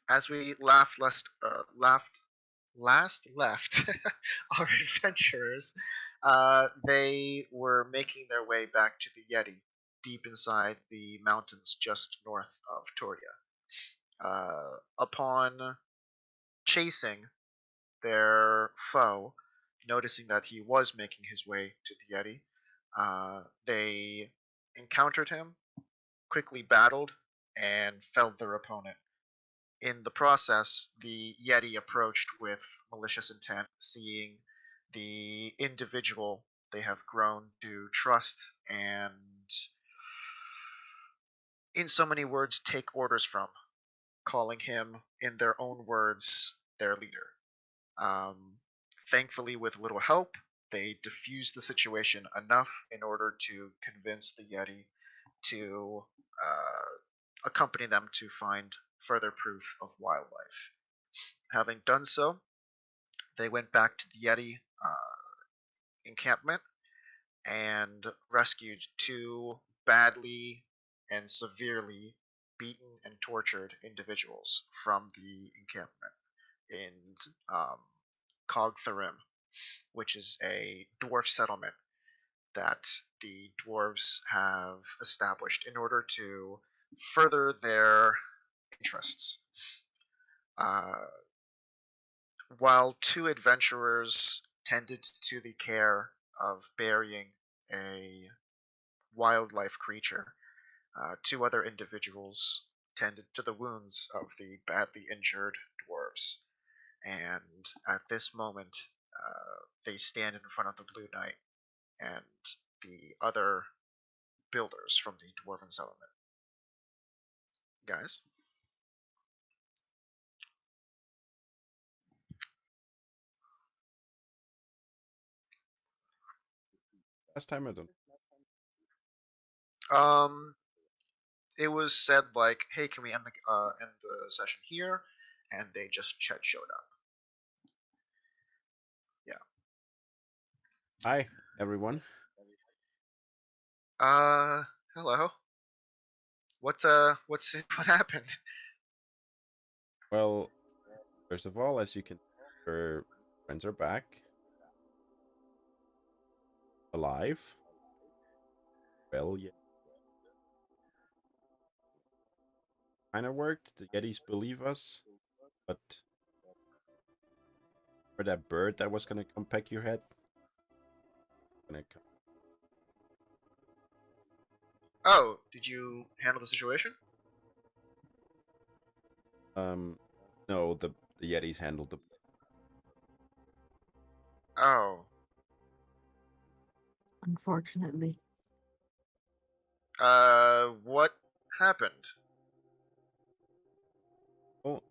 As we last left our adventurers, they were making their way back to the Yeti, deep inside the mountains just north of Toria. Upon chasing their foe, noticing that he was making his way to the Yeti, they encountered him, quickly battled, and felled their opponent. In the process, the Yeti approached with malicious intent, seeing the individual they have grown to trust and, in so many words, take orders from, calling him, in their own words, their leader. Um, Thankfully, with little help, they diffused the situation enough in order to convince the Yeti to accompany them to find further proof of wildlife. Having done so, they went back to the Yeti encampment and rescued two badly and severely beaten and tortured individuals from the encampment in um, Cogtharim, which is a dwarf settlement that the dwarves have established in order to further their interests. Uh, while two adventurers tended to the care of burying a wildlife creature, two other individuals tended to the wounds of the badly injured dwarves. And at this moment, they stand in front of the Blue Knight and the other builders from the dwarven settlement. Guys? Last time I don't. Um, it was said like, "Hey, can we end the session here?" And they just showed up. Yeah. Hi, everyone. Uh, Hello. What happened? Well, first of all, as you can, your friends are back alive. Well, yeah, kind of worked. The Yetis believe us, but for that bird that was gonna come peck your head, gonna come. Oh, did you handle the situation? Um, no, the Yetis handled the. Oh, Unfortunately. what happened? Oh,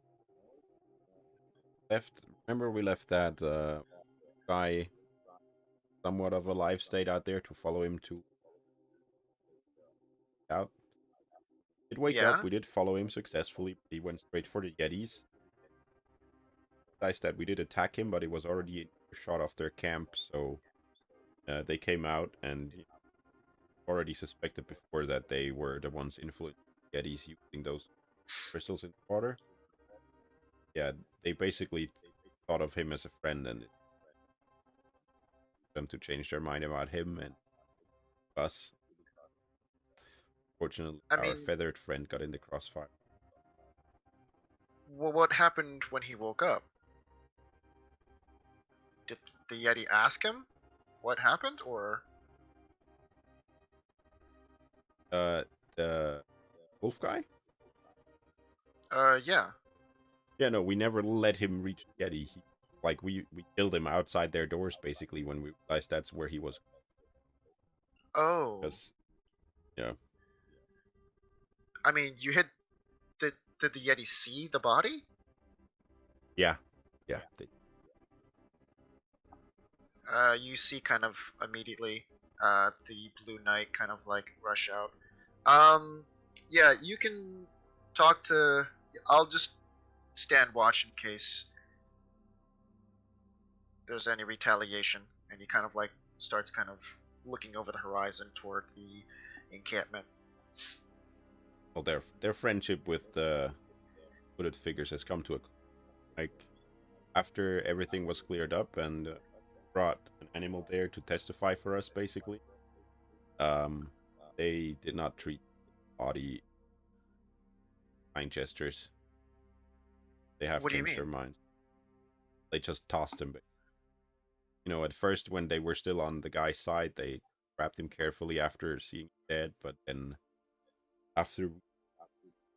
left. Remember, we left that guy somewhat of a live state out there to follow him to out. Did wake up. Yeah. We did follow him successfully. He went straight for the Yetis. Nice that we did attack him, but he was already shot off their camp, so they came out and already suspected before that they were the ones influencing Yetis using those crystals in the water. Yeah, they basically thought of him as a friend and them to change their mind about him and us. Fortunately, I our mean, feathered friend got in the crossfire. what happened when he woke up? Did the Yeti ask him what happened, or? Uh, the wolf guy? Yeah. Yeah, no, we never let him reach Yeti. Like we killed him outside their doors basically when we realized that's where he was. Oh, Because yeah, I mean, you hit. Did the Yeti see the body? yeah, yeah. You see, kind of immediately, the Blue Knight kind of like rush out. Yeah, you can talk to. I'll just stand watch in case there's any retaliation, and he kind of like starts kind of looking over the horizon toward the encampment. Well, their friendship with the hooded figures has come to a like after everything was cleared up and brought an animal there to testify for us, basically. Um, they did not treat body kind gestures. They have What do you changed mean? their minds. They just tossed him. You know, at first when they were still on the guy's side, they grabbed him carefully after seeing him dead. But then after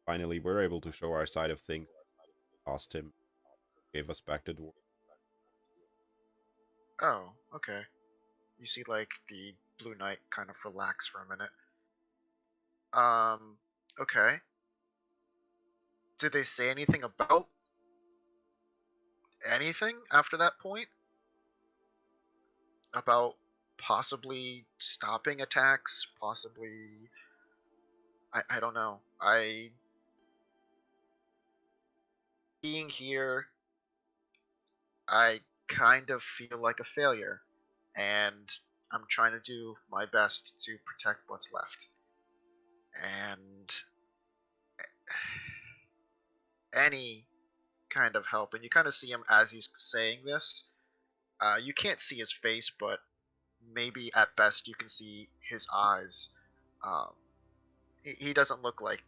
finally we're able to show our side of things, tossed him, gave us back the dwarf. Oh, okay. You see, like, the Blue Knight kind of relax for a minute. Um, okay. Did they say anything about anything after that point? About possibly stopping attacks? Possibly. I don't know. Being here, I kind of feel like a failure. And I'm trying to do my best to protect what's left. And any kind of help. And you kind of see him as he's saying this. You can't see his face, but maybe at best you can see his eyes. Um, he doesn't look like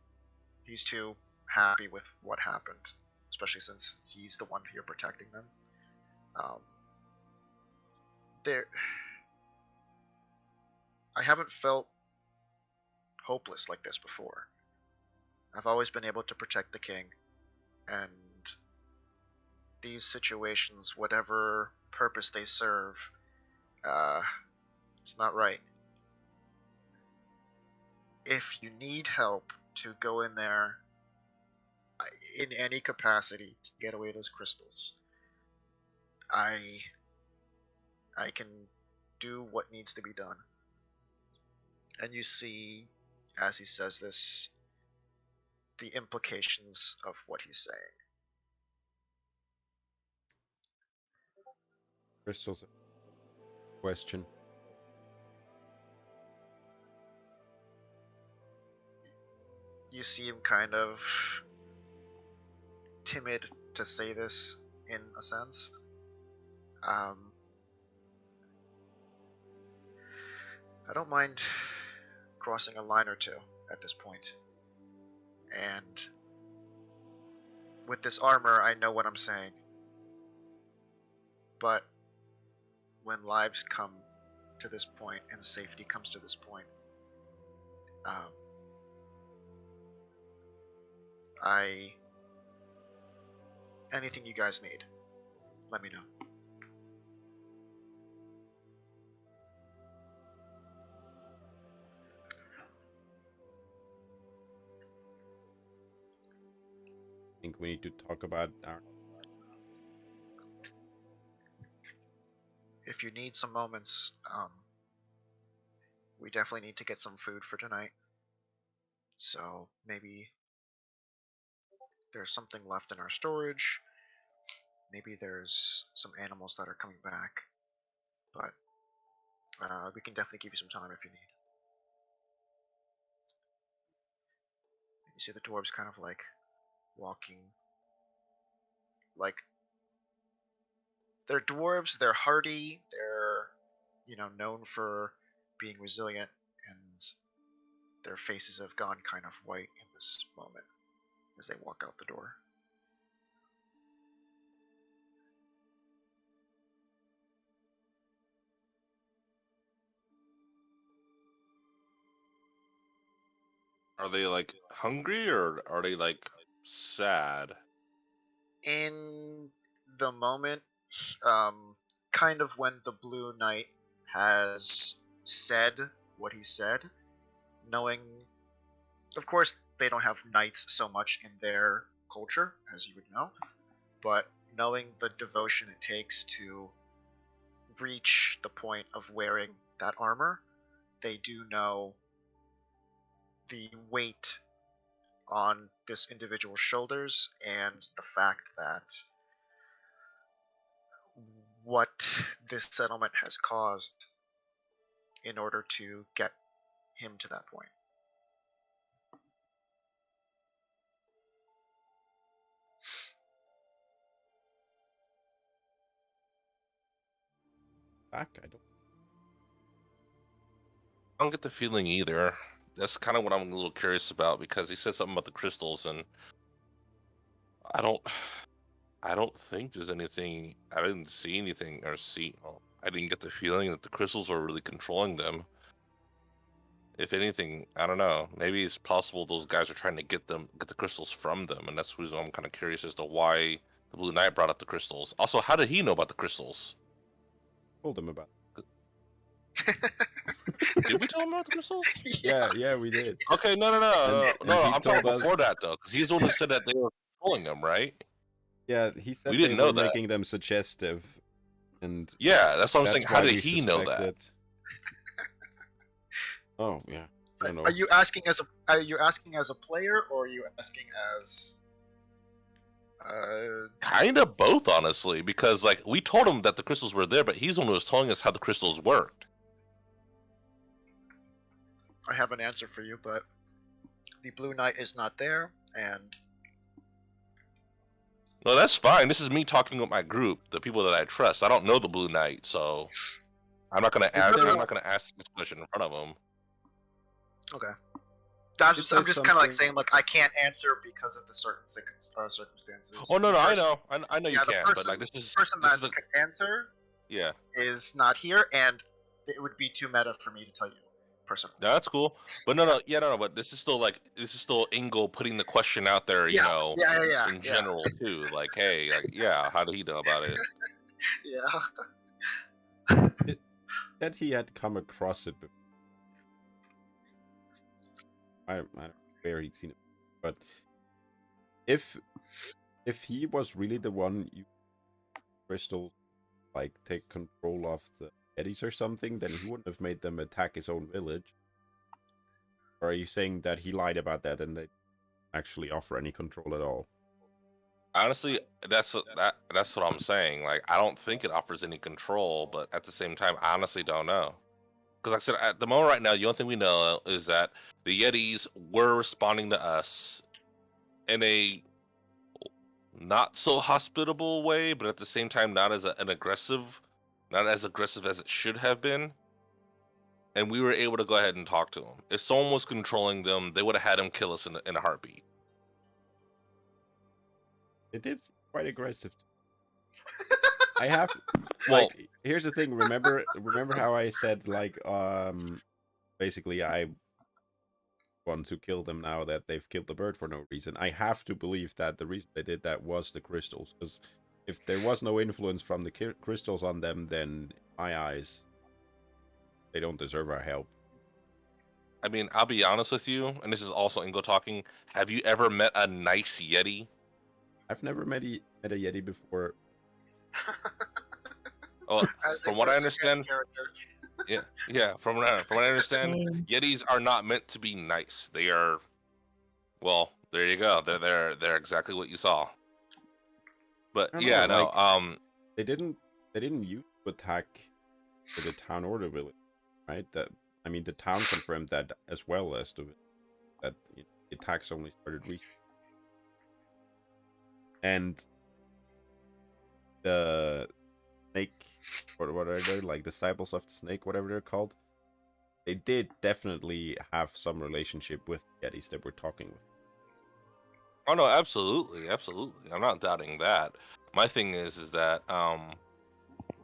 he's too happy with what happened, especially since he's the one here protecting them. Um, there, I haven't felt hopeless like this before. I've always been able to protect the king, and these situations, whatever purpose they serve, uh, it's not right. If you need help to go in there in any capacity to get away those crystals, I I can do what needs to be done. And you see, as he says this, the implications of what he's saying. Crystal's a question. You see him kind of timid to say this in a sense. Um, I don't mind crossing a line or two at this point. And with this armor, I know what I'm saying. But when lives come to this point and safety comes to this point, um, I anything you guys need, let me know. I think we need to talk about our. If you need some moments, we definitely need to get some food for tonight. So maybe there's something left in our storage. Maybe there's some animals that are coming back. But we can definitely give you some time if you need. You see the dwarves kind of like walking. Like, they're dwarves, they're hardy, they're, known for being resilient, and their faces have gone kind of white in this moment as they walk out the door. Are they like hungry or are they like sad? In the moment, um, kind of when the Blue Knight has said what he said, knowing, of course, they don't have knights so much in their culture, as you would know, but knowing the devotion it takes to reach the point of wearing that armor, they do know the weight on this individual's shoulders and the fact that what this settlement has caused in order to get him to that point. back. I don't get the feeling either. That's kind of what I'm a little curious about because he said something about the crystals, and I don't, I don't think there's anything. I didn't see anything or see. Oh, I didn't get the feeling that the crystals are really controlling them. If anything, I don't know. Maybe it's possible those guys are trying to get the crystals from them, and that's the reason I'm kind of curious as to why the Blue Knight brought up the crystals. Also, how did he know about the crystals? told him about. Did we tell him about the crystals? Yeah, Yes. we did. Okay, no, no, no, And no, and no. he I'm talking told before us, that though, because he's the one who said that they were controlling him, right? yeah, he We said they didn't were know that. making them suggestive, and Yeah, that's what I'm saying. that's How why did we he know that? suspected. Oh yeah, I don't Are know. you asking as a player, or are you asking as Kind of both, honestly, because like we told him that the crystals were there, but he's the one who was telling us how the crystals worked. I have an answer for you, but the Blue Knight is not there, and No, that's fine. This is me talking with my group, the people that I trust. I don't know the Blue Knight, so I'm not gonna Did ask. I'm say not gonna ask this question in front of him. okay. did I'm say just kind of like something. saying, like, I can't answer because of the certain circumstances. Oh no, The no, I person, know, I know you yeah, can, but like the person this is that the could answer yeah. is not here, and it would be too meta for me to tell you personally. No, that's cool. But no, no, yeah, no, no. But this is still like Ingo putting the question out there, Yeah, yeah, yeah, in yeah, general too. Like, hey, like, yeah, how did he know about it? yeah. It said he had come across it before. I don't know where he'd seen it, but if if he was really the one you crystals like take control of the Eddies or something, then he wouldn't have made them attack his own village. Or are you saying that he lied about that and they actually offer any control at all? Honestly, that's what I'm saying. Like, I don't think it offers any control, but at the same time, I honestly don't know. Because, like I said, at the moment right now, the only thing we know is that the Yetis were responding to us in a not so hospitable way, but at the same time, not as an aggressive, not as aggressive as it should have been. And we were able to go ahead and talk to them. If someone was controlling them, they would have had him kill us in a heartbeat. It did seem quite aggressive. I have Well, like here's the thing. Remember how I said like basically I want to kill them now that they've killed the bird for no reason. I have to believe that the reason they did that was the crystals, because if there was no influence from the crystals on them, then in my eyes they don't deserve our help. I mean, I'll be honest with you, and this is also Ingo talking. Have you ever met a nice Yeti? I've never met a Yeti before. Oh, As a from what I person and understand, character. yeah. From what I understand, Same. Yetis are not meant to be nice. They are, well, there you go. They're exactly what you saw. But I don't know, yeah, no. like they didn't use to attack the town or the village, right? That I mean, the town confirmed that as well as the that the attacks only started recently, and the snake, what are they, like disciples of the snake, whatever they're called? They did definitely have some relationship with the Yetis that we're talking with. Oh no, absolutely, absolutely. I'm not doubting that. My thing is that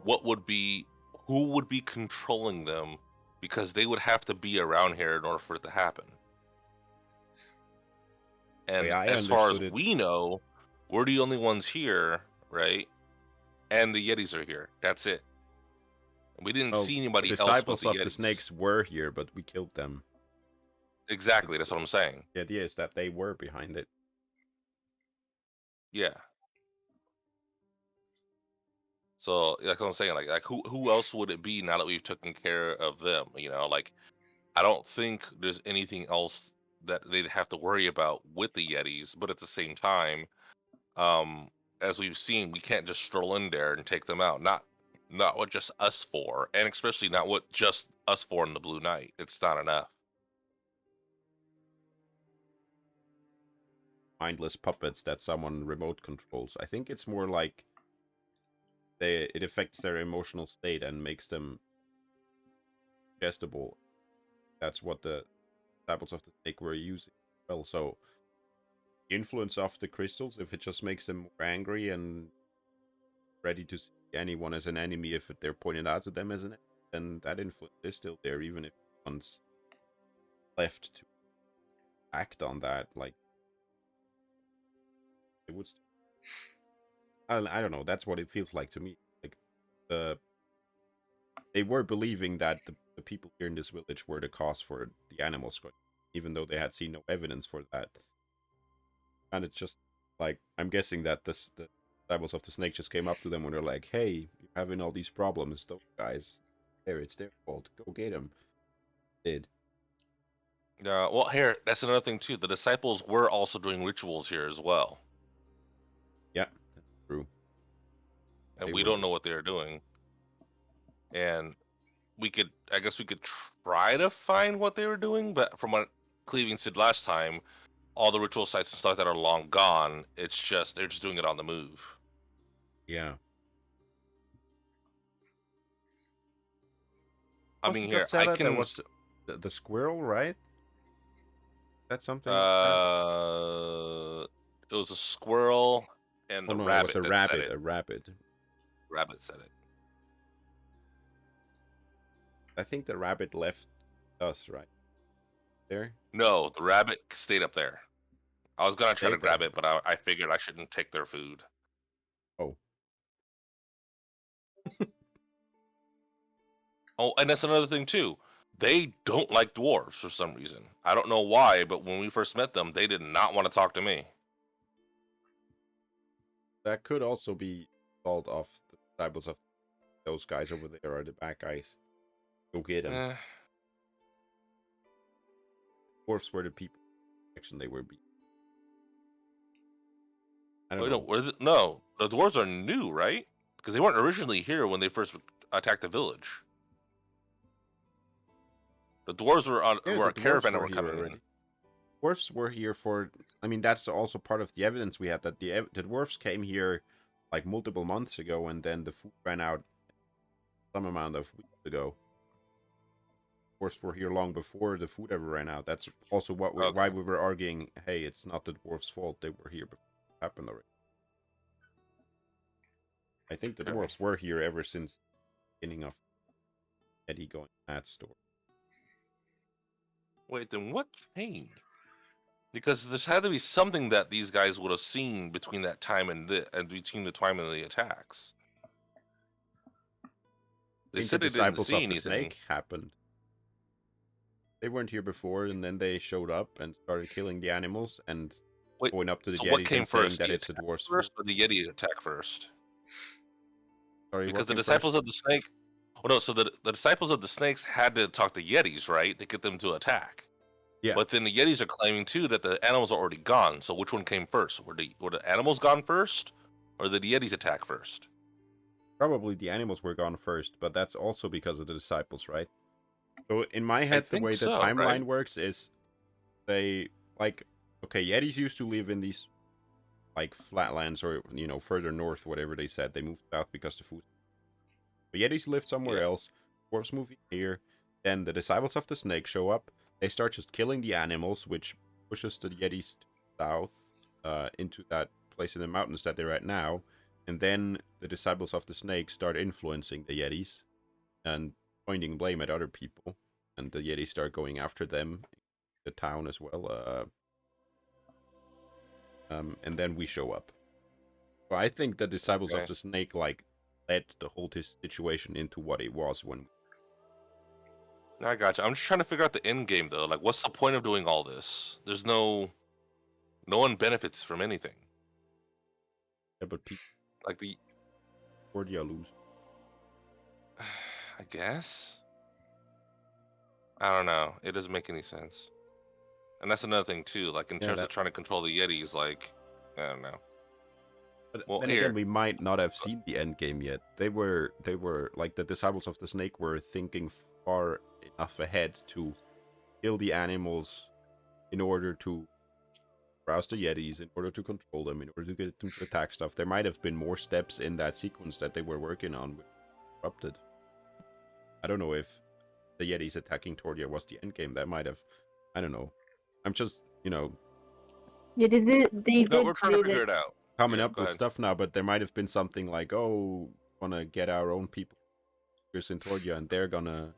what would be who would be controlling them because they would have to be around here in order for it to happen. The way And I as far as understood it, we know, we're the only ones here, right? And the Yetis are here. That's it. We didn't well, see the anybody else with disciples the of the Yetis. snakes were here, but we killed them. Exactly, that's what I'm saying. The idea is that they were behind it. Yeah. So like I'm saying, like who else would it be now that we've taken care of them? You know, like I don't think there's anything else that they'd have to worry about with the Yetis, but at the same time, um, as we've seen, we can't just stroll in there and take them out. Not what just us four, and especially not what just us four in the Blue Knight. It's not enough. Mindless puppets that someone remote controls. I think it's more like it affects their emotional state and makes them digestible. That's what the disciples of the snake were using. Well, so the influence of the crystals, if it just makes them more angry and ready to see anyone as an enemy, if they're pointed out to them as an enemy, then that influence is still there, even if one's left to act on that. Like it would. I don't know. That's what it feels like to me. Like the they were believing that the people here in this village were the cause for the animals going, even though they had seen no evidence for that. And it's just like I'm guessing that the disciples of the snake just came up to them and they're like, "Hey, you're having all these problems. Those guys, there, it's their fault. Go get them." Did Well, here, that's another thing too. The disciples were also doing rituals here as well, yeah, that's true. and They we were don't know what they are doing. And I guess we could try to find what they were doing, but from what Cleaving said last time, all the ritual sites and stuff like that are long gone. It's just they're just doing it on the move. yeah. I Was mean, it here just I that there can. was the squirrel, right? That's something like that. It was a squirrel and Oh the no, it was rabbit a that said rabbit. it. A rabbit. Rabbit said it. I think the rabbit left us right there. No, the rabbit stayed up there. I was gonna try to Stayed there. grab it, but I figured I shouldn't take their food. Oh, Oh, and that's another thing too. They don't like dwarves for some reason. I don't know why, but when we first met them, they did not want to talk to me. that could also be fault of the disciples of those guys over there are the bad guys. Go get them. Eh. Dwarfs were the people. Action they were beat. I don't Wait, no, know. what is it? No, the dwarves are new, right? Because they weren't originally here when they first attacked the village. The dwarves Yeah, were the a dwarfs caravan that were were here coming in. already. Dwarfs were here for. I mean, that's also part of the evidence we had that the dwarfs came here like multiple months ago, and then the food ran out some amount of weeks ago. Dwarfs were here long before the food ever ran out. That's also why Okay, we were arguing. Hey, it's not the dwarfs' fault. They were here before it happened already. I think the okay. dwarfs were here ever since the beginning of Eddie going mad story. Wait, then what changed? Because there's had to be something that these guys would have seen between that time and between the time of the attacks. I They think the said they didn't disciples see of the anything. snake happened. They weren't here before, and then they showed up and started killing the animals and Wait, going up to the so what Yetis came and saying first? that The it's the attack dwarf's fault. first or the Yeti attack first? Sorry, Because what the came first? disciples of the snake. Oh no, so the disciples of the snakes had to talk to Yetis, right, to get them to attack. Yeah, But then the Yetis are claiming too that the animals are already gone. So which one came first? Were the animals gone first, or did the Yetis attack first? probably the animals were gone first, but that's also because of the disciples, right? So in my I head, the think way the so, timeline right? works is they like okay, Yetis used to live in these like flatlands or further north, whatever they said. They moved south because the food. The Yetis lived somewhere Yeah. else. Dwarves move here. Then the disciples of the snake show up. They start just killing the animals, which pushes the Yetis to the south, into that place in the mountains that they're at now. And then the disciples of the snake start influencing the Yetis and pointing blame at other people. And the Yetis start going after them, the town as well. And then we show up. So I think the disciples of Okay. the snake like led the whole situation into what it was when. I gotcha. I'm just trying to figure out the end game though. Like, what's the point of doing all this? There's no one benefits from anything. Yeah, but people Like the, or the lose. I guess. I don't know. It doesn't make any sense. And that's another thing too. Like in Yeah, terms of that. trying to control the Yetis, like I don't know. But Well, then again, here. we might not have seen the end game yet. They were like the disciples of the snake were thinking far enough ahead to kill the animals in order to browse the Yetis in order to control them, in order to get them to attack stuff. There might have been more steps in that sequence that they were working on which corrupted. I don't know if the Yetis attacking Tordia was the end game. That might have, I don't know. I'm just, Yeah, they No, did we're trying to say figure that. it out. coming Yeah, up go with ahead. stuff now, but there might have been something like, oh, wanna get our own people here in Tordia, and they're gonna,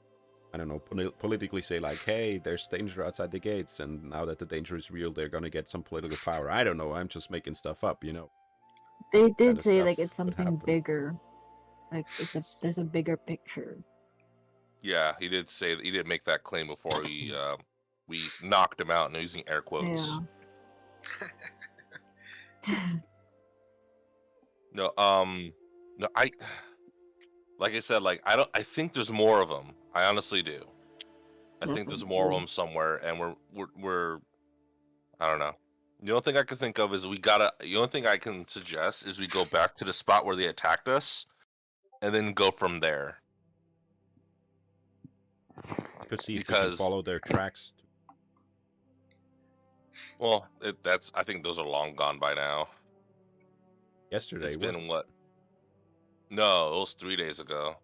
I don't know, politically say like, hey, there's danger outside the gates, and now that the danger is real, they're gonna get some political power. I don't know. I'm just making stuff up, They Kind did of say stuff like it's could something happen. bigger. Like there's a bigger picture. Yeah, he did say that he did make that claim before we knocked him out, and using air quotes. Yeah. No, no, like I said, like I think there's more of them. I honestly do. I think there's more of Definitely. them somewhere, and we're I don't know. The only thing I can think of is the only thing I can suggest is we go back to the spot where they attacked us, and then go from there. We could see if we can Because, follow their tracks. well, I think those are long gone by now. Yesterday, It's wasn't been what? No, it was 3 days ago.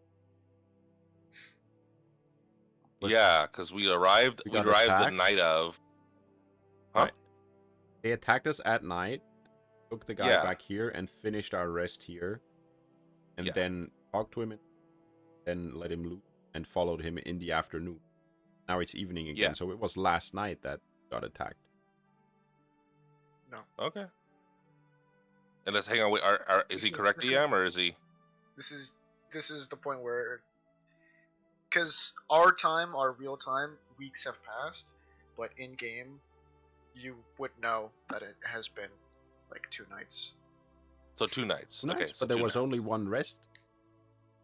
was Yeah, because we arrived. we We got arrived the attacked? night of. Huh? Right. They attacked us at night, took the guy Yeah. back here, and finished our rest here, and Yeah. then talked to him, and then let him loose, and followed him in the afternoon. Now it's evening again, Yeah. so it was last night that got attacked. No. Okay. And let's hang on. Wait, is he This is- correct, this is- DM, or is he? This is the point where, because our real time, weeks have passed, but in game, you would know that it has been like 2 nights. So 2 nights. Two nights, Okay, so but there 2 was nights. only one rest.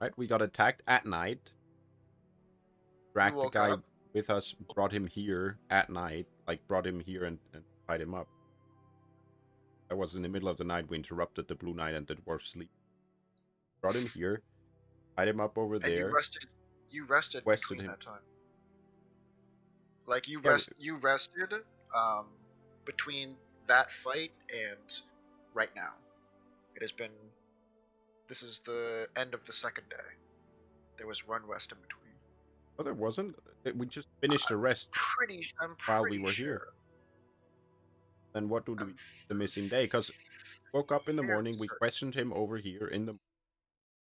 Right? We got attacked at night. Dragged the woke guy up. with us, brought him here at night, like brought him here and tied him up. That was in the middle of the night. We interrupted the Blue Knight and the dwarf sleep. Brought him here, tied him up over And there. you rested Rested between him. that time. Like you Yeah, rested between that fight and right now. It has been. This is the end of the second day. There was one rest in between. Oh, there wasn't. We just finished the rest I'm while pretty we were sure. here. Then what do we I'm the missing day? Because woke up in the fairly morning, we certain. questioned him over here and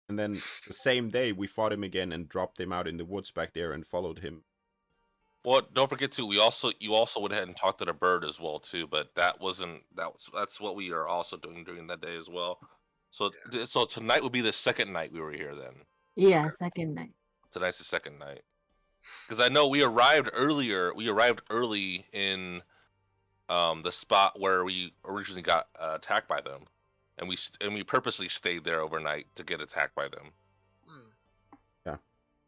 then the same day we fought him again and dropped him out in the woods back there and followed him. Well, don't forget too. You also went ahead and talked to the bird as well too, but that's what we are also doing during that day as well. So so tonight would be the second night we were here then. Yeah, Okay. second night. Tonight's the second night. Because I know we arrived earlier. We arrived early in the spot where we originally got attacked by them, and we purposely stayed there overnight to get attacked by them. Yeah,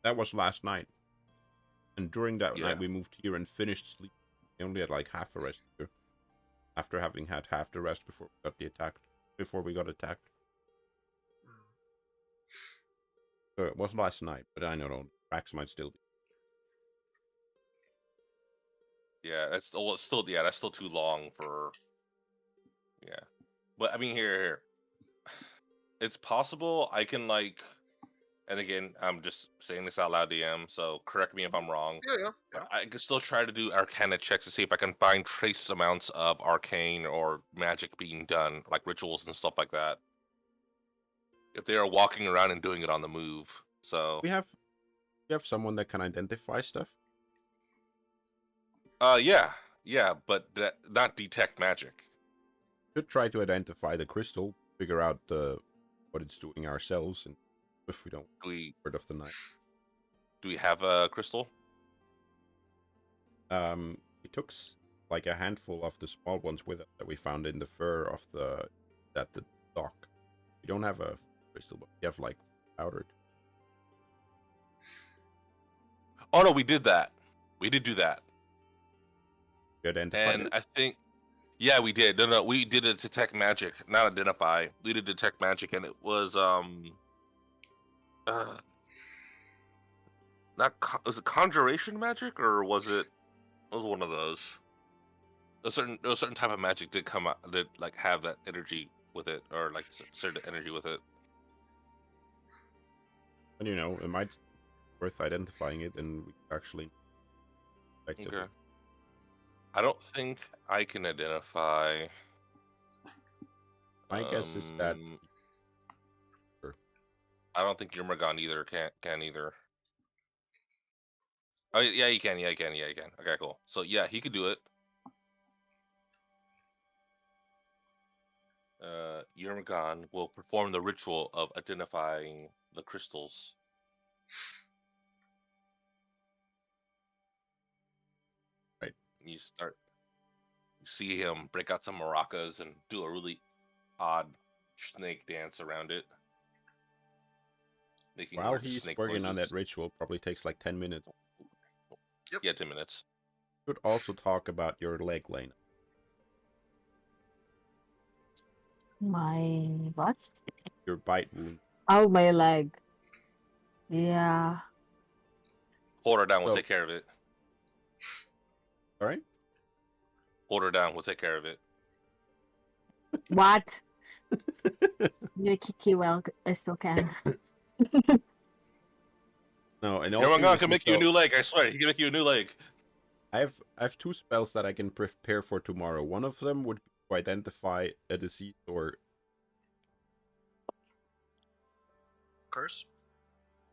that was last night. And during that Yeah. night, we moved here and finished sleep. We only had like half a rest here, after having had half the rest before we got attacked. So it was last night, but I don't know. Tracks might still be. Yeah, that's still too long for. Yeah, but I mean here, it's possible I can like, and again I'm just saying this out loud, DM. So correct me if I'm wrong. Yeah. But I can still try to do Arcana checks to see if I can find trace amounts of arcane or magic being done, like rituals and stuff like that. If they are walking around and doing it on the move, so We have someone that can identify stuff. yeah, but not detect magic. Should try to identify the crystal, figure out what it's doing ourselves, and if we don't, word of the night. Do we have a crystal? We took like a handful of the small ones with us that we found in the fur of the dock. We don't have a crystal, but we have like powdered. Oh no, we did that. We did do that. We identified And it? I think, yeah, we did. No, we did it detect magic, not identify. We did detect magic, and it was was it conjuration magic, or was it one of those? a certain type of magic did come out, did like have that energy with it, or like certain energy with it. And it might be worth identifying it, and we actually effectively. Okay. I don't think I can identify. My guess is that. Sure. I don't think Yurmagon either can either. Oh yeah, you can. Yeah, you can. Yeah, you can. Okay, cool. So yeah, he could do it. Yurmagon will perform the ritual of identifying the crystals. Right. You see him break out some maracas and do a really odd snake dance around it, making While weird he's snake working on that noises. ritual, probably takes like 10 minutes. Yep. Yeah, 10 minutes. Could also talk about your leg, Lane. My what? Your bite wound. Oh, my leg. Yeah. Hold her down. We'll So- take care of it. All right. Hold her down. We'll take care of it. What? I'm gonna kick you while I still can. No, and all Yurmagon can seriousness, make you a though, new leg. I swear, he can make you a new leg. I have 2 spells that I can prepare for tomorrow. One of them would be to identify a disease or Curse?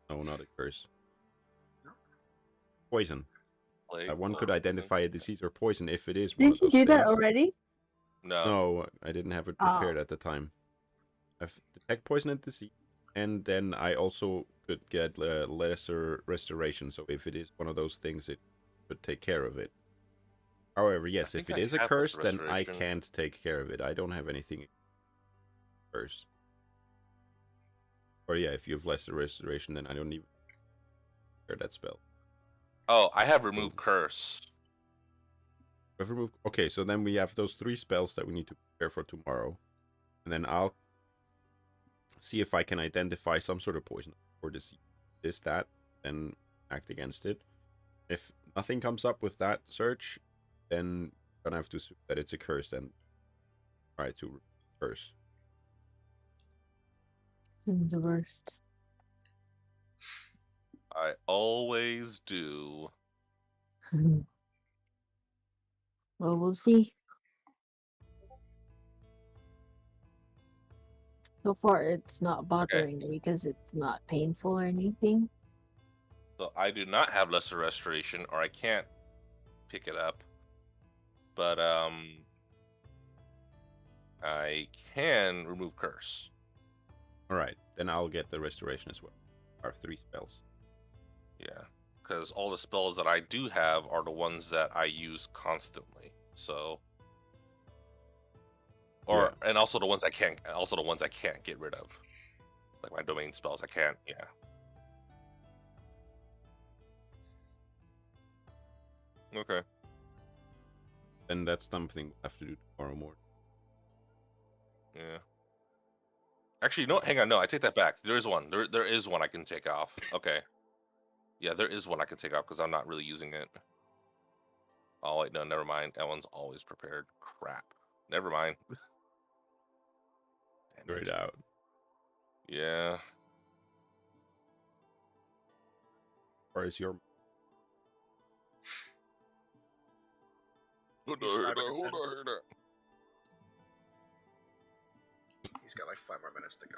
no, not a curse. No? Poison. Plague, One could poison. identify a disease or poison if it is one Didn't of you those do that things. already? No. No, I didn't have it Oh. prepared at the time. I've detect poison and disease, and then I also could get lesser restoration. So if it is one of those things, it could take care of it. However, yes, if think it I is a have curse, lesser then I restoration. can't take care of it. I don't have anything curse. Or yeah, if you have lesser restoration, then I don't even care that spell. Oh, I have remove curse. Okay, so then we have those 3 spells that we need to prepare for tomorrow, and then I'll see if I can identify some sort of poison or disease. Is that, then act against it. If nothing comes up with that search, then I'm gonna have to assume that it's a curse and try to curse. Seems the worst. I always do. Well, we'll see. So far, it's not bothering me because it's not painful or anything. So I do not have lesser restoration, or I can't pick it up. But I can remove curse. Alright, then I'll get the restoration as well. Our 3 spells. Yeah, because all the spells that I do have are the ones that I use constantly. So, and also the ones I can't, get rid of, like my domain spells. I can't. Yeah. Okay. Then that's something we'll have to do tomorrow morning. Yeah. Actually, no. Hang on. No, I take that back. There is one. There is one I can take off. Okay. Yeah, there is one I can take off because I'm not really using it. Oh wait, no, never mind. That one's always prepared. Crap. Never mind. Damn Figure it. it out. Yeah. Or is your He's got like 5 more minutes to go.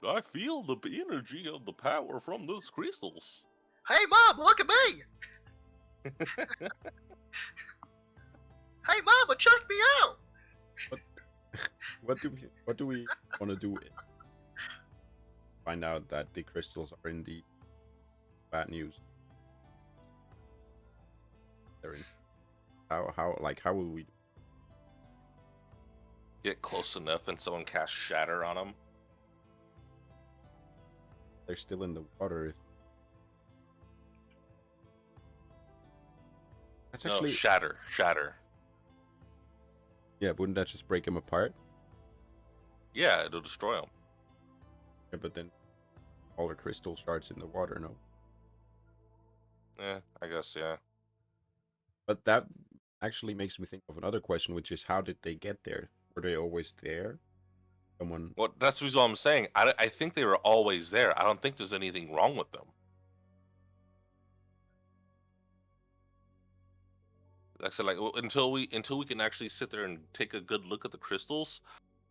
I feel the energy of the power from those crystals. Hey, Mom, look at me! Hey, Mama, check me out! what do we want to do? Find out that the crystals are indeed bad news. They're in. How will we Get close enough and someone cast Shatter on them. they're still in the water? If that's No, actually Shatter. yeah, wouldn't that just break them apart? Yeah, it'll destroy them. Yeah, but then all the crystal shards in the water, no. Yeah, I guess, yeah. But that actually makes me think of another question, which is how did they get there? Were they always there? Someone. Well, that's the reason I'm saying. I think they were always there. I don't think there's anything wrong with them. Like I said, like until we can actually sit there and take a good look at the crystals,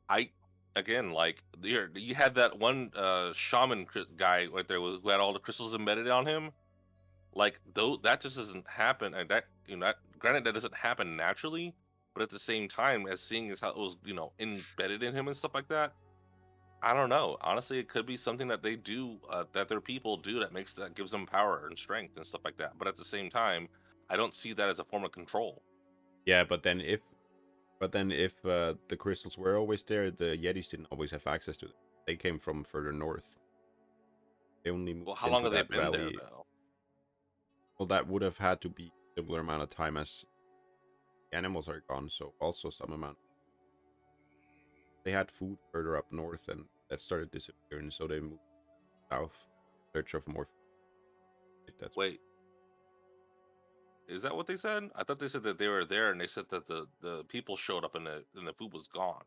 I again like you had that one shaman guy right there who had all the crystals embedded on him. Like though that just doesn't happen, and that that granted that doesn't happen naturally, but at the same time, as seeing as how it was embedded in him and stuff like that. I don't know. Honestly, it could be something that they do, that their people do that gives them power and strength and stuff like that. But at the same time, I don't see that as a form of control. Yeah, but then if the crystals were always there, the Yetis didn't always have access to them. They came from further north. They only moved Well, how long into have they that been there valley. though? Well, that would have had to be a similar amount of time as the animals are gone, so also some amount. They had food further up north, and that started disappearing, so they moved south in search of more food. That's Wait, is that what they said? I thought they said that they were there, and they said that the people showed up and the food was gone.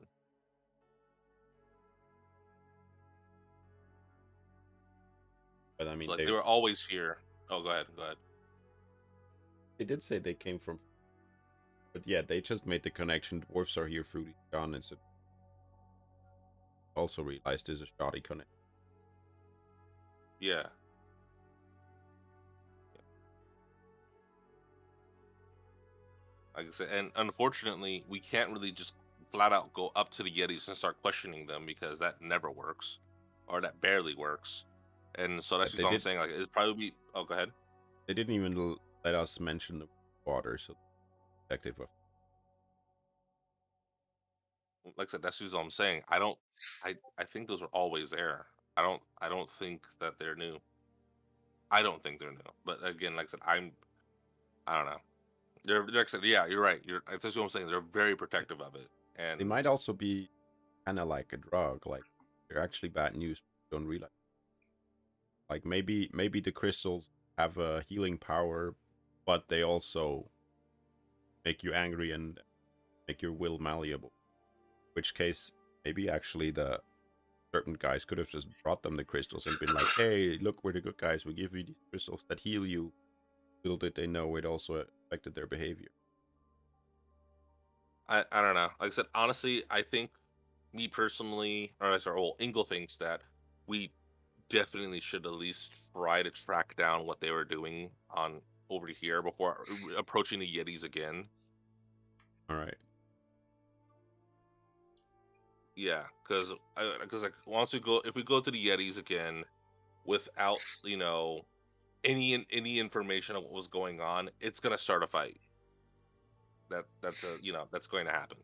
but I So mean, like they they were always here. Oh, go ahead, go ahead. they did say they came from, but yeah, they just made the connection. Dwarfs are here, food is gone, and so also realized there's a shoddy connection. Yeah. Like I said, and unfortunately, we can't really just flat out go up to the Yetis and start questioning them because that never works, or that barely works. And so Yeah, that's just what I'm saying. Like it'd probably be. Oh, go ahead. they didn't even let us mention the water, so detective of. Like I said, that's just what I'm saying. I don't. I think those are always there. I don't think that they're new. I don't think they're new. But again, like I said, I don't know. They're like I said, yeah, you're right. That's just what I'm saying. They're very protective of it. They And might also be kind of like a drug, like they're actually bad news. Don't realize. Like maybe the crystals have a healing power, but they also make you angry and make your will malleable. In which case, maybe actually the certain guys could have just brought them the crystals and been like, "Hey, look, we're the good guys. We give you these crystals that heal you." Little did they know it also affected their behavior. I don't know. Like I said, honestly, I think me personally, or sorry, well, Ingle thinks that we definitely should at least try to track down what they were doing on over here before approaching the Yetis again. All right. Yeah, because like once we go, if we go to the Yetis again without any information of what was going on, it's gonna start a fight. That's going to happen.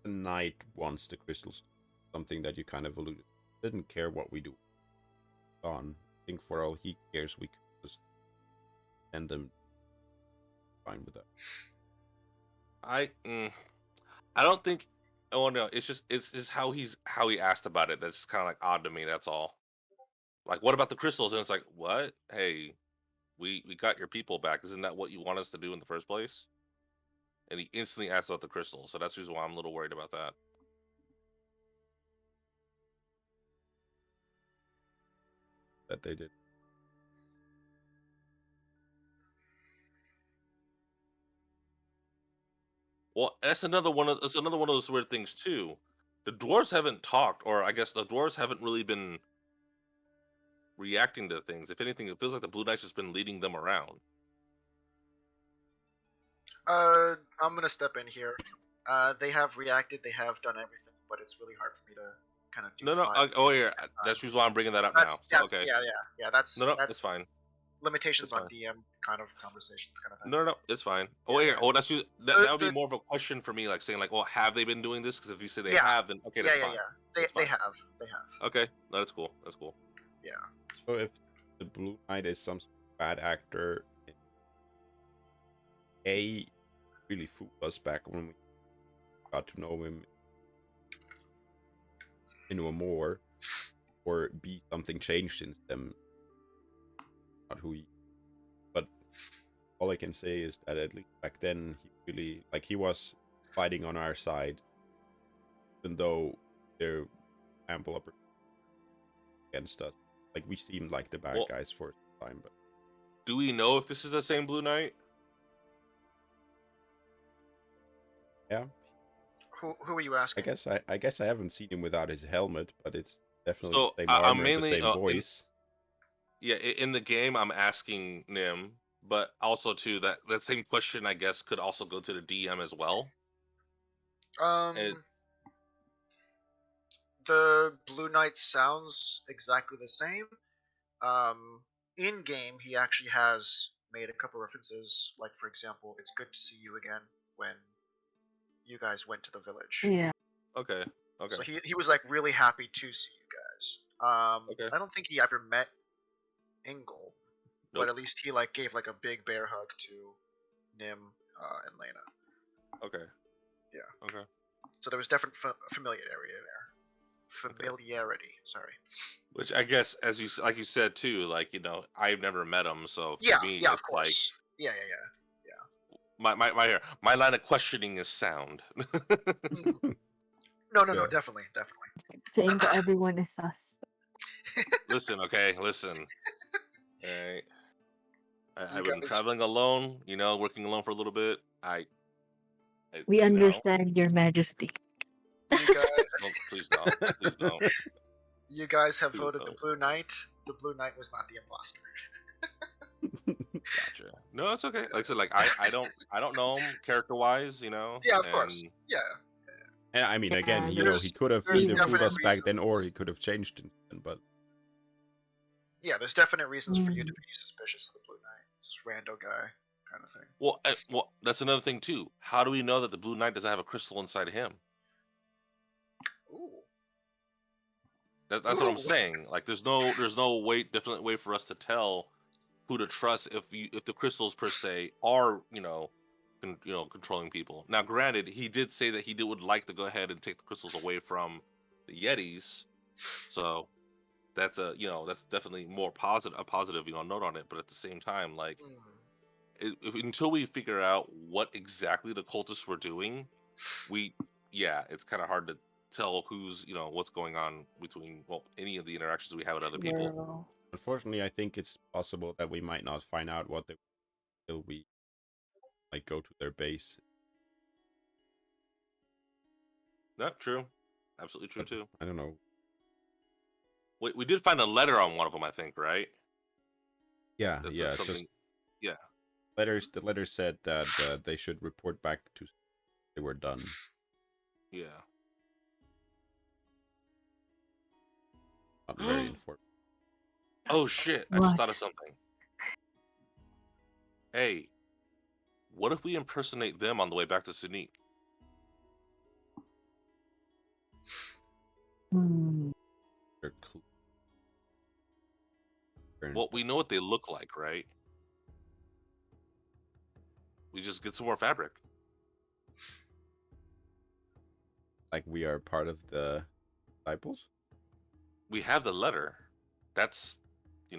The knight wants the crystals. Something that you kind of alluded. Didn't care what we do. On. I think for all he cares, we could just send them. Fine with that. I don't think. Oh no, it's just how he asked about it. That's kind of like odd to me. That's all. Like, what about the crystals? And it's like, what? Hey, we got your people back. Isn't that what you want us to do in the first place? And he instantly asked about the crystals. So that's the reason why I'm a little worried about that. That they did. Well, that's another one of those weird things too. The dwarves haven't talked, or I guess the dwarves haven't really been reacting to things. If anything, it feels like the Blue Knights has been leading them around. I'm gonna step in here. They have reacted. They have done everything, but it's really hard for me to kind of do No, no. five. Oh, here. That's the reason why I'm bringing that up now. So That's okay. yeah. No, That's no, it's fine. limitations It's on fine. DM kind of conversations, kind of thing. No, no, no, it's fine. Oh, Yeah, here. yeah. Oh, that would be The more of a question for me, like saying, like, well, have they been doing this? Because if you say they yeah, have, then okay, yeah, that's yeah, fine. yeah. That's They fine. have. Okay, no, that's cool. That's cool. Yeah. So if the Blue Knight is some bad actor, A really fooled us back when we got to know him into a more, or B something changed in them. Not who he, but all I can say is that at least back then he was fighting on our side, even though there were ample opportunities against us. Like we seemed like the bad Well, guys for some time, but do we know if this is the same Blue Knight? yeah, Who are you asking? I guess I haven't seen him without his helmet, but it's definitely So the same I'm armor and the mainly same voice. in the game. I'm asking Nim, but also too that same question I guess could also go to the DM as well. And The Blue Knight sounds exactly the same. In game, he actually has made a couple references. Like, for example, "It's good to see you again" when you guys went to the village. Yeah. okay, So he was like really happy to see you guys. okay, I don't think he ever met Ingle, but nope, at least he like gave like a big bear hug to Nim and Lena. okay, Yeah. okay. So there was definite familiarity there. Familiarity, sorry. Which I guess, as like you said too, like I've never met him, so for Yeah, me, yeah, of it's like course. Yeah. my line of questioning is sound. Mhm. No, Yeah. definitely. To Ingo, everyone is sus. Listen, okay, listen. Alright. You I've been guys, traveling alone, working alone for a little bit. We you know, understand, Your Majesty. you guys, please don't, please don't, you guys have please voted the don't. Blue Knight. The Blue Knight was not the imposter. Gotcha. No, it's okay. Like I said, like I don't know him character wise, Yeah, of course. and Yeah, And I mean, again, Yeah, he there's could have there's either fooled definite us back then or he reasons. could have changed it. But Yeah, there's definite reasons for you to Mm. be suspicious of the Blue Knight. It's rando guy kind of thing. well, that's another thing too. How do we know that the Blue Knight doesn't have a crystal inside of him? Ooh. That's what I'm saying. Like, there's no definite way for us to tell who to trust if the crystals per se are controlling people. Now, granted, he did say that would like to go ahead and take the crystals away from the Yetis, so that's that's definitely a positive note on it. But at the same time, like until we figure out what exactly the cultists were doing, it's kind of hard to tell who's what's going on between any of the interactions we have with other people. Girl. unfortunately, I think it's possible that we might not find out what they will we like go to their base. Not true. Absolutely true But too. I don't know. We did find a letter on one of them, I think, right? Yeah, That yeah. said It's something. just Yeah. the letter said that they should report back to they were done. Yeah. Not very informed. Oh shit! I just What? thought of something. Hey, what if we impersonate them on the way back to Sunique? Hmm. They're Well, we know what they look like, right? We just get some more fabric. like we are part of the disciples. We have the letter. That's, the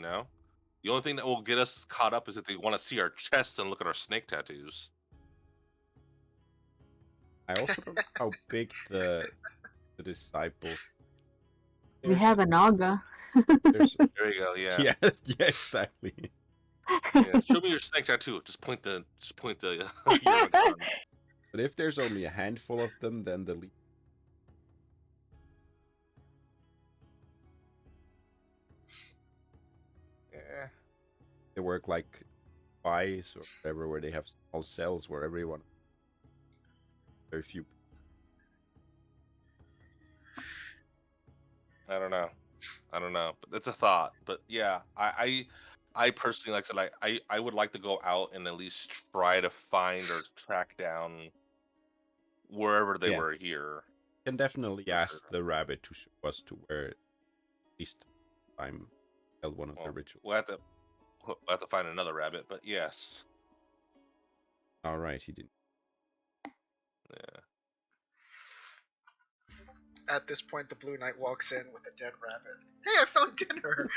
only thing that will get us caught up is if they want to see our chests and look at our snake tattoos. I also don't know how big the disciples. We have an Naga. There's There you go. Yeah. yeah yeah exactly. Yeah. Show me your snake tattoo. Just point the your gun. But if there's only a handful of them, then the Yeah. they work like spies or whatever, where they have small cells where everyone very few. I don't know. But it's a thought. But yeah, I personally, like I said, I would like to go out and at least try to find or track down wherever they Yeah, were here. can definitely For ask sure. the rabbit to show us to where at least I'm held one of the Well, rituals. we'll have to find another rabbit. But yes, All right, he didn't. yeah. At this point, the Blue Knight walks in with a dead rabbit. Hey, I found dinner.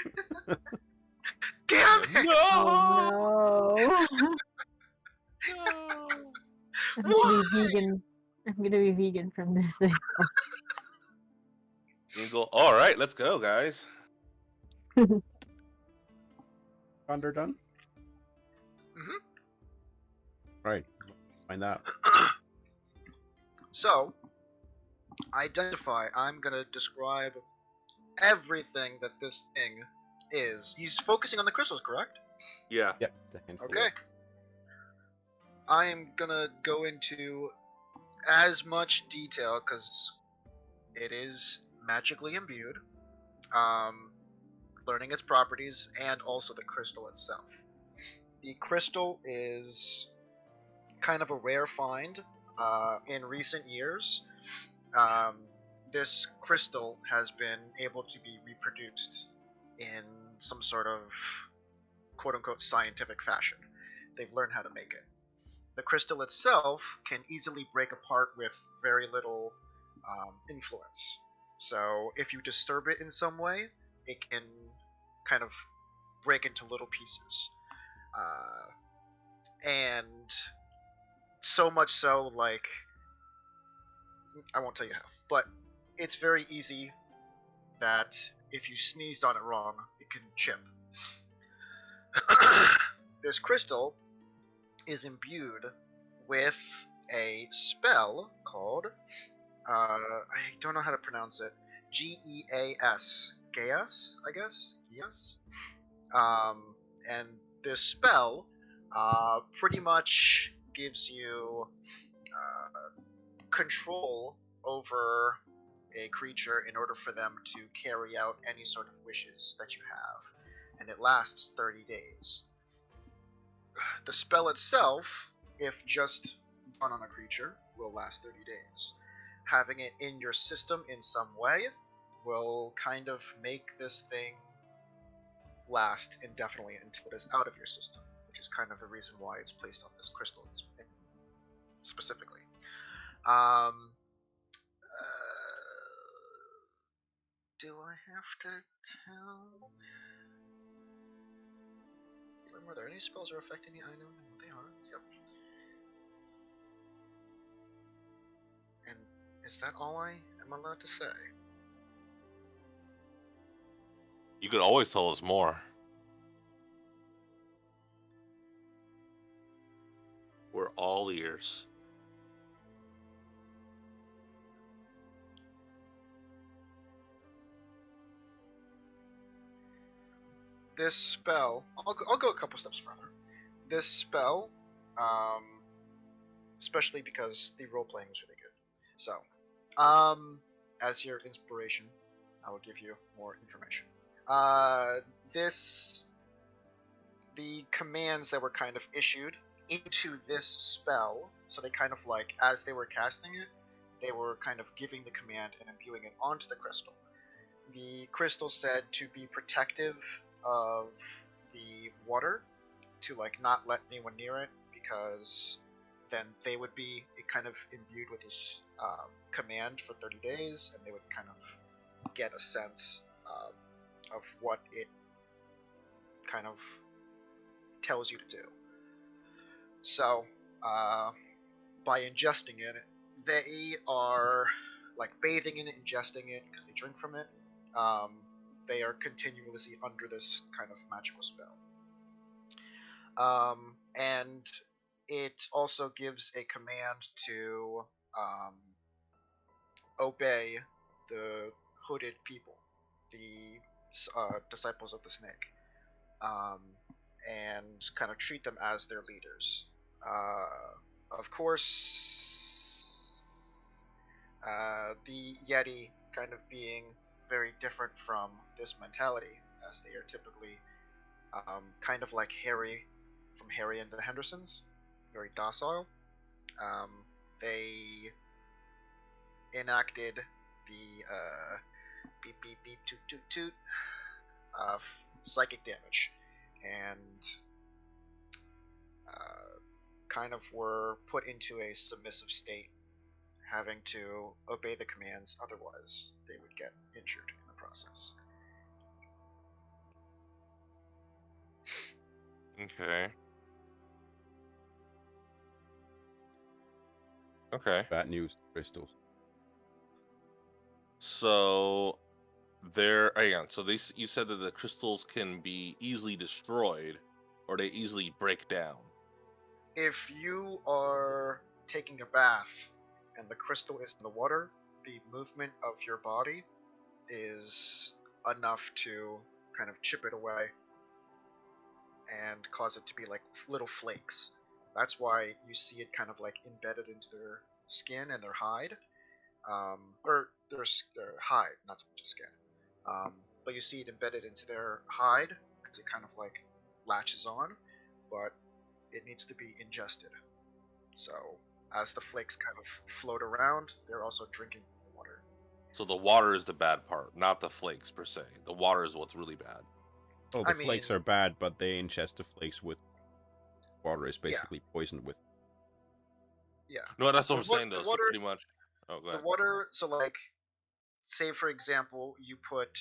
Damn it! Oh no. I'm gonna Why? be vegan. I'm gonna be vegan from this day You go. All right, let's go, guys. on. Thunder done? Mhm. Right. Find out. So, identify. I'm gonna describe everything that this thing is. He's focusing on the crystals, correct? Yeah. Yep, the handful. Okay. I am gonna go into as much detail because it is magically imbued, um, learning its properties, and also the crystal itself. The crystal is kind of a rare find in recent years. Um, this crystal has been able to be reproduced in some sort of quote unquote scientific fashion. They've learned how to make it. The crystal itself can easily break apart with very little influence. So if you disturb it in some way, it can kind of break into little pieces. And so much so, like, I won't tell you how, but it's very easy that if you sneezed on it wrong, it can chip. This crystal is imbued with a spell called I don't know how to pronounce it. Geas, Geas, I guess. Geas. And this spell pretty much gives you control over a creature in order for them to carry out any sort of wishes that you have, and it lasts 30 days. The spell itself, if just done on a creature, will last 30 days. Having it in your system in some way will kind of make this thing last indefinitely until it is out of your system, which is kind of the reason why it's placed on this crystal specifically. Do I have to tell? Were there any spells are affecting the item and what they are? Yep. And is that all I am allowed to say? You could always tell us more. We're all ears. This spell, I'll go a couple steps further. This spell, um, especially because the role playing is really good. So, as your inspiration, I will give you more information. This, the commands that were kind of issued into this spell, so they kind of like, as they were casting it, they were kind of giving the command and imbuing it onto the crystal. The crystal said to be protective of the water, to like not let anyone near it, because then they would be kind of imbued with this command for 30 days, and they would kind of get a sense of what it kind of tells you to do. So, by ingesting it, they are like bathing in it, ingesting it because they drink from it. They are continuously under this kind of magical spell. And it also gives a command to obey the hooded people, the disciples of the snake, um, and kind of treat them as their leaders. Of course, the Yeti kind of being very different from this mentality, as they are typically kind of like Harry from Harry and the Hendersons, very docile. Um, they enacted the beep beep beep toot toot toot psychic damage, and kind of were put into a submissive state, having to obey the commands, otherwise they would get injured in the process. Okay. Okay. Bad news, crystals. So hang on. So you said that the crystals can be easily destroyed, or they easily break down. If you are taking a bath and the crystal is in the water, the movement of your body is enough to kind of chip it away and cause it to be like little flakes. That's why you see it kind of like embedded into their skin and their hide, or their hide, not so much skin. But you see it embedded into their hide because it kind of like latches on, but it needs to be ingested. So as the flakes kind of float around, they're also drinking from the water. So the water is the bad part, not the flakes per se. The water is what's really bad. Oh, I the mean, flakes are bad, but they ingest the flakes with water is yeah, basically poisoned with. yeah. No, that's what The, I'm wa- saying the though. So water, pretty much. Oh, go the ahead. water. So like, say for example, you put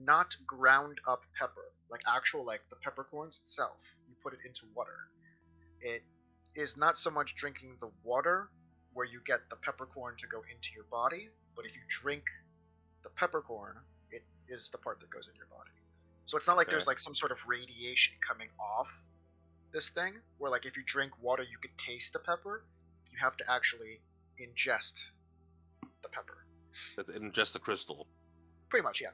not ground up pepper, like actual like the peppercorns itself. You put it into water. It is not so much drinking the water where you get the peppercorn to go into your body, but if you drink the peppercorn, it is the part that goes in your body. So it's not like there's Okay. like some sort of radiation coming off this thing, where like if you drink water you could taste the pepper. You have to actually ingest the pepper. And just the crystal. Pretty much, yeah.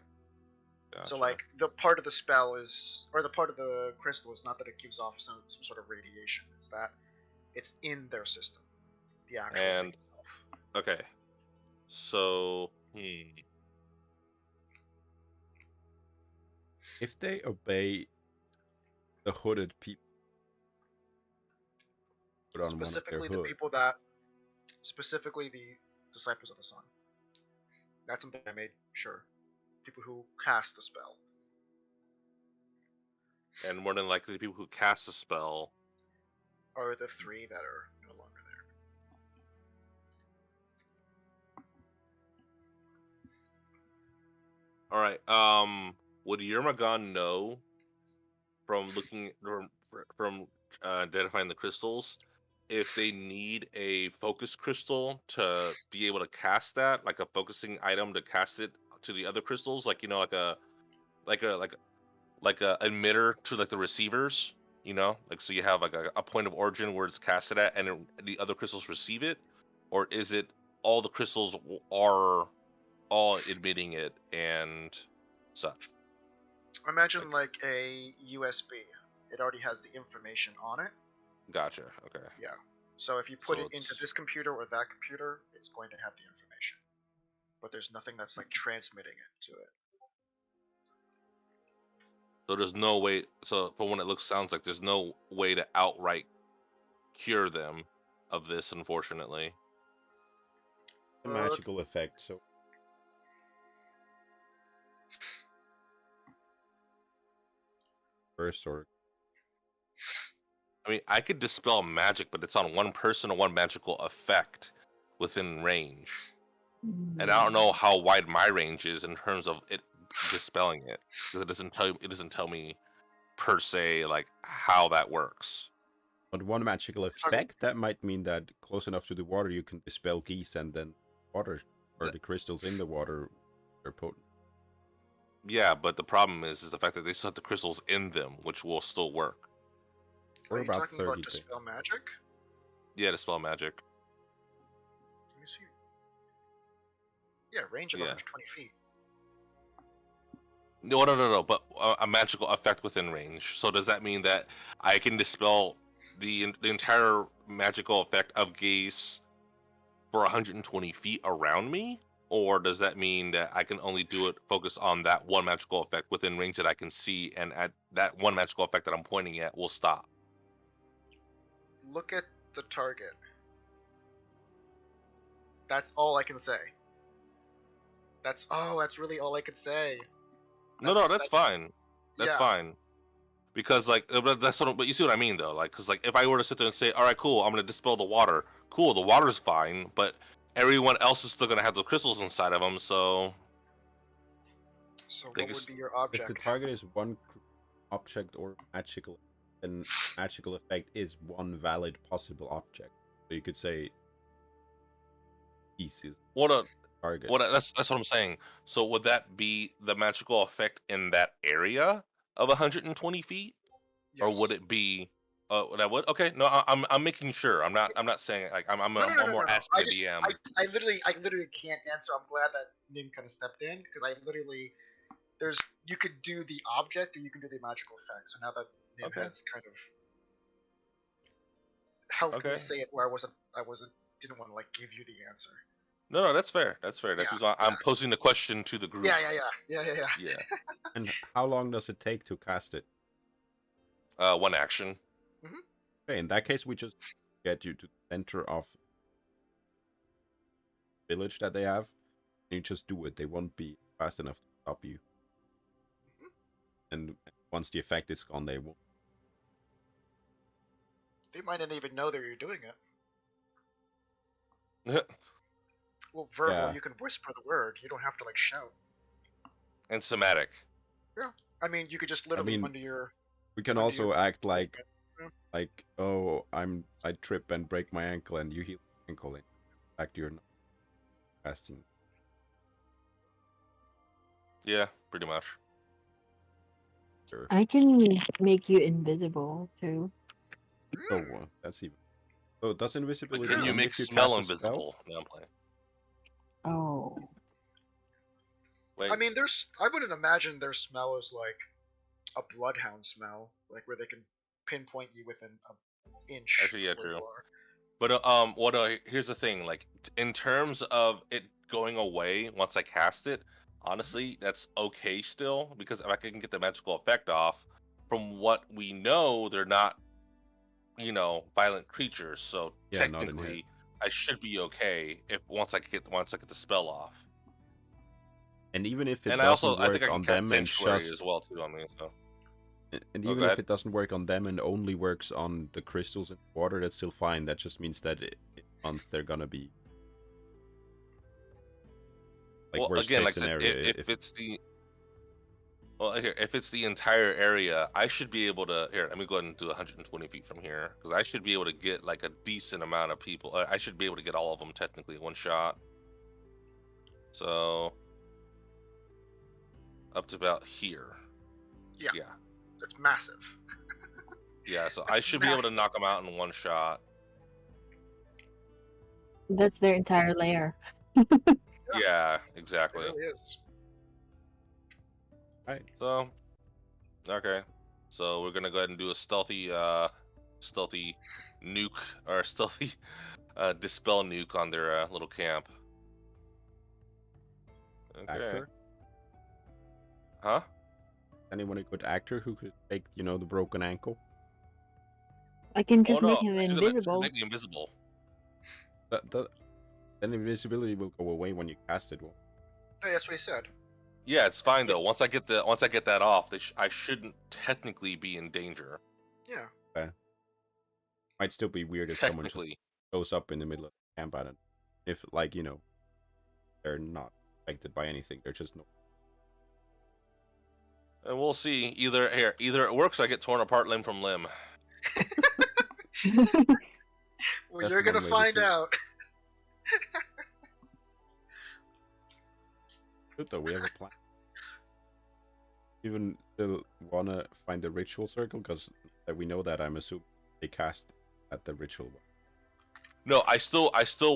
So Gotcha. like the part of the spell is, or the part of the crystal is not that it gives off some sort of radiation. It's that it's in their system, the actual thing And itself. okay. So If they obey the hooded people, put on one of their Specifically, the hood. people that, specifically the disciples of the sun. That's something I made sure. People who cast the spell. and more than likely, the people who cast the spell. Are the three that are no longer there. All right. Would Yermagon know from looking from identifying the crystals if they need a focus crystal to be able to cast that, like a focusing item to cast it to the other crystals, like like like a like like a emitter to like the receivers, like so you have like a point of origin where it's casted at, and the other crystals receive it, or is it all the crystals are all admitting it and such? Imagine Like, like a USB. It already has the information on it. gotcha. Okay, Yeah. So if you put so it into it's this computer or that computer, it's going to have the information. But there's nothing that's like transmitting it to it. so there's no way. So from what it sounds like there's no way to outright cure them of this, unfortunately. A Uh, magical effect, so first or I mean, I could dispel magic, but it's on one person or one magical effect within range. And I don't know how wide my range is in terms of it dispelling it, because it doesn't tell me per se like how that works. but one magical talking, effect that might mean that close enough to the water you can dispel geese, and then water or Th- the crystals in the water are potent. Yeah, but the problem is the fact that they still have the crystals in them, which will still work. are Or you about talking 30 about to. dispel magic? Yeah, dispel magic. Let me see. Yeah, range of Yeah. 120 feet. No. But a magical effect within range. So does that mean that I can dispel the entire magical effect of gaze for 120 feet around me? Or does that mean that I can only do it focus on that one magical effect within range that I can see, and at that one magical effect that I'm pointing at will stop? Look at the target. That's all I can say. That's really all I can say. No, that's That's fine. That's yeah. fine. Because but but you see what I mean though, like, because like if I were to sit there and say, all right, cool, I'm gonna dispel the water, cool, the water's fine, but everyone else is still gonna have the crystals inside of them, so So they what would just be your If the object? target is one object or magical, then magical effect is one valid possible object. So you could say pieces What a target. what a, that's what I'm saying. So would that be the magical effect in that area of 120 feet, or would Yes. it be? That would okay. No, I'm making sure. I'm not saying like No, no, no, I'm no, no, more no. asking the DM. I literally can't answer. I'm glad that Nim kind of stepped in because I literally there's you could do the object or you can do the magical effect. So now that Nim Okay, has kind of helped me okay. say it where I wasn't didn't want to like give you the answer. No, that's fair. That's fair. That's Yeah, just why yeah, I'm posing the question to the yeah, group. yeah, yeah, yeah, yeah, yeah. Yeah. And how long does it take to cast it? One action. Hmm. Okay, in that case, we just get you to the center of village that they have. And you just do it. They won't be fast enough to stop you. And once the effect is gone, they won't. They might not even know that you're doing it. And Well, verbal, Yeah. you can whisper the word. You don't have to like shout. somatic. Yeah, I mean, you could just I literally mean, under your we can under your also act movement. Yeah. like, oh, I trip and break my ankle, and you heal my ankle. In fact, you're not casting. Yeah, pretty much. Sure. I can make you invisible too. So that's even. So does But invisibility can you only make if you smell cast a spell? invisible? No, I'm playing. Oh. Wait, I mean, I wouldn't imagine their smell is like a bloodhound smell, like where they can pinpoint you within an inch actually, yeah, of where you true. are. But here's the thing. Like, in terms of it going away once I cast it, honestly, that's okay still because if I can get the magical effect off, from what we know, they're not, violent creatures. So Yeah, not in here. technically, I should be okay if once I get the spell off. And even if it And doesn't I think work I can on cast them and Sanctuary as just, well too on me. So, and oh, even go if ahead. it doesn't work on them and only works on the crystals in the water, that's still fine. That just means that in months they're gonna be like Well, worst again, case like I said, scenario. if it's the if it's the entire area, I should be able to. Here, let me go ahead and do 120 feet from here because I should be able to get like a decent amount of people. I should be able to get all of them technically in one shot. So up to about here. Yeah, Yeah, that's massive. yeah. So I That's should be able to massive. knock them out in one shot. That's their entire lair. Yeah, Yeah, it exactly. really is. Right. So okay, so we're gonna go ahead and do a stealthy nuke or stealthy dispel nuke on their little camp. Okay. Actor. Huh? Anyone a good actor who could take, the broken ankle? I can Oh just no, make him she's gonna invisible. make me invisible. That then invisibility will go away when you cast it. Hey, that's what he said. Yeah, it's fine though. Once I get that off, I shouldn't technically be in danger. Yeah. Might still be weird if someone just Technically, goes up in the middle of the camp. I don't. If like they're not affected by anything. They're just no. and we'll see. Either it works, or I get torn apart limb from limb. Well, That's you're gonna one way to find see it. out. Good though. We have a plan. Even still wanna find the ritual circle because we know that I'm assuming they cast at the ritual one. No, I still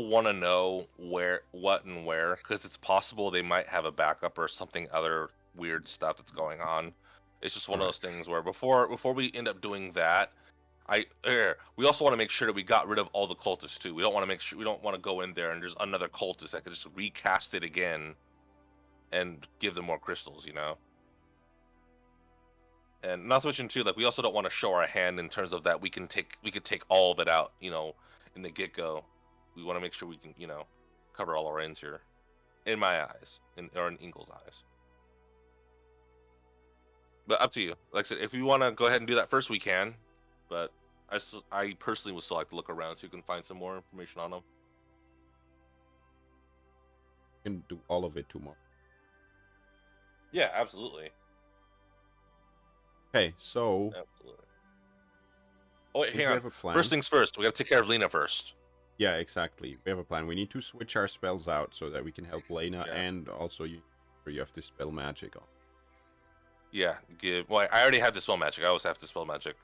want to know what, and where, because it's possible they might have a backup or something other weird stuff that's going on. It's just one of Alright. those things where before we end up doing that, we also want to make sure that we got rid of all the cultists too. We don't want to go in there and there's another cultist that could just recast it again and give them more crystals, And not to mention too, like we also don't want to show our hand in terms of that we could take all of it out, in the get go. We want to make sure we can, cover all our ends here. In my eyes, or in Ingle's eyes. But up to you. Like I said, if you want to go ahead and do that first, we can. But I personally would still like to look around so you can find some more information on them. You can do all of it tomorrow. Yeah, absolutely. Okay, so Absolutely. Oh wait, since hang we on. have a plan. First things first, we gotta take care of Lena first. Yeah, exactly. We have a plan. We need to switch our spells out so that we can help Lena, Yeah. and also you have to spell magic on. Yeah, well, I already have Dispel Magic. I always have Dispel Magic.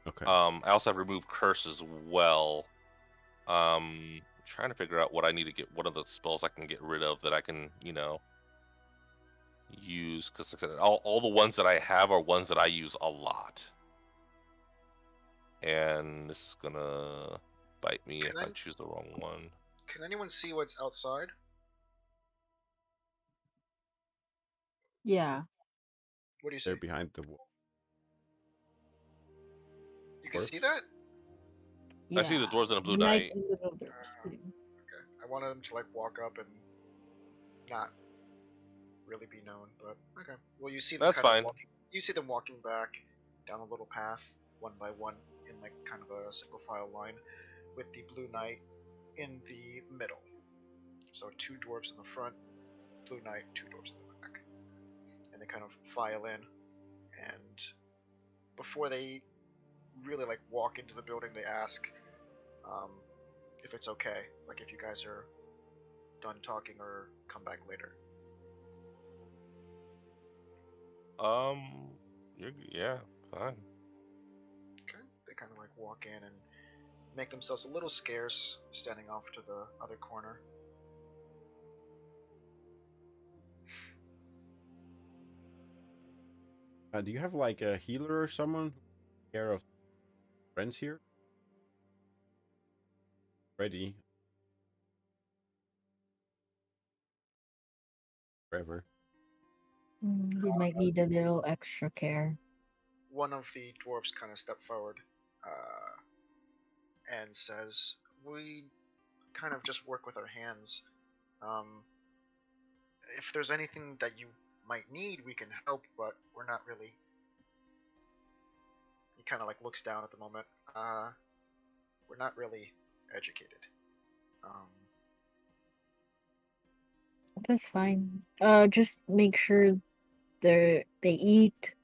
Okay. I also have Remove Curse as well. Trying to figure out what I need to get. What are the spells I can get rid of that I can, use? Because like I said, all the ones that I have are ones that I use a lot. And this is gonna bite me if I choose the wrong one. Can anyone see what's outside? Yeah. What do you see? They're behind the wall. You can see that? I see the Dwarves and the Blue Knight Knight. and little dwarves too. Okay. I wanted them to like walk up and not really be known, but okay. Well, you see them That's kind of fine. walking. You see them walking back down a little path, one by one, in like kind of a single file line, with the Blue Knight in the middle. So 2 dwarves in the front, Blue Knight, 2 dwarves in the back, and they kind of file in. And before they really like walk into the building, they ask um, if it's okay, like if you guys are done talking or come back later. Yeah, fine. Okay. They kind of like walk in and make themselves a little scarce, standing off to the other corner. Do you have like a healer or someone who takes care of friends here? Ready. Forever. We might need a little extra care. One of the dwarves kind of step forward and says, "We kind of just work with our hands. Um, if there's anything that you might need, we can help, but we're not really." He kind of like looks down at the moment. We're not really educated. Um, That's fine. Just make sure they eat.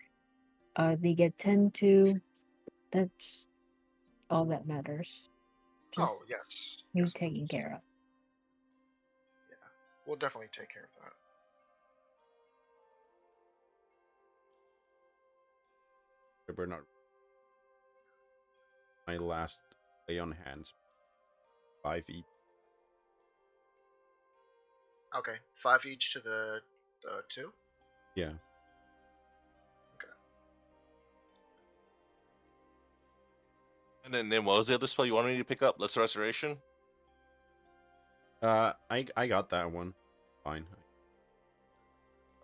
They get tend to. That's all that matters. oh Just yes, you yes, of taking course. care of. Yeah, we'll definitely take care of that. Forever not. My last lay on hands. 5 each. Okay, 5 each to the 2. Yeah. Okay. And then what was the other spell you wanted me to pick up? Lesser Restoration? I got that one. Fine.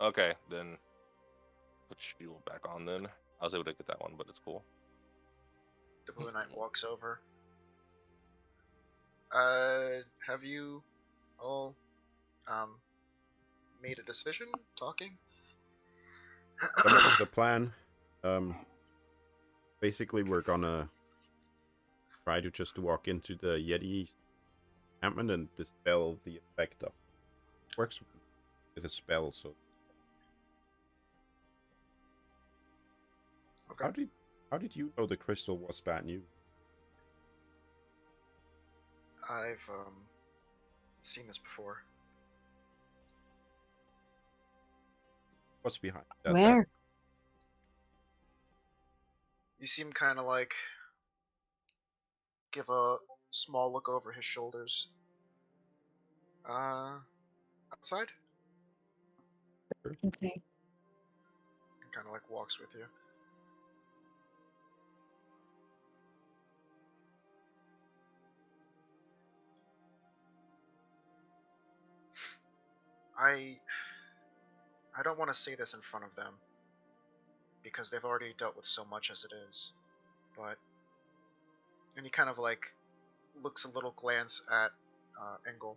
Okay, then put shield back on then. I was able to get that one, but it's cool. The Blue Knight walks over. Have you all made a decision? Talking? Come up with a plan. Basically, we're gonna try to just walk into the Yeti encampment and dispel the effect of. Works with a spell, so. Okay. How did you know the crystal was bad news? I've seen this before. What's behind that? Where? You seem kind of like give a small look over his shoulders. Outside? Okay. Kind of like walks with you. I don't want to say this in front of them because they've already dealt with so much as it is, but and he kind of like looks a little glance at Engel.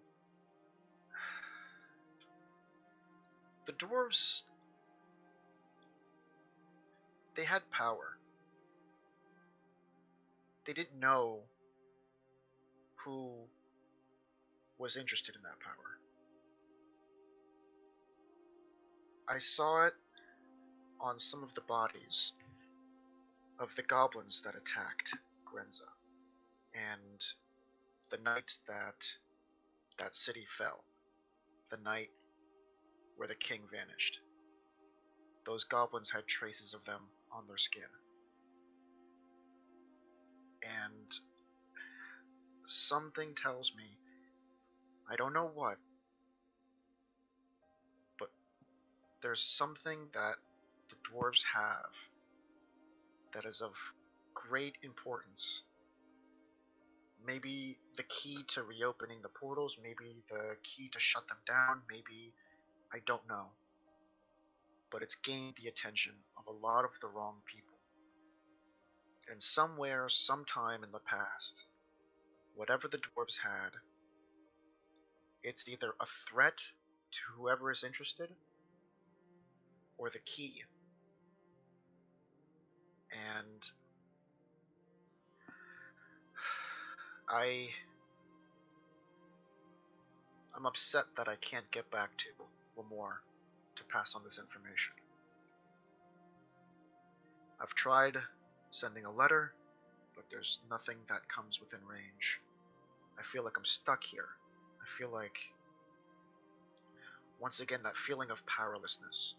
The dwarves, they had power. They didn't know who was interested in that power. I saw it on some of the bodies of the goblins that attacked Grenza, and the night that that city fell, the night where the king vanished, those goblins had traces of them on their skin. And something tells me, I don't know what, but there's something that the dwarves have that is of great importance. Maybe the key to reopening the portals, maybe the key to shut them down, maybe, I don't know. But it's gained the attention of a lot of the wrong people. And somewhere, sometime in the past, whatever the dwarves had, it's either a threat to whoever is interested, or the key. And I I'm upset that I can't get back to Lamore to pass on this information. I've tried sending a letter, but there's nothing that comes within range. I feel like I'm stuck here. I feel like, once again, that feeling of powerlessness.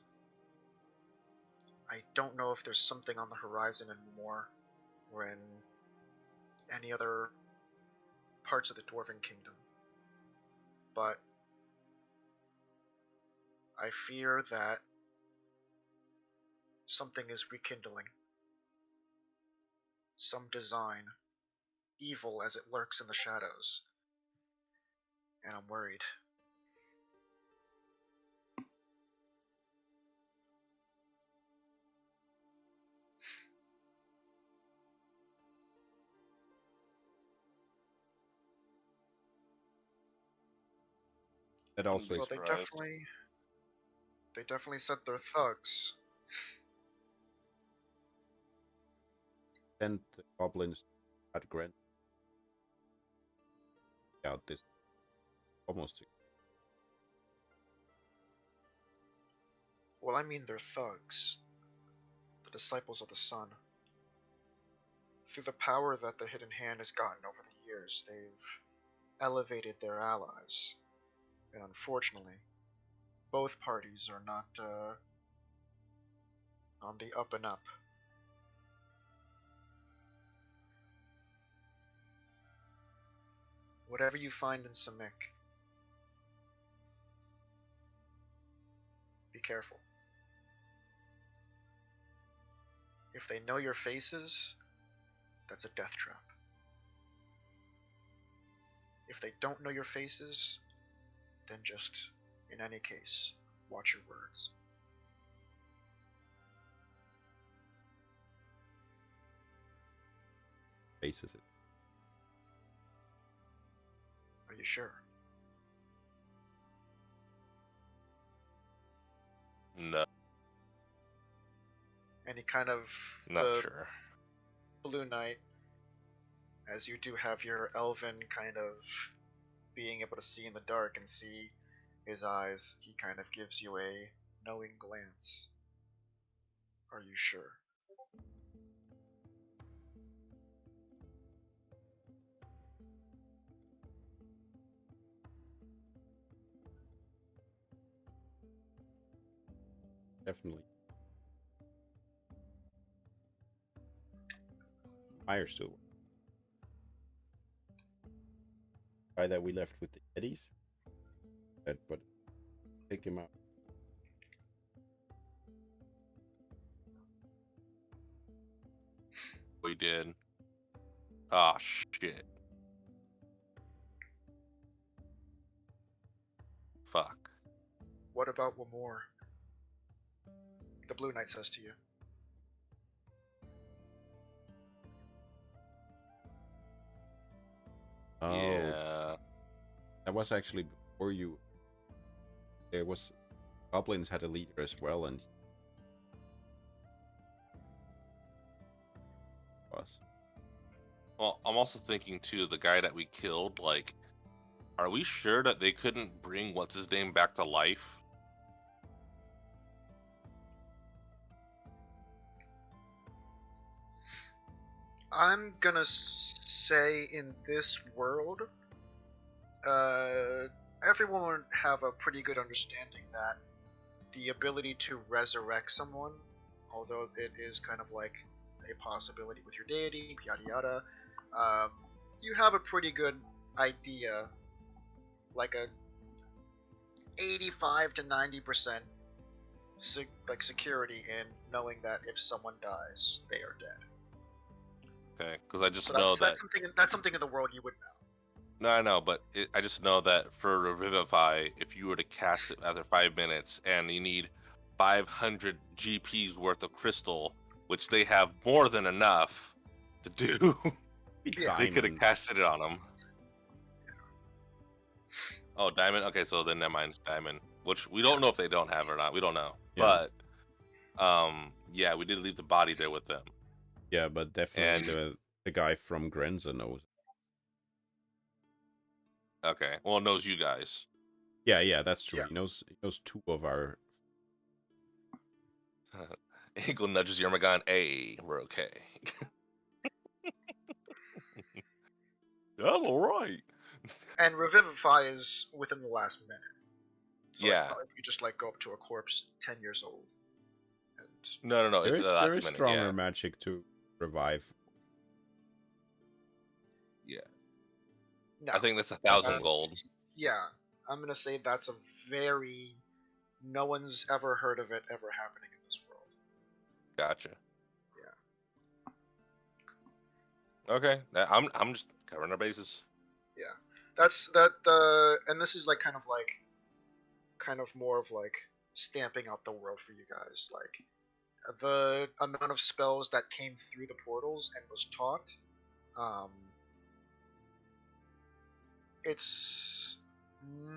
I don't know if there's something on the horizon in Lamore or in any other parts of the Dwarven Kingdom, but I fear that something is rekindling. Some design, evil as it lurks in the shadows, and I'm worried. That Wouldn't also be Well, surprised. they definitely said they're thugs. sent the goblins at Grant out this almost Well, I mean they're thugs. The disciples of the sun. Through the power that the Hidden Hand has gotten over the years, they've elevated their allies. And unfortunately, both parties are not on the up and up. Whatever you find in Samik, be careful. If they know your faces, that's a death trap. If they don't know your faces, then just, in any case, watch your words. faces it. Are you sure? No, Any kind of not the sure. Blue Knight, as you do have your elven kind of being able to see in the dark and see his eyes, he kind of gives you a knowing glance. Are you sure? Definitely. Fire still works. Guy that we left with the Yetis, but take him out. We did. Ah, shit. Fuck. What about Wamor? The Blue Knight says to you. Oh, Yeah. that was actually before you. There was goblins had a leader as well, and was Well, I'm also thinking too, the guy that we killed, like, are we sure that they couldn't bring what's his name back to life? I'm gonna say in this world, everyone would have a pretty good understanding that the ability to resurrect someone, although it is kind of like a possibility with your deity, yada yada, um, you have a pretty good idea, like a 85 to 90% like security in knowing that if someone dies, they are dead. Okay, because I just So know that's something in the world you would know. No, I know, but I just know that for Revivify, if you were to cast it after 5 minutes and you need 500 GPs worth of crystal, which they have more than enough to do, Yeah. they could have Diamond. casted it on them. Oh, diamond. Okay, so then never mind, it's diamond, which we don't know if they don't have it or not. We don't know, Yeah. but yeah, we did leave the body there with them. Yeah, but definitely And the guy from Grenza knows. okay, well, it knows you guys. Yeah, that's true. Yeah. He knows two of our. Eagle nudges Yermagan. Hey, we're okay. I'm all right. And revivify is within the last minute. So like, it's Yeah. not like you just like go up to a corpse 10 years old. And No. There It's is the there last is minute. stronger Yeah. magic to revive. Yeah. no, I think that's 1,000 that's- gold. Yeah, I'm gonna say that's a very no one's ever heard of it ever happening in this world. Gotcha. Yeah. Okay. I'm just covering our bases. Yeah, that's that. And this is like kind of more of like stamping out the world for you guys. Like the amount of spells that came through the portals and was taught. Um, it's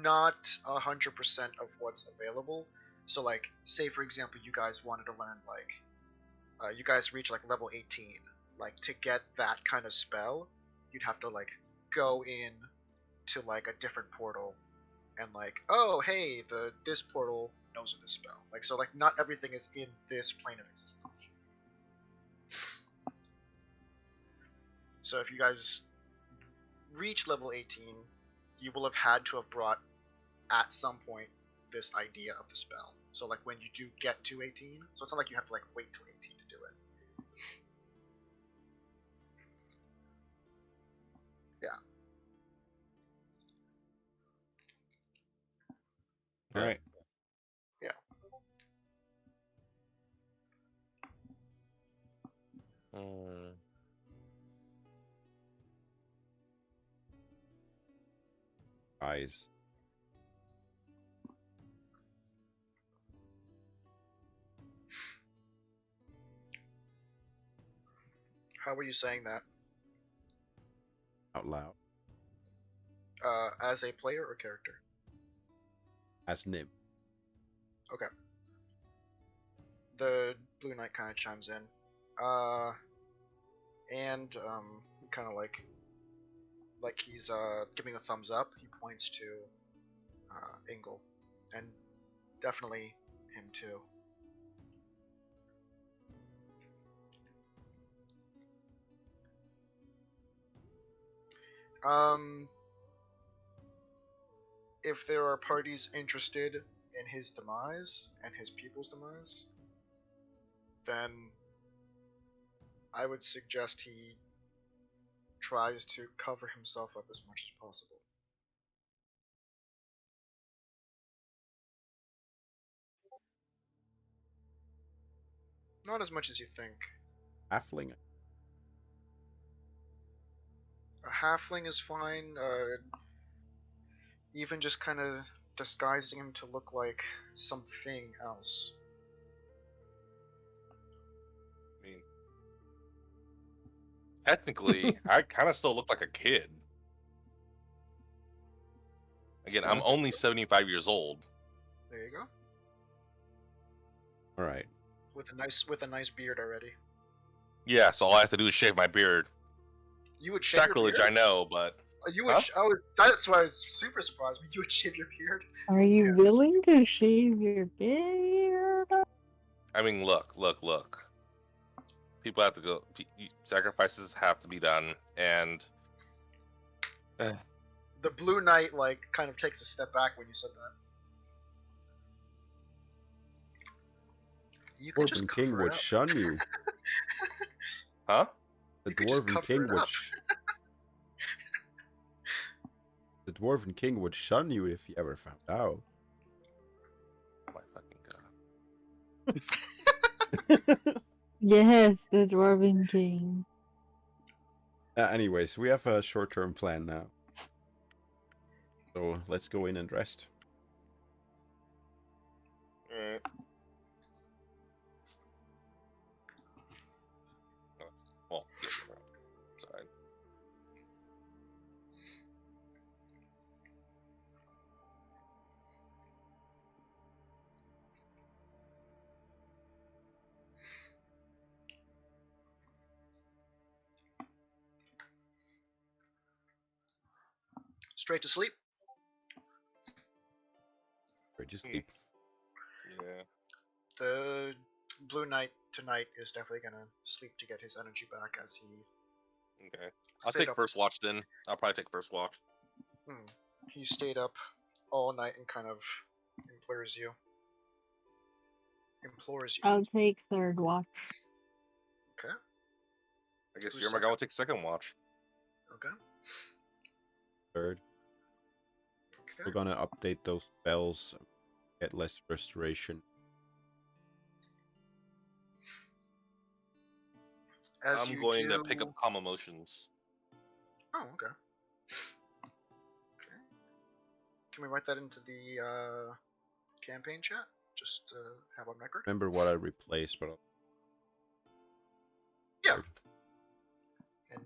not 100% of what's available. So like, say for example, you guys wanted to learn like, you guys reach like level 18. Like to get that kind of spell, you'd have to like go in to like a different portal and like, oh hey, this portal knows of this spell. Like so, like not everything is in this plane of existence. So if you guys reach level 18, you will have had to have brought at some point this idea of the spell. So like when you do get to 18, so it's not like you have to like wait till 18 to do it. Yeah. All right. Yeah. Eyes. How were you saying that? Out loud. As a player or character? As Nim. Okay. The Blue Knight kind of chimes in. And kind of like he's giving a thumbs up. He points to Ingle, and definitely him too. If there are parties interested in his demise and his people's demise, then I would suggest he tries to cover himself up as much as possible. Not as much as you think. Halfling. A halfling is fine. Even just kind of disguising him to look like something else. I mean, technically, I kind of still look like a kid. Again, I'm only 75 years old. There you go. All right. With a nice beard already. Yeah, so all I have to do is shave my beard. You would shave Sacrilege, your I beard? know, but You would. Huh? That's why I was super surprised when you would shave your beard. Are you Yeah. willing to shave your beard? I mean, look. People have to Sacrifices have to be done, and The The Blue Knight like kind of takes a step back when you said that. You could just Dwarven King cover it would up. shun you. Huh? The You could just Dwarven cover King it would up. the Dwarven King would shun you if he ever found out. Oh my fucking god. Yes, the Dwarven King. Anyways, we have a short-term plan now. So let's go in and rest. Alright. Well, yeah, you're right. Sorry. Straight to sleep. Or just Hmm. sleep. Yeah. The Blue Knight tonight is definitely gonna sleep to get his energy back as he. Okay. I'll stayed take up. first watch then. I'll probably take first watch. He stayed up all night and kind of implores you. I'll take third watch. Okay. I guess Who's you're my guy will take second watch. Okay. Third. Okay. We're gonna update those spells, get less restoration. As I'm you going do... to pick up calm emotions. Oh, okay. Okay. Can we write that into the campaign chat? Just to have on record? Remember what I replaced, but Yeah. Third. And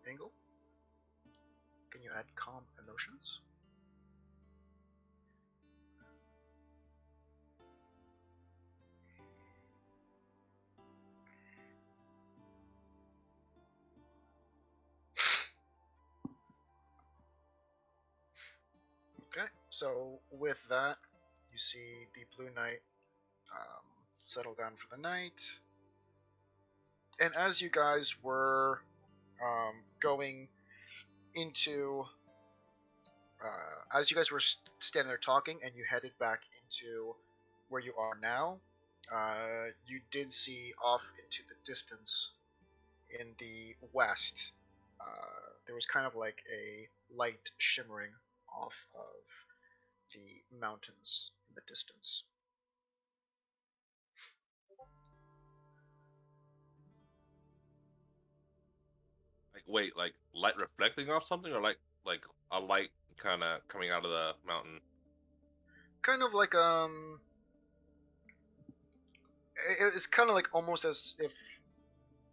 Angle? Can you add calm emotions? Okay, so with that, you see the Blue Knight settle down for the night. And as you guys were going into, as you guys were standing there talking and you headed back into where you are now, you did see off into the distance in the west, there was kind of like a light shimmering off of the mountains in the distance. Like, wait, like light reflecting off something, or like a light kind of coming out of the mountain? Kind of like it's kind of like almost as if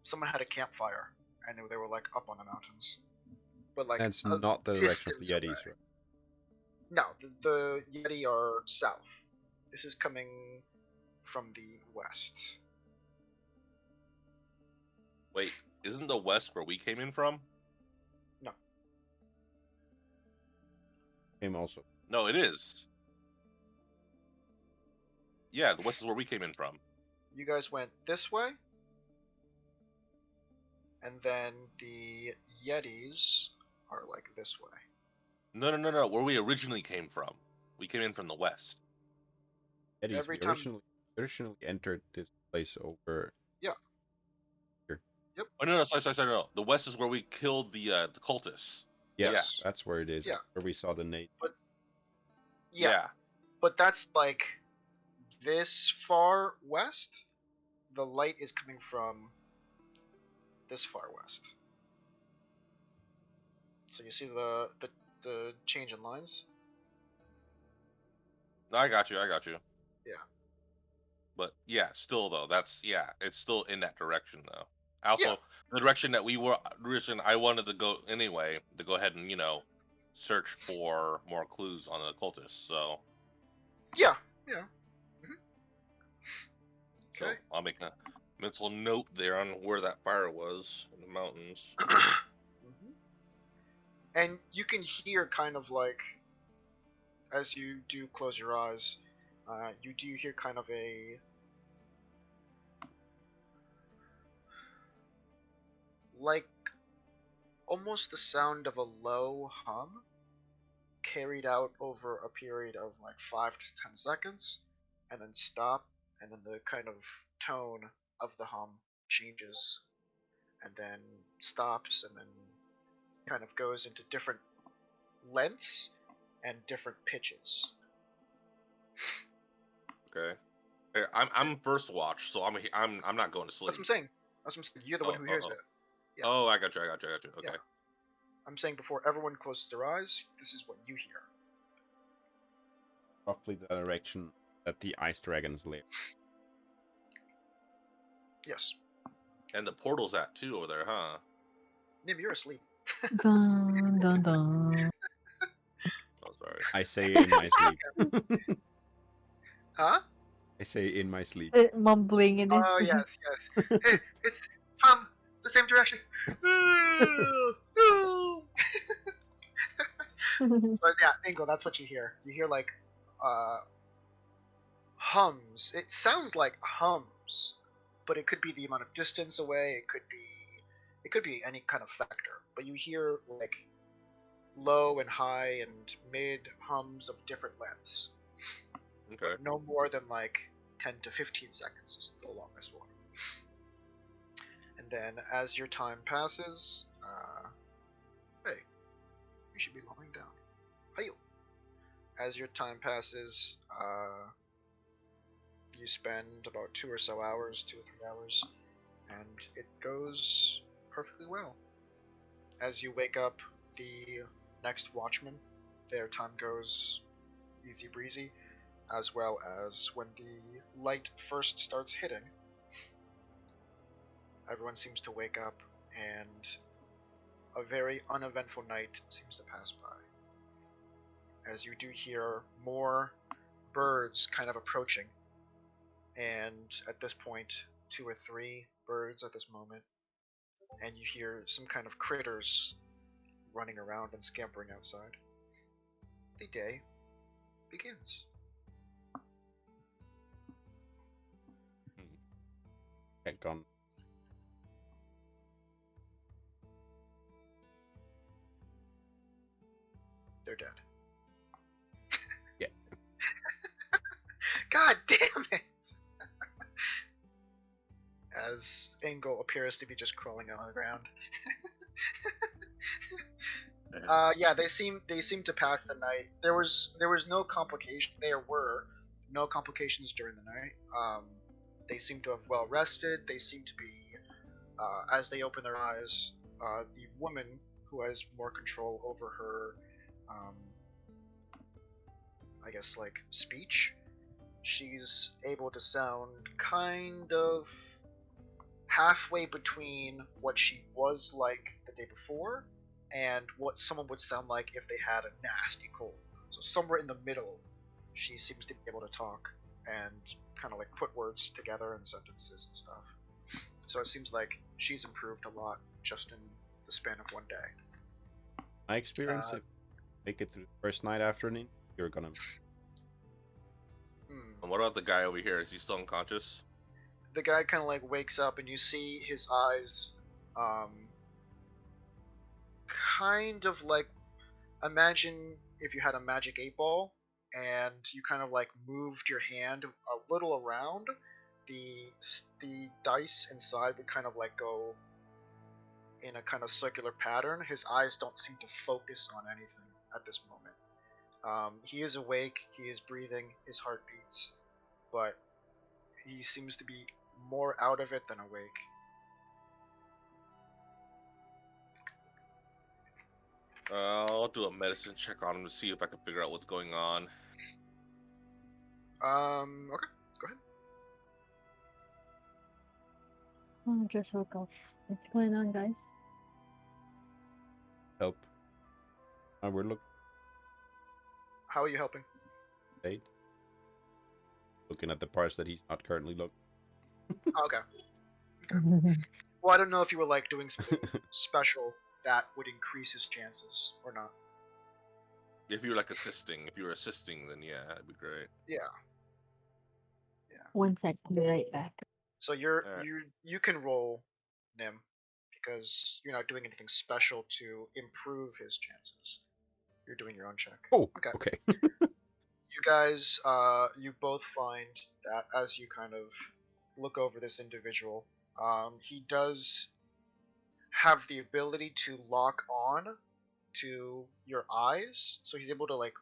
someone had a campfire and they were like up on the mountains, but like that's a not the direction of the distance away. Yetis, right? No, the Yeti are south. This is coming from the west. Wait, isn't the west where we came in from? No, Him also. No, it is. Yeah, the west is where we came in from. you guys went this way, and then the Yetis are like this way. No. Where we originally came from. We came in from the west. Yetis, Every we time, originally entered this place over yeah, here. yep, Oh no, sorry, no. The west is where we killed the cultists. Yeah, yes, that's where it is. yeah, Where we saw the nate. but yeah, Yeah. but that's like this far west. The light is coming from this far west. So you see the change in lines. No, I got you. Yeah. But yeah, still though, it's still in that direction though. Also, Yeah. the direction that we were direction I wanted to go anyway, to go ahead and search for more clues on the cultists. So Yeah. Yeah. so Okay. I'll make a mental note there on where that fire was in the mountains. And you can hear kind of like, as you do close your eyes, you do hear kind of a like almost the sound of a low hum carried out over a period of like 5 to 10 seconds, and then stop, and then the kind of tone of the hum changes, and then stops, and then kind of goes into different lengths and different pitches. Okay. Here, I'm first watch, so I'm not going to sleep. That's what I'm saying. That's what I'm saying. You're the one who hears it. Yeah. Oh, I got you. Okay. Yeah. I'm saying before everyone closes their eyes, this is what you hear. Roughly the direction that the ice dragons live. Yes. And the portal's at too over there, huh? Nim, you're asleep. Dun, dun, dun. Oh, sorry. I say in my sleep. Huh? I say in my sleep. Mumbling in his Oh, sleep. yes, yes. Hey, it's from the same direction. So, yeah, Ingle, that's what you hear. You hear, like, hums. It sounds like hums, but it could be the amount of distance away. It could be any kind of factor. But you hear, like, low and high and mid hums of different lengths. Okay. But no more than, like, 10 to 15 seconds is the longest one. And then as your time passes, hey, you should be lying down. Hey, as your time passes, you spend about 2 or 3 hours, and it goes perfectly well. As you wake up the next watchman, their time goes easy breezy, as well as when the light first starts hitting. Everyone seems to wake up, and a very uneventful night seems to pass by. As you do hear more birds kind of approaching, and at this point, 2 or 3 birds at this moment, and you hear some kind of critters running around and scampering outside. The day begins. Get gone. They're dead. Yeah. God damn it! As Engel appears to be just crawling on the ground. Yeah, they seem to pass the night. There was no complication. There were no complications during the night. They seem to have well rested. They seem to be, as they open their eyes, the woman who has more control over her, I guess, like, speech. She's able to sound kind of halfway between what she was like the day before and what someone would sound like if they had a nasty cold. So somewhere in the middle, she seems to be able to talk and kind of like put words together in sentences and stuff. So it seems like she's improved a lot just in the span of one day. My experience, if you make it through the first night afternoon, you're gonna. And what about the guy over here? Is he still unconscious? The guy kind of like wakes up and you see his eyes kind of like, imagine if you had a magic 8 ball and you kind of like moved your hand a little around, the dice inside would kind of like go in a kind of circular pattern. His eyes don't seem to focus on anything at this moment. He is awake, he is breathing, his heart beats, but he seems to be more out of it than awake. I'll do a medicine check on him to see if I can figure out what's going on. Okay, go ahead. Oh, just woke up. What's going on, guys? Help. We're How are you helping? looking at the parts that he's not currently looking. Okay. Well, I don't know if you were like doing something special that would increase his chances or not. If you were like assisting, then yeah, that'd be great. Yeah. 1 sec, I'll be right back. So you can roll, Nim, because you're not doing anything special to improve his chances. You're doing your own check. Oh, Okay. okay. You guys, you both find that as you kind of look over this individual, he does have the ability to lock on to your eyes, so he's able to, like,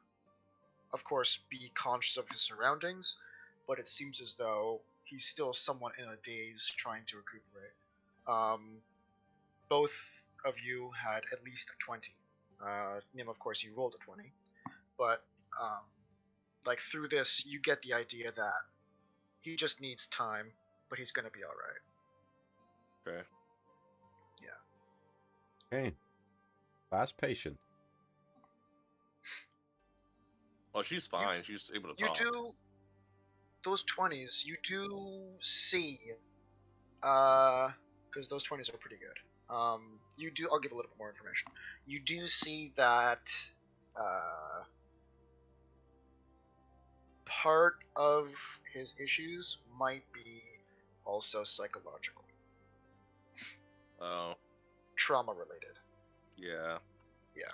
of course, be conscious of his surroundings, but it seems as though he's still somewhat in a daze trying to recuperate. Both of you had at least a 20. Nim, of course, you rolled a 20, but like through this, you get the idea that he just needs time, but he's gonna be all right. Okay. Yeah. Okay. Last patient. Oh, she's fine. She's able to You talk. do those 20s. You do see, because those 20s are pretty good. You do. I'll give a little bit more information. You do see that part of his issues might be also psychological, Oh, trauma related. yeah. Yeah.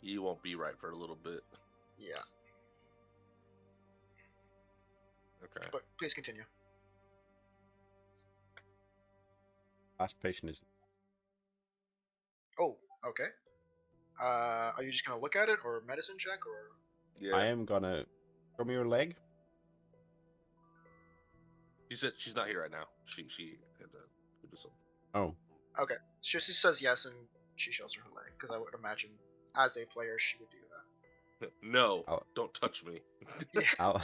He won't be right for a little bit. Yeah. Okay. But please continue. Last patient is. Oh, okay. Are you just gonna look at it, or medicine check, or? Yeah. I am gonna. Show me your leg. She said she's not here right now. She had to do something. Oh. Okay. She says yes, and she shows her leg, because I would imagine, as a player, she would do that. No, I'll- don't touch me. Yeah. I'll.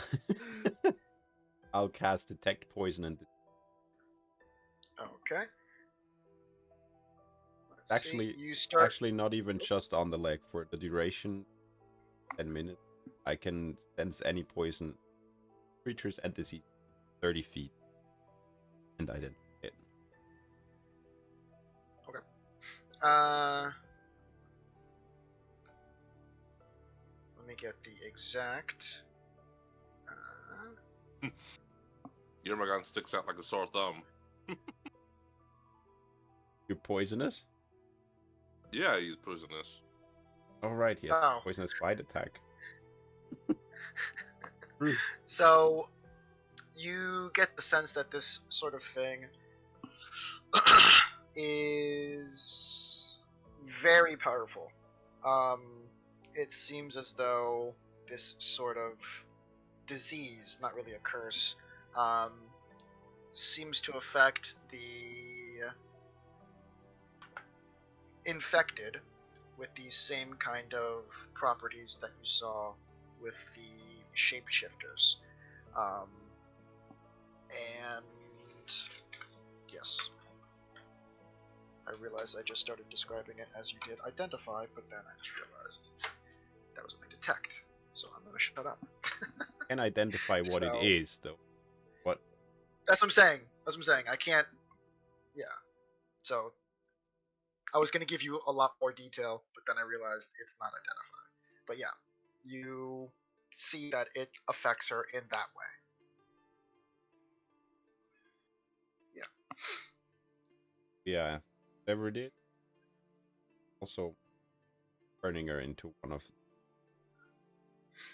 I'll cast detect poison and Okay. Let's see. actually You start. actually not even just on the leg for the duration. 10 minutes. I can sense any poison creatures and disease 30 feet. And I didn't hit. Let me get the exact. Yermagon sticks out like a sore thumb. You're poisonous? Yeah, he's poisonous. Alright, yes. Oh. Poisonous bite attack. True. So, you get the sense that this sort of thing is very powerful. It seems as though this sort of disease, not really a curse, seems to affect the infected with these same kind of properties that you saw with the shapeshifters. And yes, I realized I just started describing it as you did identify, but then I just realized that was only detect, so I'm gonna shut up. Can identify what it So- is, though. What? That's what I'm saying. That's what I'm saying. I can't. Yeah. So I was gonna give you a lot more detail, but then I realized it's not identified. But yeah, you see that it affects her in that way. Yeah. Whatever it is. Also, turning her into one of.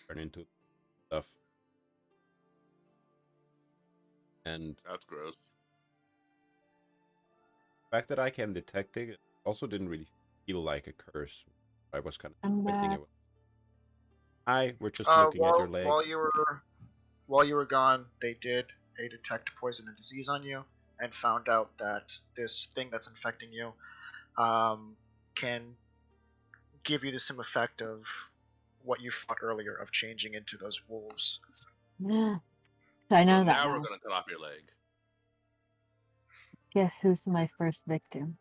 Turn into stuff. And That's gross. the fact that I can detect it also didn't really feel like a curse. I was kind of I'm thinking back. it was. Hi, we're just looking at your leg. While you were gone, they did a detect poison and disease on you, and found out that this thing that's infecting you can give you the same effect of what you fought earlier of changing into those wolves. Yeah. So I know So that now now. we're gonna cut off your leg. Guess who's my first victim?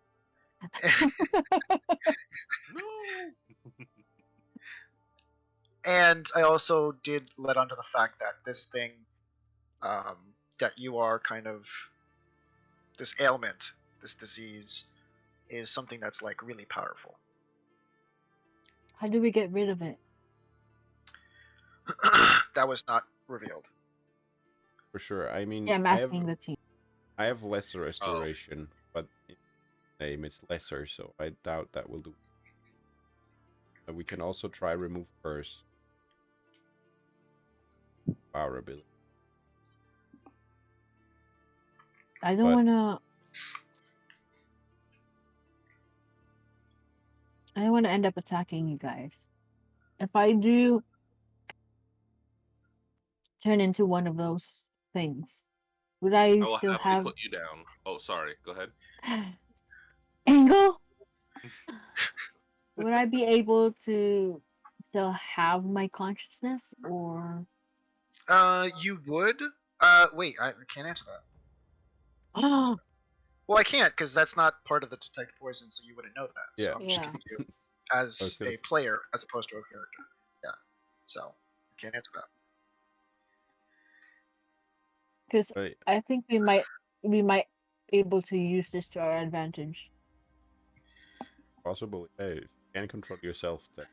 No. And I also did let onto the fact that this thing, that you are kind of, this ailment, this disease, is something that's like really powerful. How do we get rid of it? That was not revealed. For sure. I mean, Yeah, I'm asking the team. I have lesser restoration, but name. It's lesser, so I doubt that will do. We can also try remove curse. Power ability. I don't But- wanna. I don't wanna end up attacking you guys. If I do turn into one of those things, would I I will still happily have put you down. Oh, sorry. Go ahead. angle? Would I be able to still have my consciousness, or You would. Wait, I can't answer that. ah, Well, I can't because that's not part of the detect poison, so you wouldn't know that. So Yeah. I'm just yeah? giving you I was as gonna a player as opposed to a character. Yeah. So I can't answer that. Because say, I think we might be able to use this to our advantage. possible. If you can control yourself, then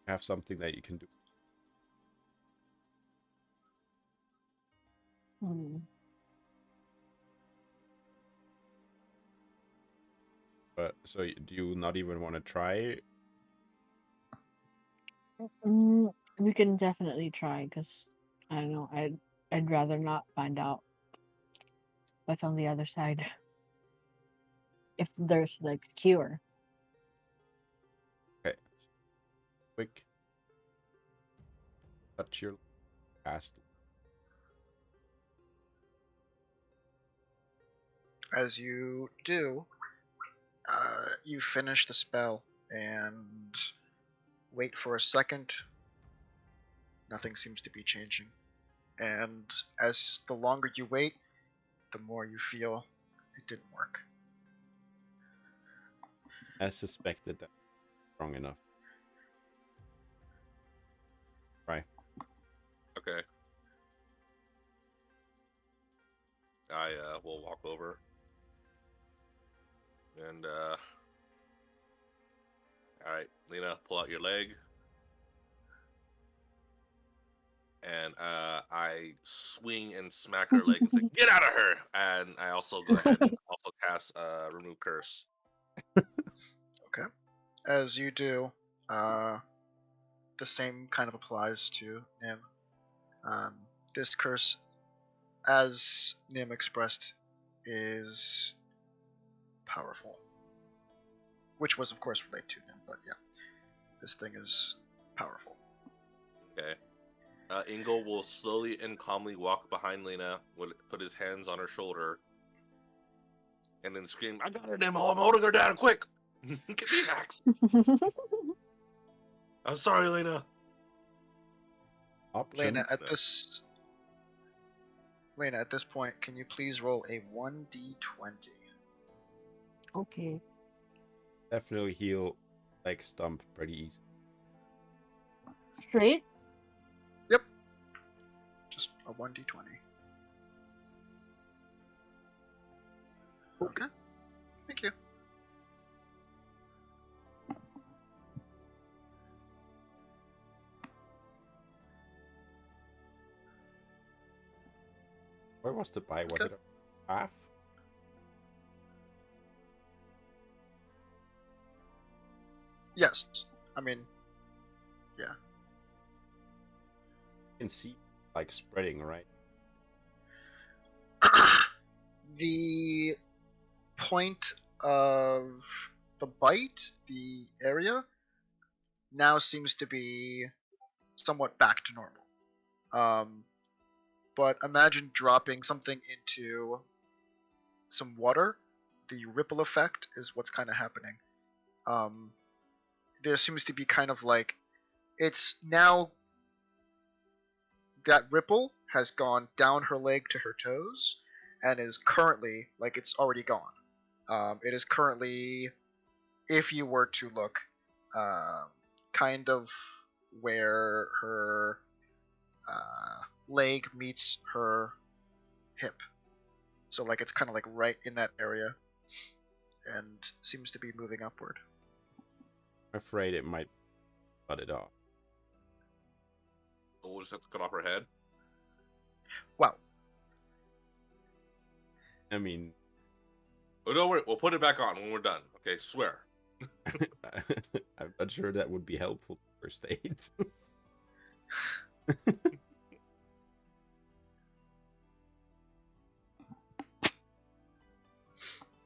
you have something that you can do. Hmm. But so do you not even want to try? We can definitely try, because I don't know. I'd rather not find out what's on the other side. If there's like a cure. Okay. Quick. Touch your cast. As you do, you finish the spell and wait for a second. Nothing seems to be changing. And as the longer you wait, the more you feel it didn't work. I suspected that strong enough. Right. Okay. I will walk over and all right, Lena, pull out your leg. And I swing and smack her leg and say, "Get out of her!" And I also go ahead and also cast remove curse. Okay. As you do, the same kind of applies to Nim. This curse, as Nim expressed, is powerful. Which was, of course, related to Nim, but yeah. This thing is powerful. Okay. Ingo will slowly and calmly walk behind Lena, will put his hands on her shoulder, and then scream, "I got her, Nemo! I'm holding her down! Quick! Get the axe! I'm sorry, Lena." Option. Lena, at this point, can you please roll a 1d20? Okay. Definitely heal leg stump pretty easy. Straight? Yep. Just a 1d20. Okay. Thank you. Where was the buy? Was Okay. it a half? Yes. I mean, yeah. You can see like spreading, right? The point of the bite, the area, now seems to be somewhat back to normal. But imagine dropping something into some water. The ripple effect is what's kind of happening. There seems to be kind of like it's now that ripple has gone down her leg to her toes and is currently like it's already gone. It is currently, if you were to look, kind of where her leg meets her hip. So like it's kind of like right in that area, and seems to be moving upward. I'm afraid it might cut it off. We'll just have to cut off her head. Wow. I mean, Oh, don't worry. We'll put it back on when we're done. Okay, swear. I'm not sure that would be helpful to first aid.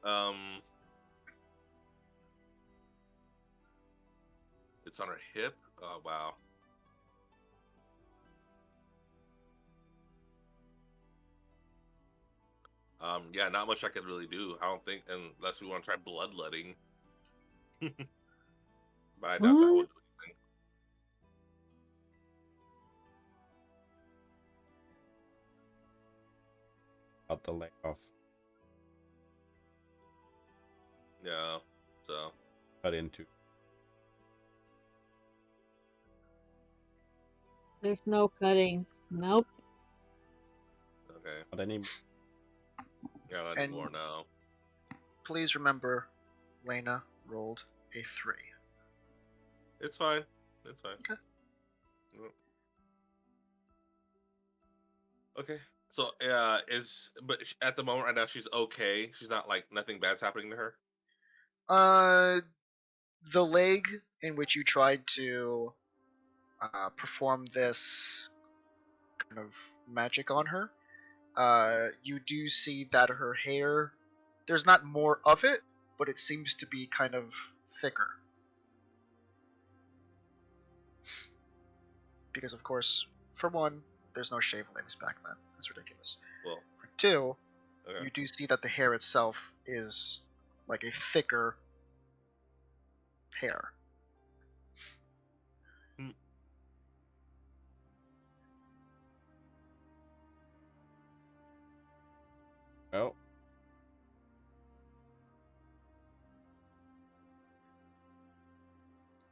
Um, it's on her hip. Oh wow. Yeah, not much I can really do. I don't think, unless we want to try bloodletting. But I doubt that What? would do anything. Cut the leg off. Yeah. So Cut into. There's no cutting. Nope. okay. Not any. Yeah, not And anymore now. please remember, Lena rolled a 3. It's fine. It's fine. Okay. Okay. So, at the moment right now she's okay. She's not like nothing bad's happening to her. The leg in which you tried to perform this kind of magic on her, you do see that her hair, there's not more of it, but it seems to be kind of thicker. Because, of course, for one, there's no shave legs back then. That's ridiculous. Well, For two, okay. you do see that the hair itself is like a thicker hair. Well,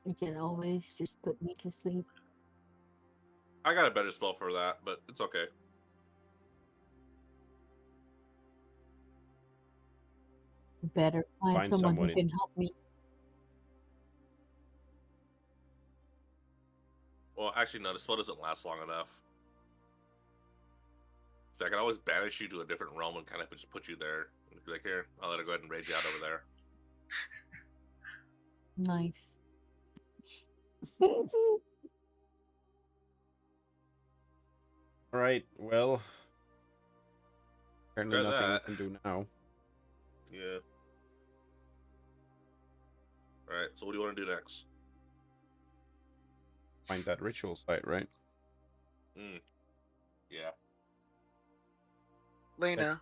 You can always just put me to sleep. I got a better spell for that, but it's okay. Better find find someone who someone in. can help me. Well, actually, no. The spell doesn't last long enough. So I can always banish you to a different realm and kind of just put you there. And be like, here, I'll let her go ahead and rage you out over there. Nice. All right. Well, apparently Try nothing we that. can do now. Yeah. All right. So what do you want to do next? Find that ritual site, right? Yeah. Lena,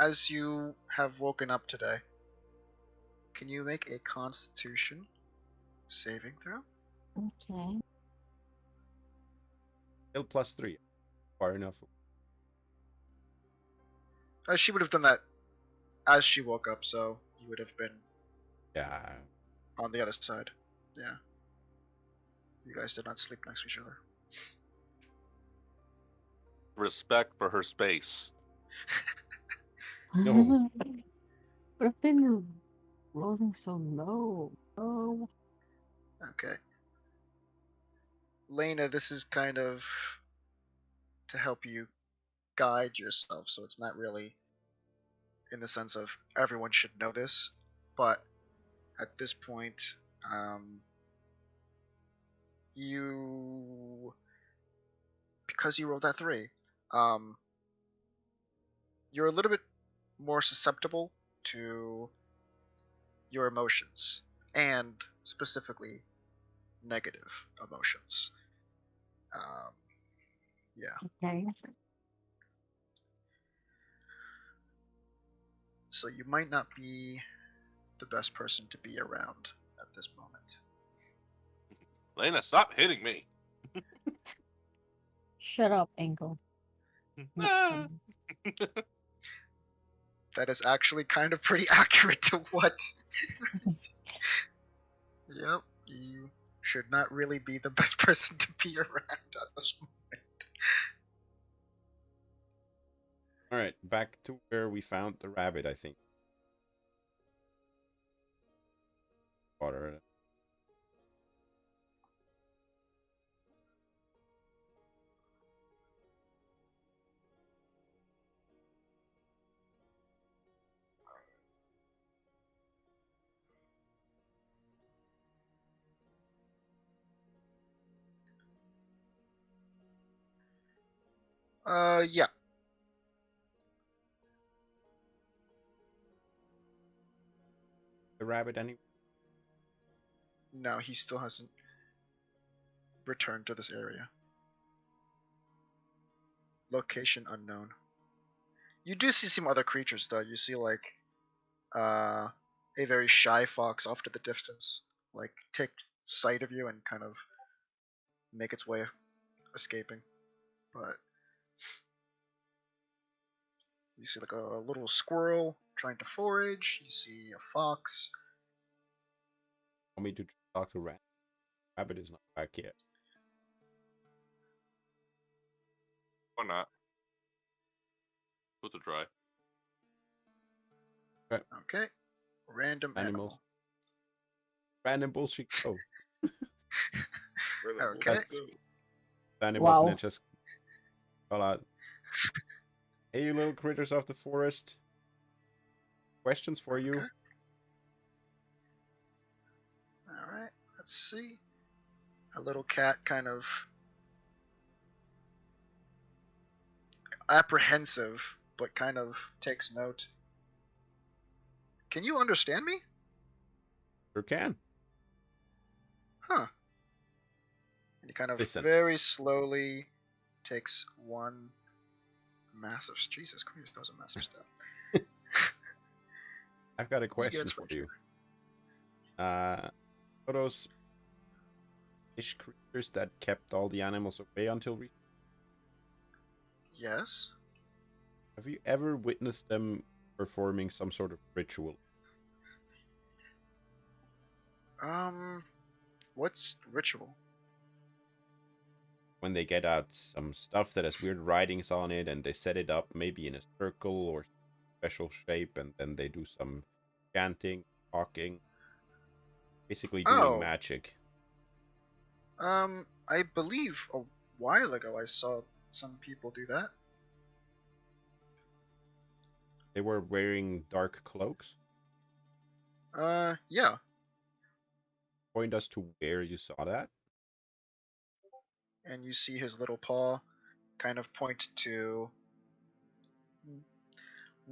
as you have woken up today, can you make a Constitution saving throw? Okay. Still +3. Far enough. She would have done that as she woke up, so you would have been Yeah. on the other side. Yeah. You guys did not sleep next to each other. Respect for her space. No. But I've been rolling so low. Oh. Okay. Lena, this is kind of to help you guide yourself, so it's not really in the sense of everyone should know this, but at this point, you, because you rolled that 3, um, you're a little bit more susceptible to your emotions, and specifically negative emotions. Um, yeah. Okay. So you might not be the best person to be around at this moment. Lena, stop hitting me. Shut up, Ankle. No, Ah. That is actually kind of pretty accurate to what. Yep, you should not really be the best person to be around at this moment. All right. Back to where we found the rabbit, I think. Water. Yeah. The rabbit anyway? No, he still hasn't returned to this area. Location unknown. You do see some other creatures though. You see like a very shy fox off to the distance, like take sight of you and kind of make its way escaping. But you see like a little squirrel trying to forage. You see a fox. Want me to talk to Rabbit? Rabbit is not back yet. Or not. With the try. Okay. Random Animals. animal. Random bullshit. Oh, Okay. the animals and Wow. then just call out, "Hey, you little critters of the forest. Questions for you." Okay. All right. Let's see. A little cat kind of apprehensive, but kind of takes note. Can you understand me? Sure can. Huh. And he kind of Listen. very slowly takes one massive. Jesus Christ, that was a massive step. I've got a He question gets for further. you. Are those fish creatures that kept all the animals away until we... Yes. Have you ever witnessed them performing some sort of ritual? What's ritual? When they get out some stuff that has weird writings on it and they set it up maybe in a circle or special shape and then they do some chanting, talking, basically doing Oh, magic. I believe a while ago I saw some people do that. They were wearing dark cloaks. Yeah. Point us to where you saw that. And you see his little paw kind of point to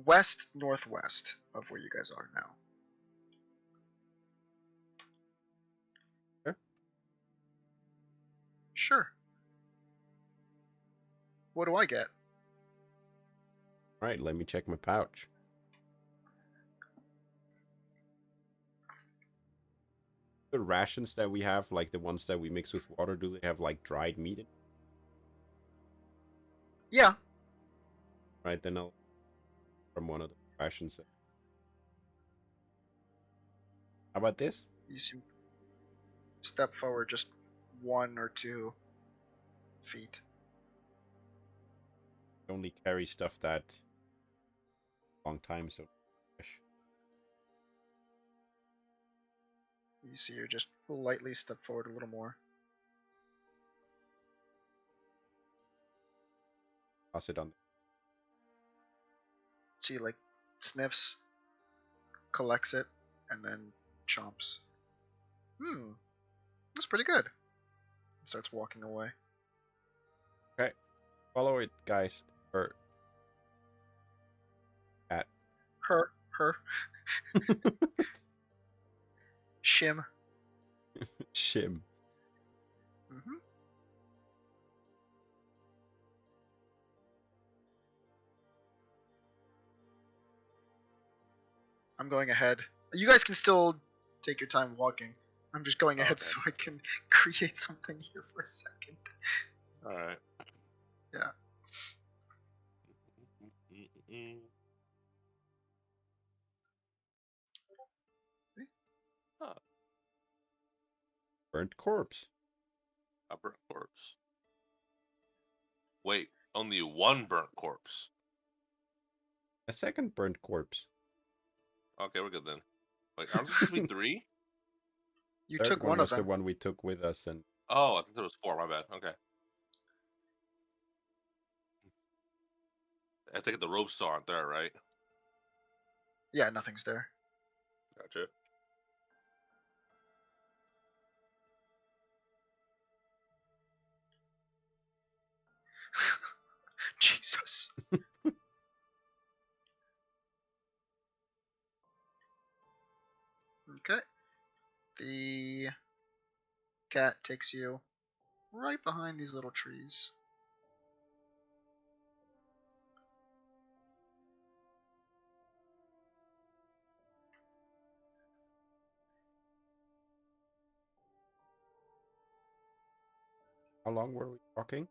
west northwest of where you guys are now. Sure. Sure. What do I get? All right, let me check my pouch. The rations that we have, like the ones that we mix with water, do they have like dried meat in it? Yeah. Right, then I'll from one of the rations. How about this? You see, step forward just 1 or 2 feet. Only carry stuff that long time, so You see, you just lightly step forward a little more. toss it on. See, like sniffs, collects it, and then chomps. That's pretty good. Starts walking away. Okay, follow it, guys. Or cat. Her. Shim. Shim. Mm-hmm. I'm going ahead. You guys can still take your time walking. I'm just going ahead Okay. so I can create something here for a second. All right. Yeah. Huh, Burnt corpse. a burnt corpse. Wait, only one burnt corpse. A second burnt corpse. Okay, we're good then. Wait, aren't there supposed to be 3? You Third took one one of was the them. one we took with us, and Oh, I think there was 4. My bad. Okay. I think the ropes aren't there, right? Yeah, nothing's there. Gotcha. Jesus. Okay. The cat takes you right behind these little trees. How long were we talking?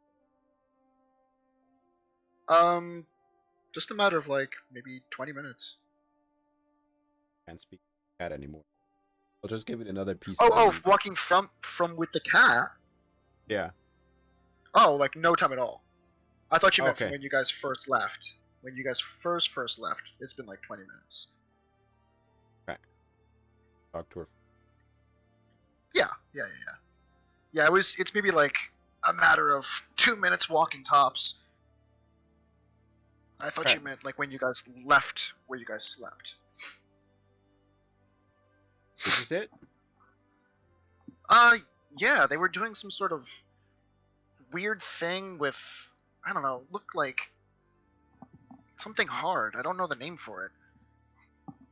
Just a matter of like maybe 20 minutes. Can't speak to cat anymore. I'll just give it another piece Oh, of meat. walking from with the cat. Yeah. Oh, like no time at all. I thought you meant from Okay. when you guys first left. When you guys first left, it's been like 20 minutes. Okay. Talk to her. Yeah. Yeah, it's maybe like a matter of 2 minutes walking tops. I thought Okay. you meant like when you guys left where you guys slept. This is it? Yeah, they were doing some sort of weird thing with, I don't know, looked like something hard. I don't know the name for it.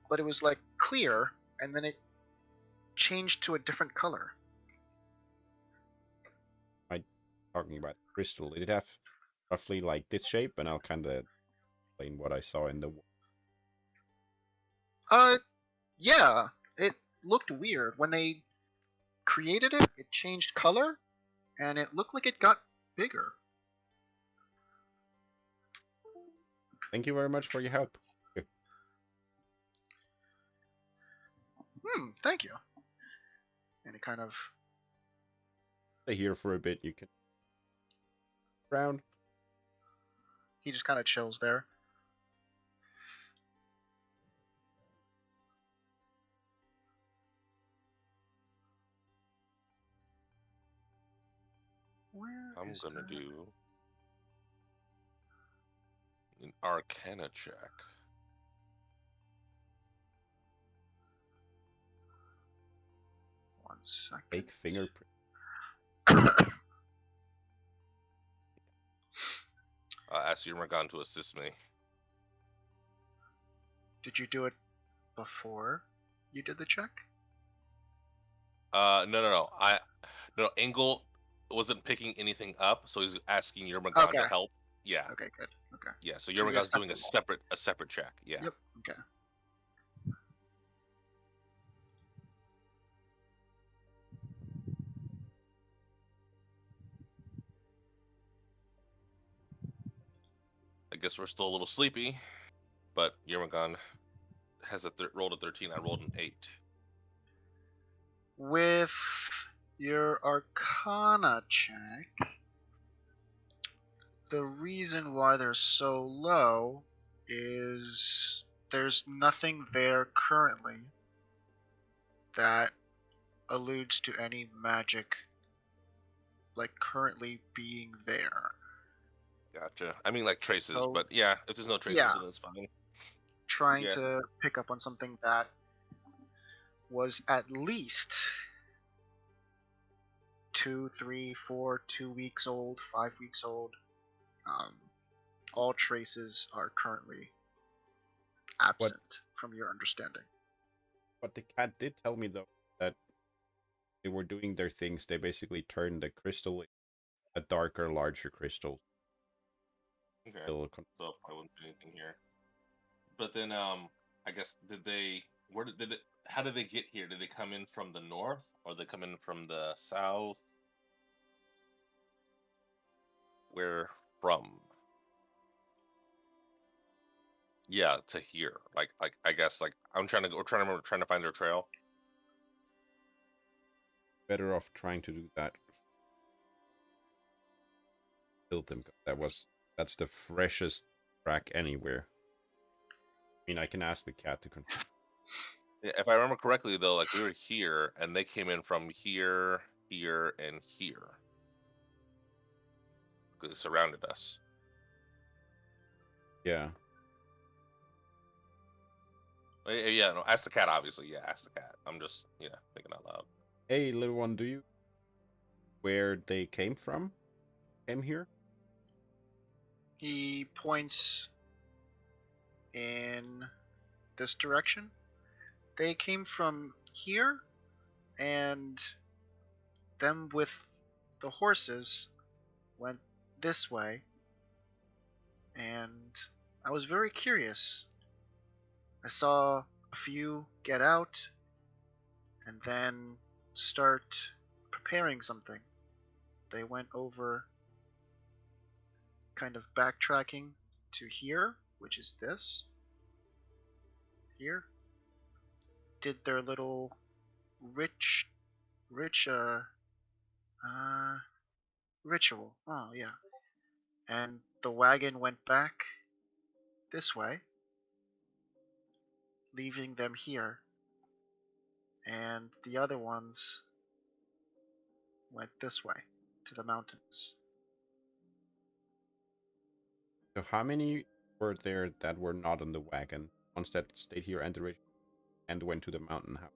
But it was like clear, and then it changed to a different color. I talking about crystal. Did it have roughly like this shape? And I'll kind of explain what I saw in the. Yeah, it looked weird. When they created it, it changed color, and it looked like it got bigger. Thank you very much for your help. Thank you. And it kind of, Stay here for a bit. You can. Round. he just kind of chills there. Where I'm is gonna that? do an Arcana check. One second. Fake fingerprint. Ask Yurmagon to assist me. Did you do it before you did the check? No. No. Engel wasn't picking anything up, so he's asking Yurmagon Okay. to help. Yeah. Okay, good. Okay. Yeah. So So you Yurmagon's doing a separate separate check. Yeah. Yep. Okay. I guess we're still a little sleepy, but Yurmagon has rolled a 13. I rolled an 8. With your Arcana check, the reason why they're so low is there's nothing there currently that alludes to any magic like currently being there. Gotcha. I mean, like traces, So but yeah, if there's no traces, yeah, then it's fine. trying Yeah. to pick up on something that was at least 2, 3, 4, 2 weeks old, 5 weeks old. Um, all traces are currently What absent from your understanding. What the cat did tell me though that they were doing their things. They basically turned the crystal into a darker, larger crystal. Okay. Still So I wouldn't do anything here. But then, I guess did they? Where did it? How did they get here? Did they come in from the north, or they come in from the south? Where from? Yeah, to here. Like I guess like I'm trying to go. We're trying to remember, trying to find their trail. better off trying to do that. Build them. That's the freshest track anywhere. I mean, I can ask the cat to confirm. Yeah, if I remember correctly, though, like we were here, and they came in from here, here, and here. Because it surrounded us. Yeah. Yeah, no, ask the cat, obviously. Yeah, ask the cat. I'm just, thinking out loud. Hey, little one, do you where they came from? Came here? He points in this direction. They came from here, and them with the horses went this way, and I was very curious. I saw a few get out and then start preparing something. They went over, kind of backtracking to here, which is this. Here. Did their little rich, rich, uh, ritual. Oh, yeah. And the wagon went back this way, leaving them here. And the other ones went this way, to the mountains. So how many were there that were not on the wagon? Ones that stayed here and went to the mountain house.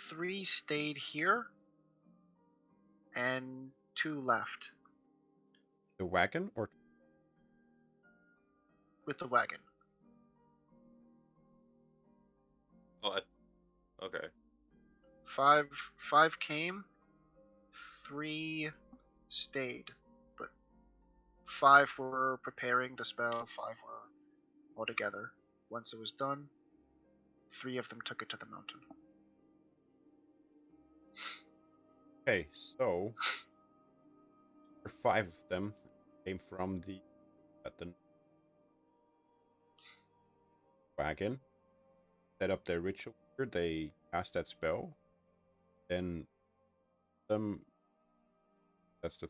3 stayed here, and 2 left The wagon or with the wagon. Oh, okay. 5 came, 3 stayed, but 5 were preparing the spell, 5 were all together. Once it was done, 3 of them took it to the mountain. okay, so 5 of them came from the wagon, set up their ritual here, they cast that spell, then that's the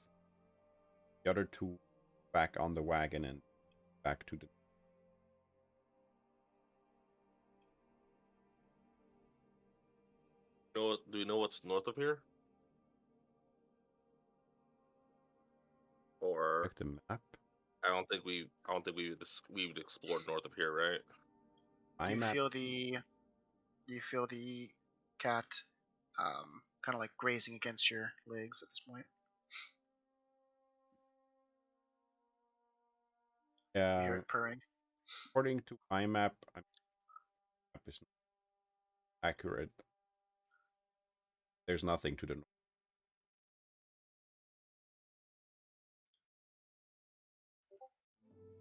other 2 back on the wagon and back to the Do you know what's north of here? Or check the map. I don't think we've explored north of here, right? My You map. feel the cat kind of like grazing against your legs at this point. You hear Yeah, it purring. according to my map, my map is not accurate. There's nothing to the north.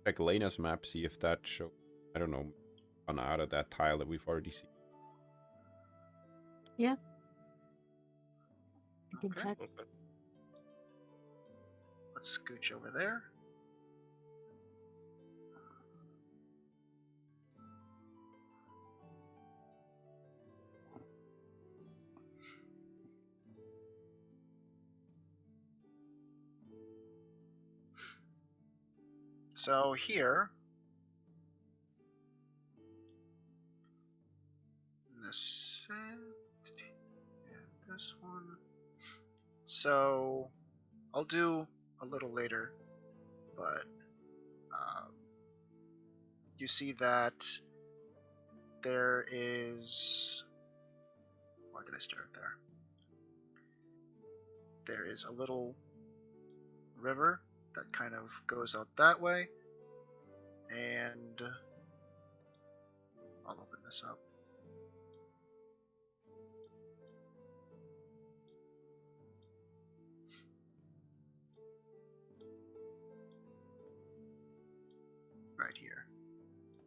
Check Lena's map, see if that shows. I don't know, on out of that tile that we've already seen. Yeah, you can Okay. check. Okay. Let's scooch over there. So here, this and this one. So I'll do a little later, but you see that there is. Why did I start there? There is a little river that kind of goes out that way, and I'll open this up. Right here.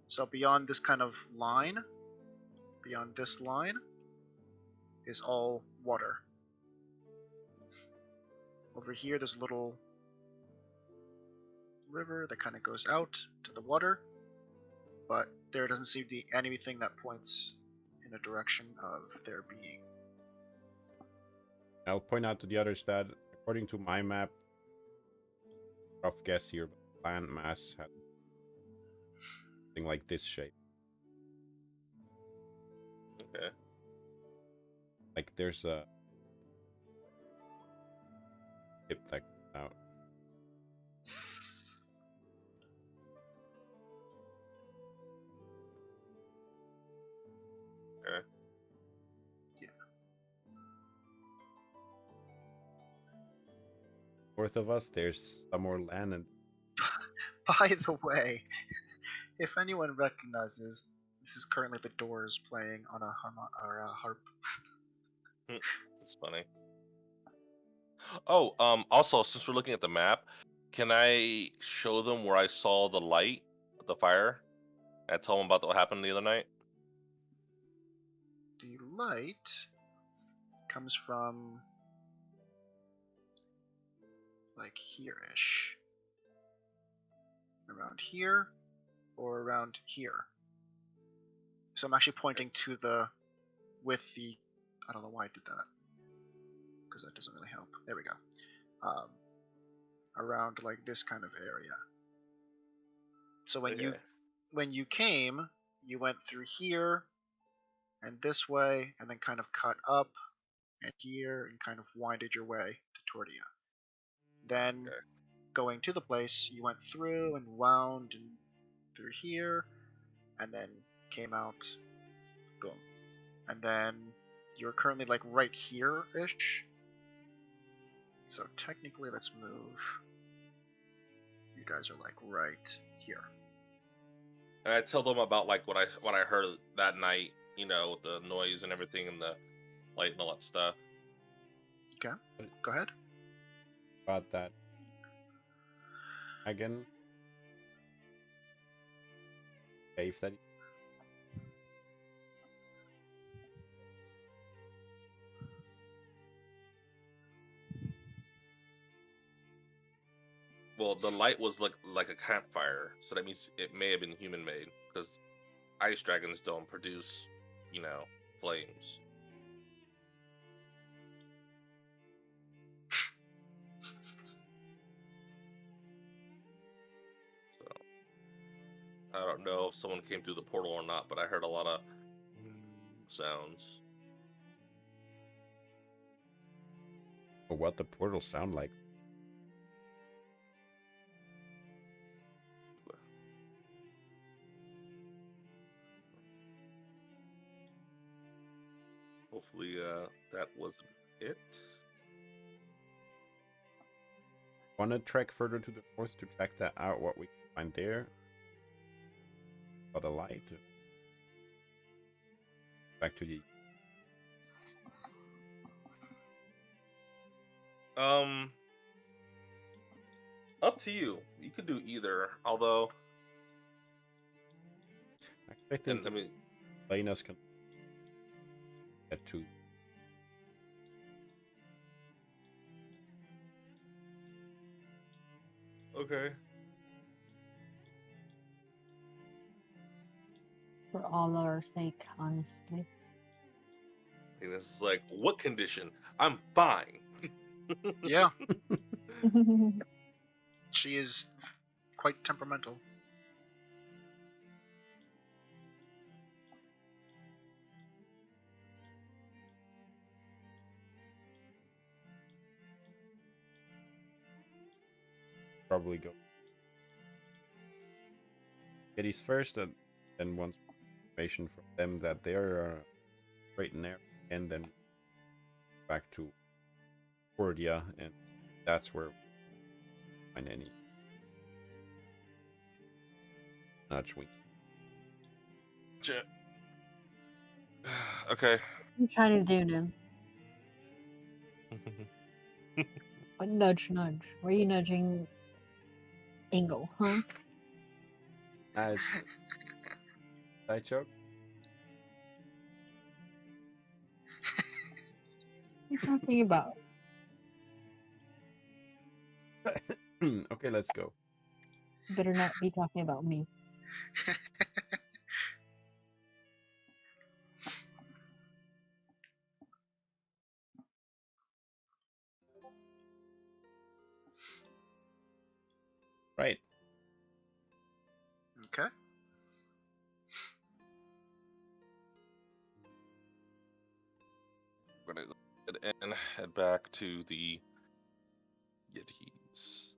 So beyond this kind of line, beyond this line, is all water. Over here, there's a little river that kind of goes out to the water, but there doesn't seem to be anything that points in a direction of there being. I'll point out to the others that, according to my map, rough guess here, but land mass had something like this shape. Okay. Like there's a tip that comes out. Okay. north of us, there's some more land, and By the way, if anyone recognizes, this is currently the Doors playing on a harp. It's funny. Oh, also, since we're looking at the map, can I show them where I saw the light, the fire, and tell them about what happened the other night? The light comes from like here-ish. Around here or around here. So I'm actually pointing to the with the I don't know why I did that. Because that doesn't really help. There we go. Around like this kind of area. So Okay. when you came, you went through here and this way, and then kind of cut up and here, and kind of winded your way to Tordia. Then, Okay. going to the place, you went through and wound and through here, and then came out. Boom. And then you're currently like right here-ish. So technically, let's move. You guys are like right here. And I tell them about like what I heard that night, you know, with the noise and everything and the light and all that stuff. Okay, go ahead. about that again. Cave that Well, the light was like a campfire, so that means it may have been human made because ice dragons don't produce, you know, flames. So I don't know if someone came through the portal or not, but I heard a lot of sounds. or what the portals sound like. Hopefully, that wasn't it. Want to trek further to the north to check that out? What we can find there? For the light. Back to the Up to you. You could do either. Although, I think and I mean, Lena's can get to. okay. For all our sake, honestly. And it's like, what condition? I'm fine. Yeah, she is quite temperamental. Probably go Yetis first, and then once information from them that they're right in there, and then back to Cordia, and that's where we find any nudge we. Okay. I'm trying to do them. But nudge, nudge. Where are you nudging Angle, huh? As side choke. What are you talking about? Okay, let's go. You better not be talking about me. Right. Okay. We're gonna go ahead and head back to the Yetis.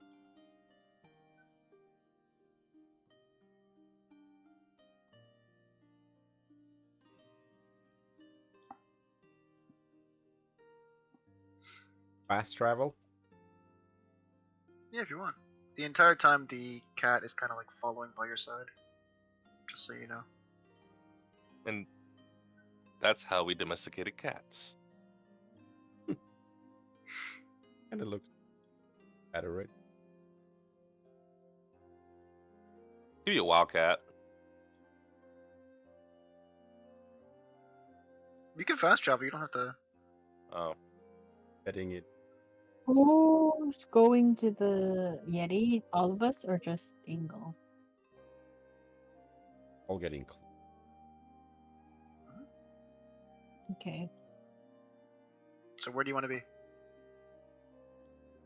Fast travel. Yeah, if you want. The entire time, the cat is kind of like following by your side. Just so you know. And that's how we domesticated cats. And it looks better, right? Give you a wildcat. You can fast travel. You don't have to. Oh, Getting it Who's going to the Yeti? All of us or just Ingle? all getting close. Okay. So where do you want to be?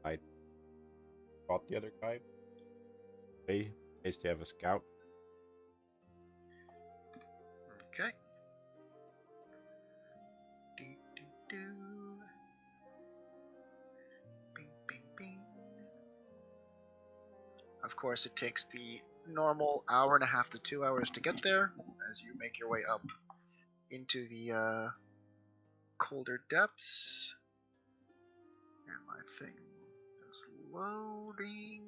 I brought the other guy. Hey, in case they have a scout. Okay. Do, do, do. Bing, bing, bing. Of course, it takes the normal hour and a half to 2 hours to get there as you make your way up into the colder depths. And my thing is loading.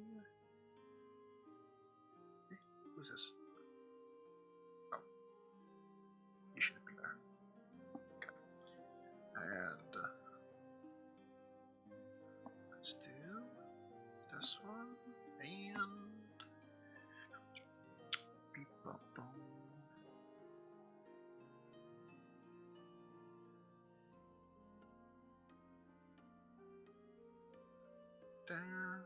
Who's this? Oh, you shouldn't be there. Okay. And let's do this one. And beep bop boom. There.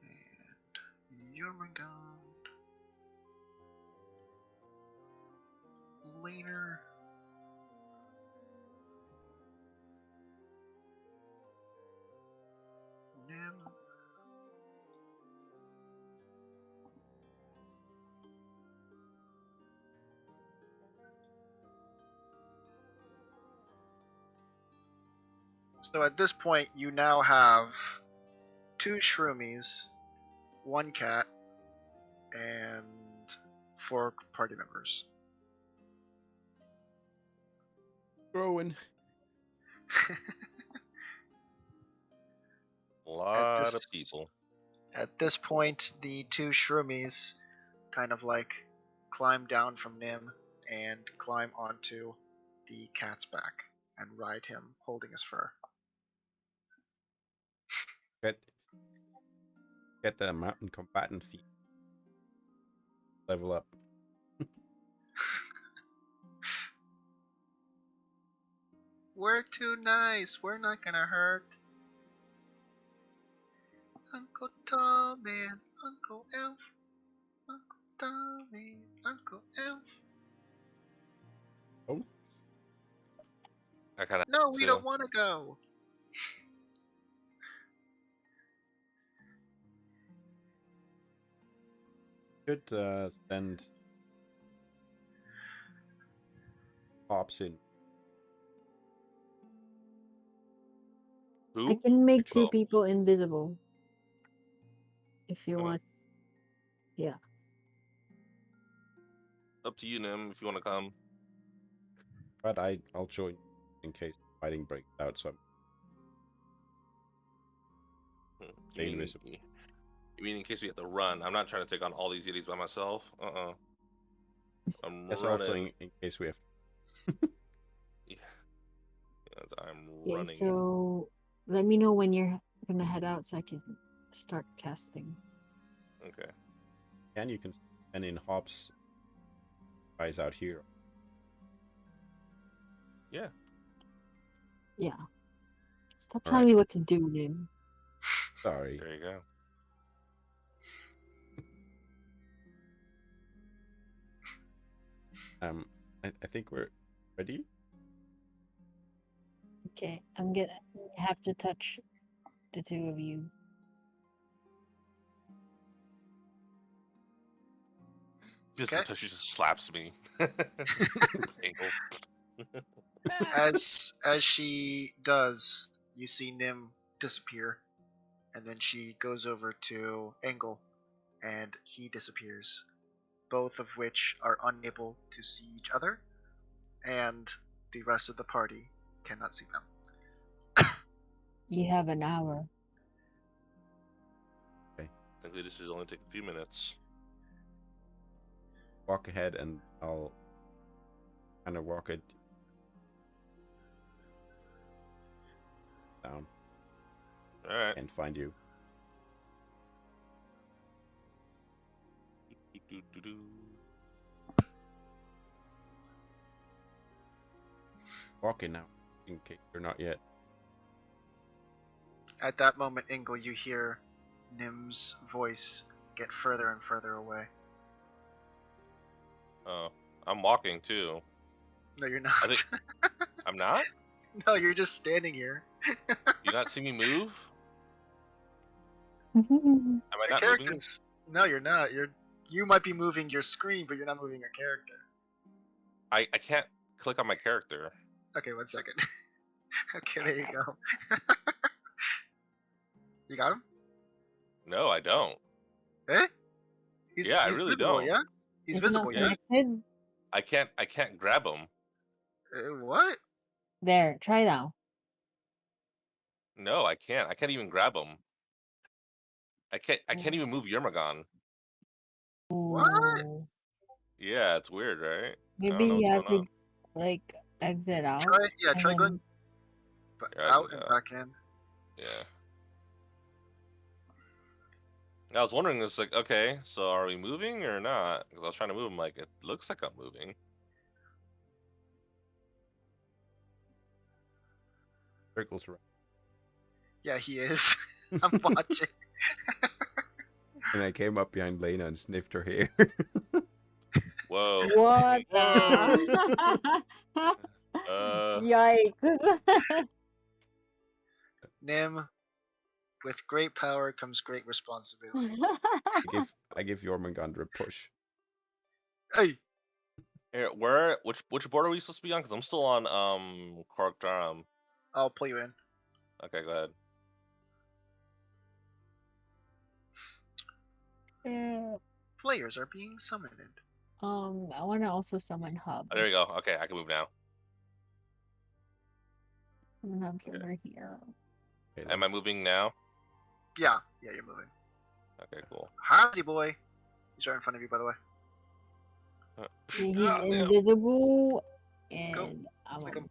And Jormungand. Later. Nim. So at this point, you now have 2 shroomies, 1 cat, and 4 party members. Growing. a lot of this- people. At this point, the 2 shroomies kind of like climb down from Nim and climb onto the cat's back and ride him, holding his fur. Get the mountain combatant feat. Level up. We're too nice. We're not gonna hurt. Uncle Tommy and Uncle Elf. Uncle Tommy, Uncle Elf. Oh, I kind of No, we don't want to go. should send Pops in. I Who? can make 2 12. people invisible. If you Uh, want. Yeah. Up to you, Nim, if you want to come. But I'll join in case fighting breaks out. So You stay mean, invisible. you mean in case we have to run? I'm not trying to take on all these yetis by myself. I'm Yes, running. also in case we have. Yeah. Yes, I'm Okay, running. so let me know when you're gonna head out so I can start casting. Okay. And you can send in Hops guys out here. Yeah. Yeah. Stop All telling right. me what to do, Nim. Sorry. There you go. I think we're ready. Okay, I'm gonna have to touch the 2 of you. Just Okay. until she just slaps me. Ankle. As she does, you see Nim disappear, and then she goes over to Engel, and he disappears. Both of which are unable to see each other, and the rest of the party cannot see them. You have an hour. Typically, this should only take a few minutes. Walk ahead, and I'll kind of walk it down All right. and find you. Walking now, in case you're not yet. At that moment, Ingle, you hear Nim's voice get further and further away. Oh, I'm walking too. No, you're not. I think I'm not. No, you're just standing here. You not see me move? Oh, Am I Your not moving? character's. No, you're not. You might be moving your screen, but you're not moving your character. I can't click on my character. Okay, 1 second. Okay, there you go. You got him? No, I don't. Eh? Yeah, I he's really visible, don't. yeah? He's it's visible, not yeah? connected. I can't grab him. What? There, try now. No, I can't. I can't even grab him. I can't even move Yermagon. What? Ooh. Yeah, it's weird, right? I Maybe don't know what's you have going to on. like exit out. Try, yeah, and try then- going Yeah, out yeah. and back in. Yeah. I was wondering, it's like, okay, so are we moving or not? Because I was trying to move him, like, it looks like I'm moving. Circles around. Yeah, he is. I'm watching. And I came up behind Lena and sniffed her hair. Whoa. What? Whoa. Yikes! Nim, with great power comes great responsibility. I give Jormungandr a push. Hey! Here, which board are we supposed to be on? Because I'm still on Korkdaram. I'll pull you in. Okay, go ahead. Players are being summoned. I want to also summon Hub. Oh, there we go. Okay, I can move now. Summon Hub's Okay. over here. Okay, Am I moving now? Yeah, you're moving. Okay, cool. How's boy? He's right in front of you, by the way. He's Ah, damn. invisible, and I'm Click him.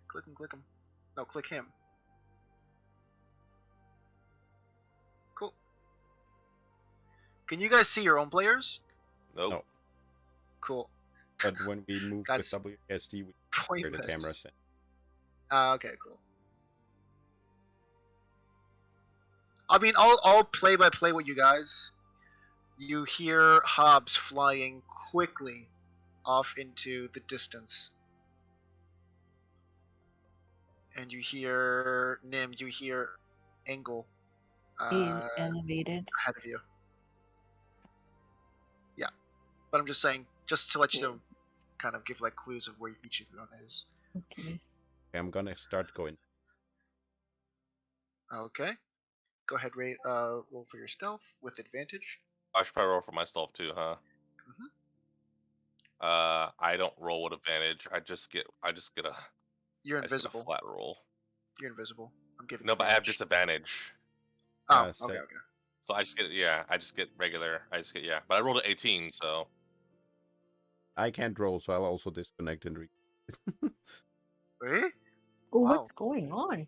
Click him, click him. No, click him. Cool. Can you guys see your own players? Nope. No. Cool. But when we move That's with WSD, we hear the Pointless. camera set. Okay, cool. I mean, I'll play by play with you guys. You hear Hobbs flying quickly off into the distance. And you hear Nim, you hear Engel he's elevated. ahead of you. Yeah. But I'm just saying, just to let you know, kind of give like clues of where each of them is. Okay. Okay, I'm gonna start going. Okay. Go ahead, roll for your stealth with advantage. I should probably roll for myself too, huh? Mhm. I don't roll with advantage. I just get You're I just get a invisible. flat roll. You're invisible. I'm giving No, but I have advantage. disadvantage. Oh, So- okay. So I just get regular. But I rolled an 18, so I can't roll, so I'll also disconnect and Eh? Oh, Wow. what's going on?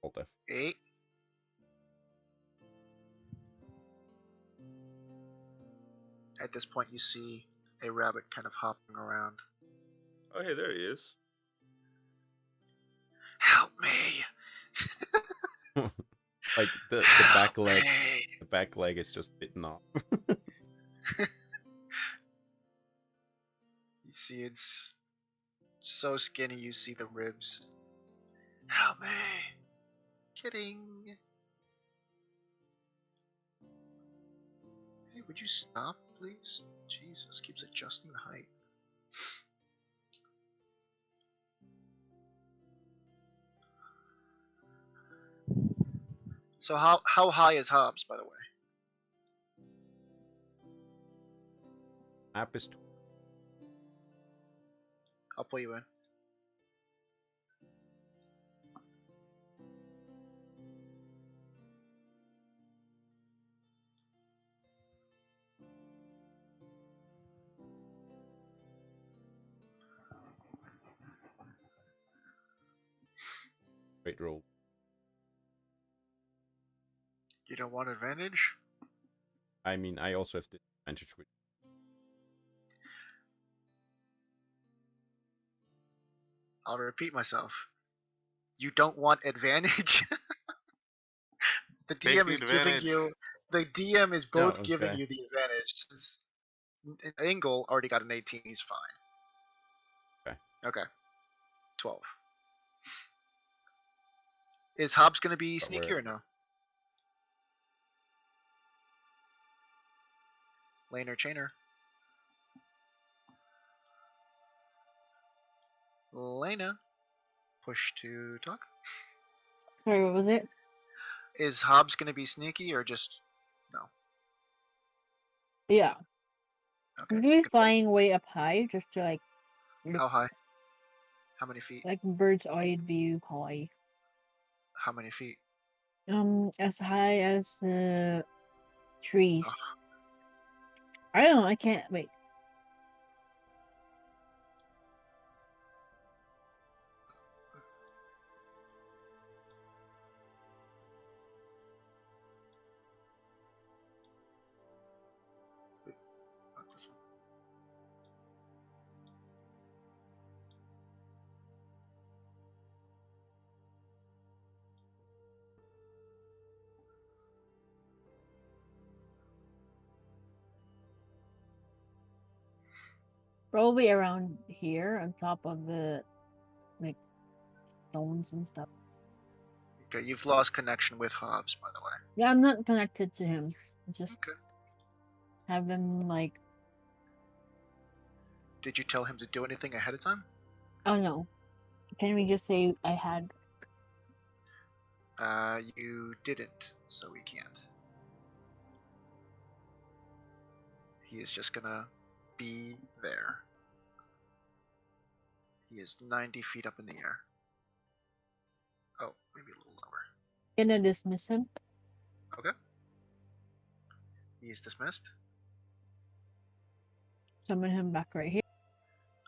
Alt F. 8. At this point, you see a rabbit kind of hopping around. oh hey, there he is. Help me! Like the Help back leg, me! the back leg is just bitten off. You see, it's so skinny. You see the ribs. Help me! Kidding. Hey, would you stop, please? Jesus, keeps adjusting the height. So how high is Hobbs, by the way? Map is I'll pull you in. Great roll. You don't want advantage? I mean, I also have disadvantage with. I'll repeat myself. You don't want advantage? The Take DM the is giving advantage. you. The DM is No, both giving okay. you the advantage since Engel already got an 18. He's fine. Okay. Okay. 12. Is Hobbs going to be But sneaky we're or no? Laner chainer. Lena. Push to talk. Sorry, what was it? Is Hobbs going to be sneaky or just no? Yeah. Okay. I'm You gonna be can. flying way up high just to like look How high? How many feet? like bird's eye view high. How many feet? As high as the trees. Oh, I don't know. I can't wait. wait, not this one. Probably around here, on top of the like stones and stuff. Okay, you've lost connection with Hobbs, by the way. Yeah, I'm not connected to him. Just Okay. have him like. Did you tell him to do anything ahead of time? Oh no. Can we just say I had? You didn't, so we can't. He is just gonna be there. He is 90 feet up in the air. Oh, maybe a little lower. Gonna dismiss him. Okay. He is dismissed. Summon him back right here.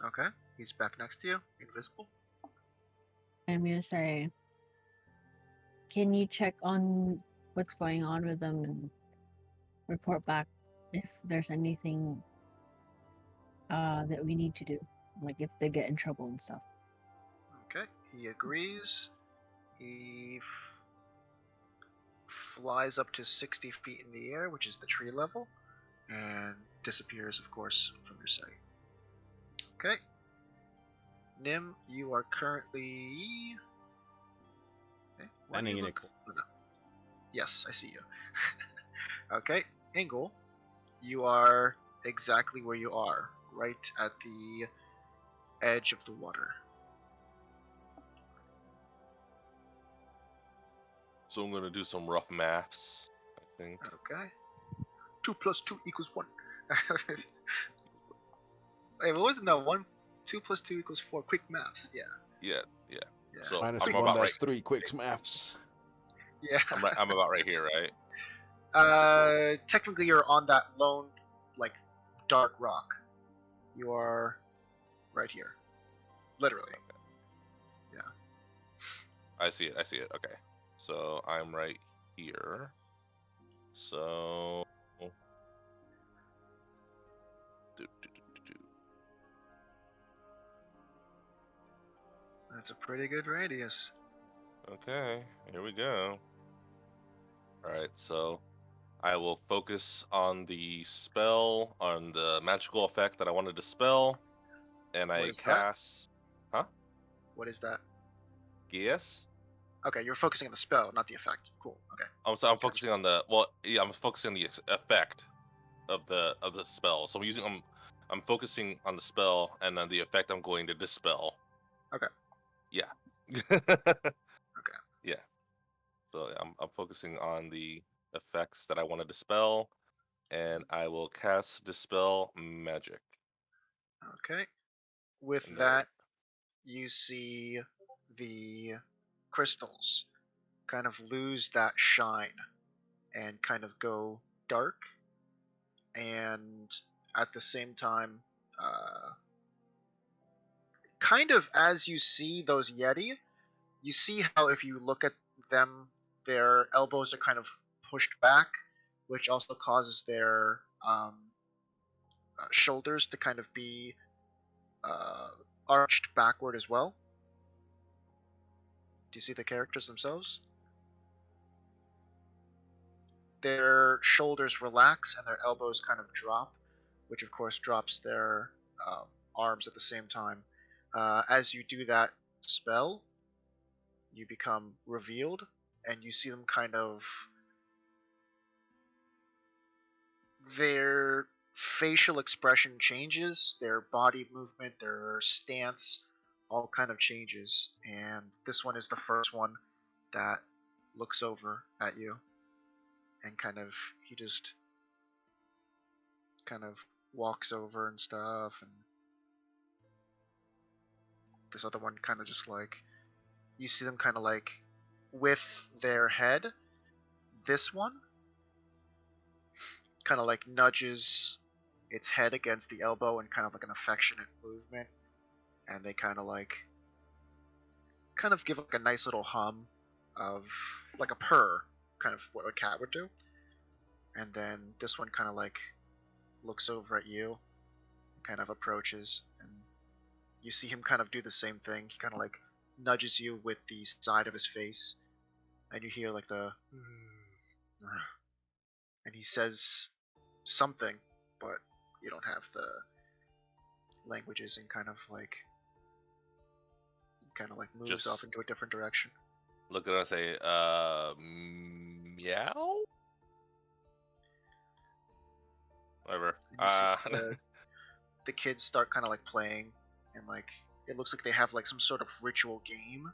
Okay. He's back next to you, invisible. I'm gonna say, can you check on what's going on with them and report back if there's anything that we need to do, like if they get in trouble and stuff. Okay. He agrees. He flies up to 60 feet in the air, which is the tree level, and disappears, of course, from your sight. Okay. Nim, you are currently. Okay, where do standing you in a look? corner. Oh, no. Yes, I see you. Okay, Engel, you are exactly where you are, right at the edge of the water. So I'm gonna do some rough maths, I think. Okay. 2 plus 2 equals 1. Wait, what wasn't that one? 2 plus 2 equals 4. Quick maths. Yeah. Yeah. Yeah. So Minus I'm Quick one, about that's right. 3 quick maths. Yeah. I'm about right here, right? Technically, you're on that lone, like, dark rock. You are right here. Literally. Yeah. I see it. Okay. So I'm right here. So. That's a pretty good radius. Okay, here we go. All right, so I will focus on the spell, on the magical effect that I wanted to spell, and What I is that? cast. Huh? What is that? Yes. Okay, you're focusing on the spell, not the effect. Cool. Okay. I'm Gotcha. focusing on the well. Yeah, I'm focusing on the effect of the spell. So I'm focusing on the spell, and then the effect I'm going to dispel. Okay. Yeah. Okay. Yeah. So I'm focusing on the effects that I want to dispel, and I will cast Dispel Magic. Okay. With And that, you see the crystals kind of lose that shine and kind of go dark, and at the same time, uh, kind of as you see those yeti, you see how if you look at them, their elbows are kind of pushed back, which also causes their shoulders to kind of be uh, arched backward as well. Do you see the characters themselves? Their shoulders relax and their elbows kind of drop, which of course drops their um, arms at the same time. As you do that spell, you become revealed, and you see them kind of their facial expression changes, their body movement, their stance, all kind of changes. And this one is the first one that looks over at you, and kind of he just kind of walks over and stuff, and this other one kind of just like you see them kind of like with their head. This one kind of like nudges its head against the elbow in kind of like an affectionate movement, and they kind of give like a nice little hum of like a purr, kind of what a cat would do. And then this one kind of like looks over at you, kind of approaches, and you see him kind of do the same thing. He kind of like nudges you with the side of his face, and you hear like the and he says something, but you don't have the languages, and kind of like moves off Just into a different direction. look at us and say, meow? Whatever. And you see the kids start kind of like playing, and like it looks like they have like some sort of ritual game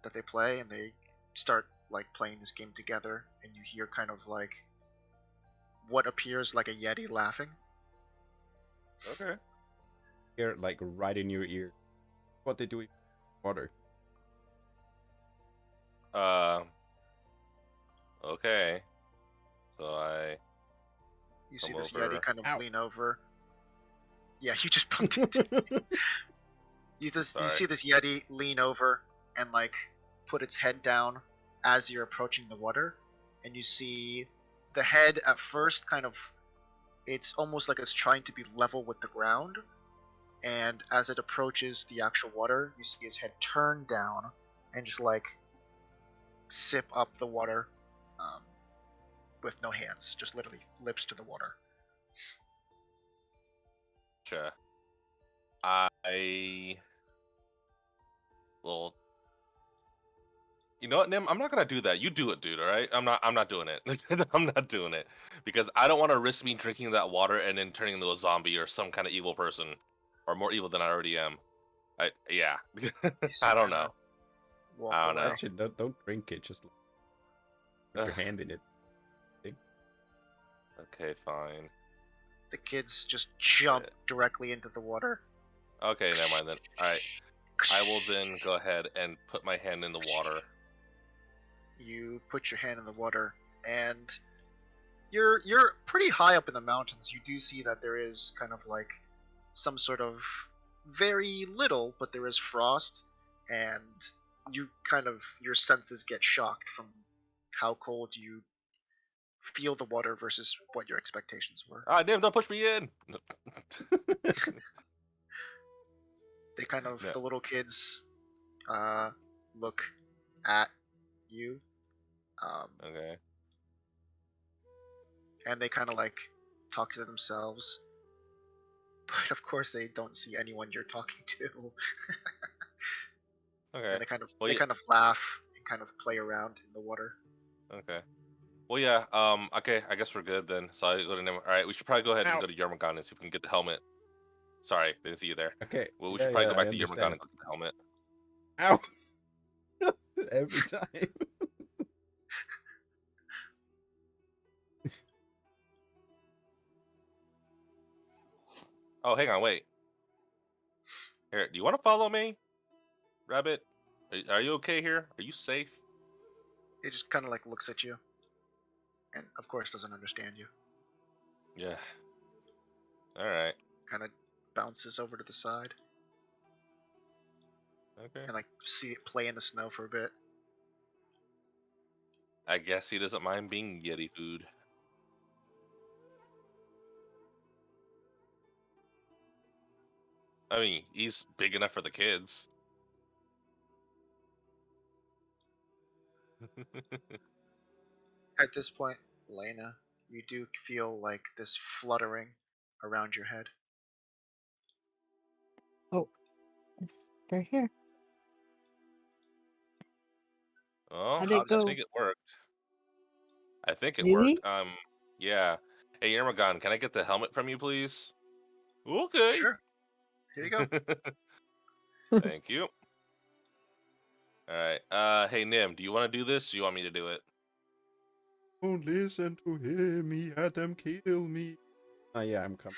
that they play, and they start like playing this game together, and you hear kind of like what appears like a yeti laughing. Okay. Here, like right in your ear. What they do with water. Okay. So You see come this over. yeti kind of Ow. lean over. Yeah, you just bumped into. You Sorry. see this yeti lean over and like put its head down as you're approaching the water, and you see the head at first kind of it's almost like it's trying to be level with the ground, and as it approaches the actual water, you see his head turn down and just like sip up the water um, with no hands, just literally lips to the water. Sure. I well, you know what, Nim? I'm not gonna do that. You do it, dude. All right? I'm not doing it. I'm not doing it because I don't want to risk me drinking that water and then turning into a zombie or some kind of evil person, or more evil than I already am. Yeah. You I don't kinda know. walk I don't away. know. Actually, don't drink it. Just put your hand in it. Okay, fine. The kids just jump Shit. directly into the water. Okay, never mind then. All right. I will then go ahead and put my hand in the water. You put your hand in the water, and you're pretty high up in the mountains. You do see that there is kind of like some sort of very little, but there is frost, and you kind of your senses get shocked from how cold you feel the water versus what your expectations were. Ah, damn! Don't push me in. They kind of No. the little kids look at you, Okay. and they kind of like talk to themselves, but of course they don't see anyone you're talking to. Okay. And they kind of Well, they yeah. kind of laugh and kind of play around in the water. Okay. Well, yeah. Okay. I guess we're good then. So I go to All right. We should probably go ahead and Ow. go to Yermagan and see if we can get the helmet. Sorry, didn't see you there. Okay. Well, we yeah, should probably yeah, go back I to Yermagan understand. and get the helmet. Ow! Every time. Oh, hang on, wait. Here, do you want to follow me? Rabbit, are you okay here? Are you safe? It just kind of like looks at you, and of course doesn't understand you. Yeah. All right. Kind of bounces over to the side Okay. and like see it play in the snow for a bit. I guess he doesn't mind being Yeti food. I mean, he's big enough for the kids. At this point, Lena, you do feel like this fluttering around your head. Oh, they're here. Oh, How'd it Hobbs I is go? think it worked. I think it worked. Really? Yeah. Hey, Irmagon, can I get the helmet from you, please? Okay. sure. Here you go. Thank you. All right. Hey Nim, do you want to do this? Do you want me to do it? Don't listen to him. He had them kill me. Yeah, I'm coming.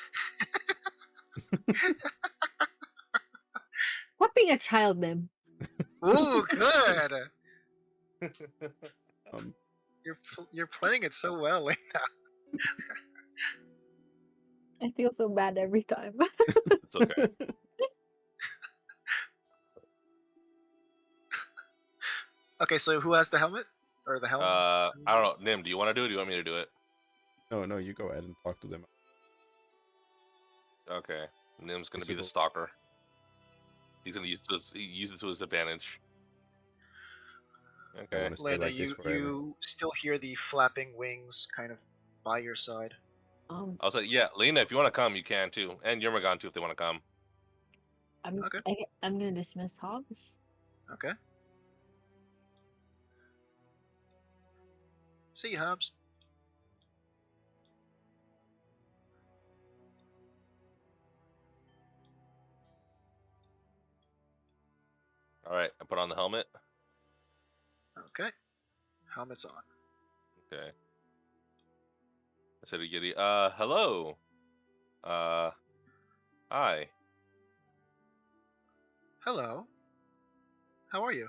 Stop being a child, Nim. Ooh, good. Um, You're playing it so well, Lena. I feel so bad every time. It's okay. Okay, so who has the helmet or the helm? I don't know. Nim, do you want to do it? Or do you want me to do it? no, you go ahead and talk to them. Okay. Nim's gonna be the Visible. stalker. He's gonna use it to his advantage. I Okay. want to stay Lena, like this you forever. you still hear the flapping wings kind of by your side. um, I was like, yeah, Lena, if you want to come, you can too, and Yermagon too if they want to come. Okay. I'm gonna dismiss Hobbs. Okay. See you, Hobbs. All right, I put on the helmet. Okay. Helmet's on. Okay. I said to Yeti, hello. Uh, hi. Hello. How are you?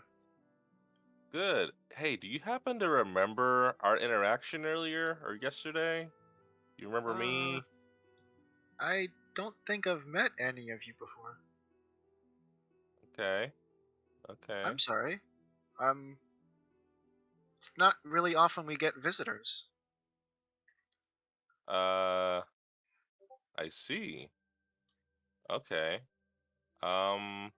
Good. Hey, do you happen to remember our interaction earlier or yesterday? You remember Uh, me? I don't think I've met any of you before. Okay. Okay. I'm sorry. It's not really often we get visitors. Uh, I see. Okay. Um,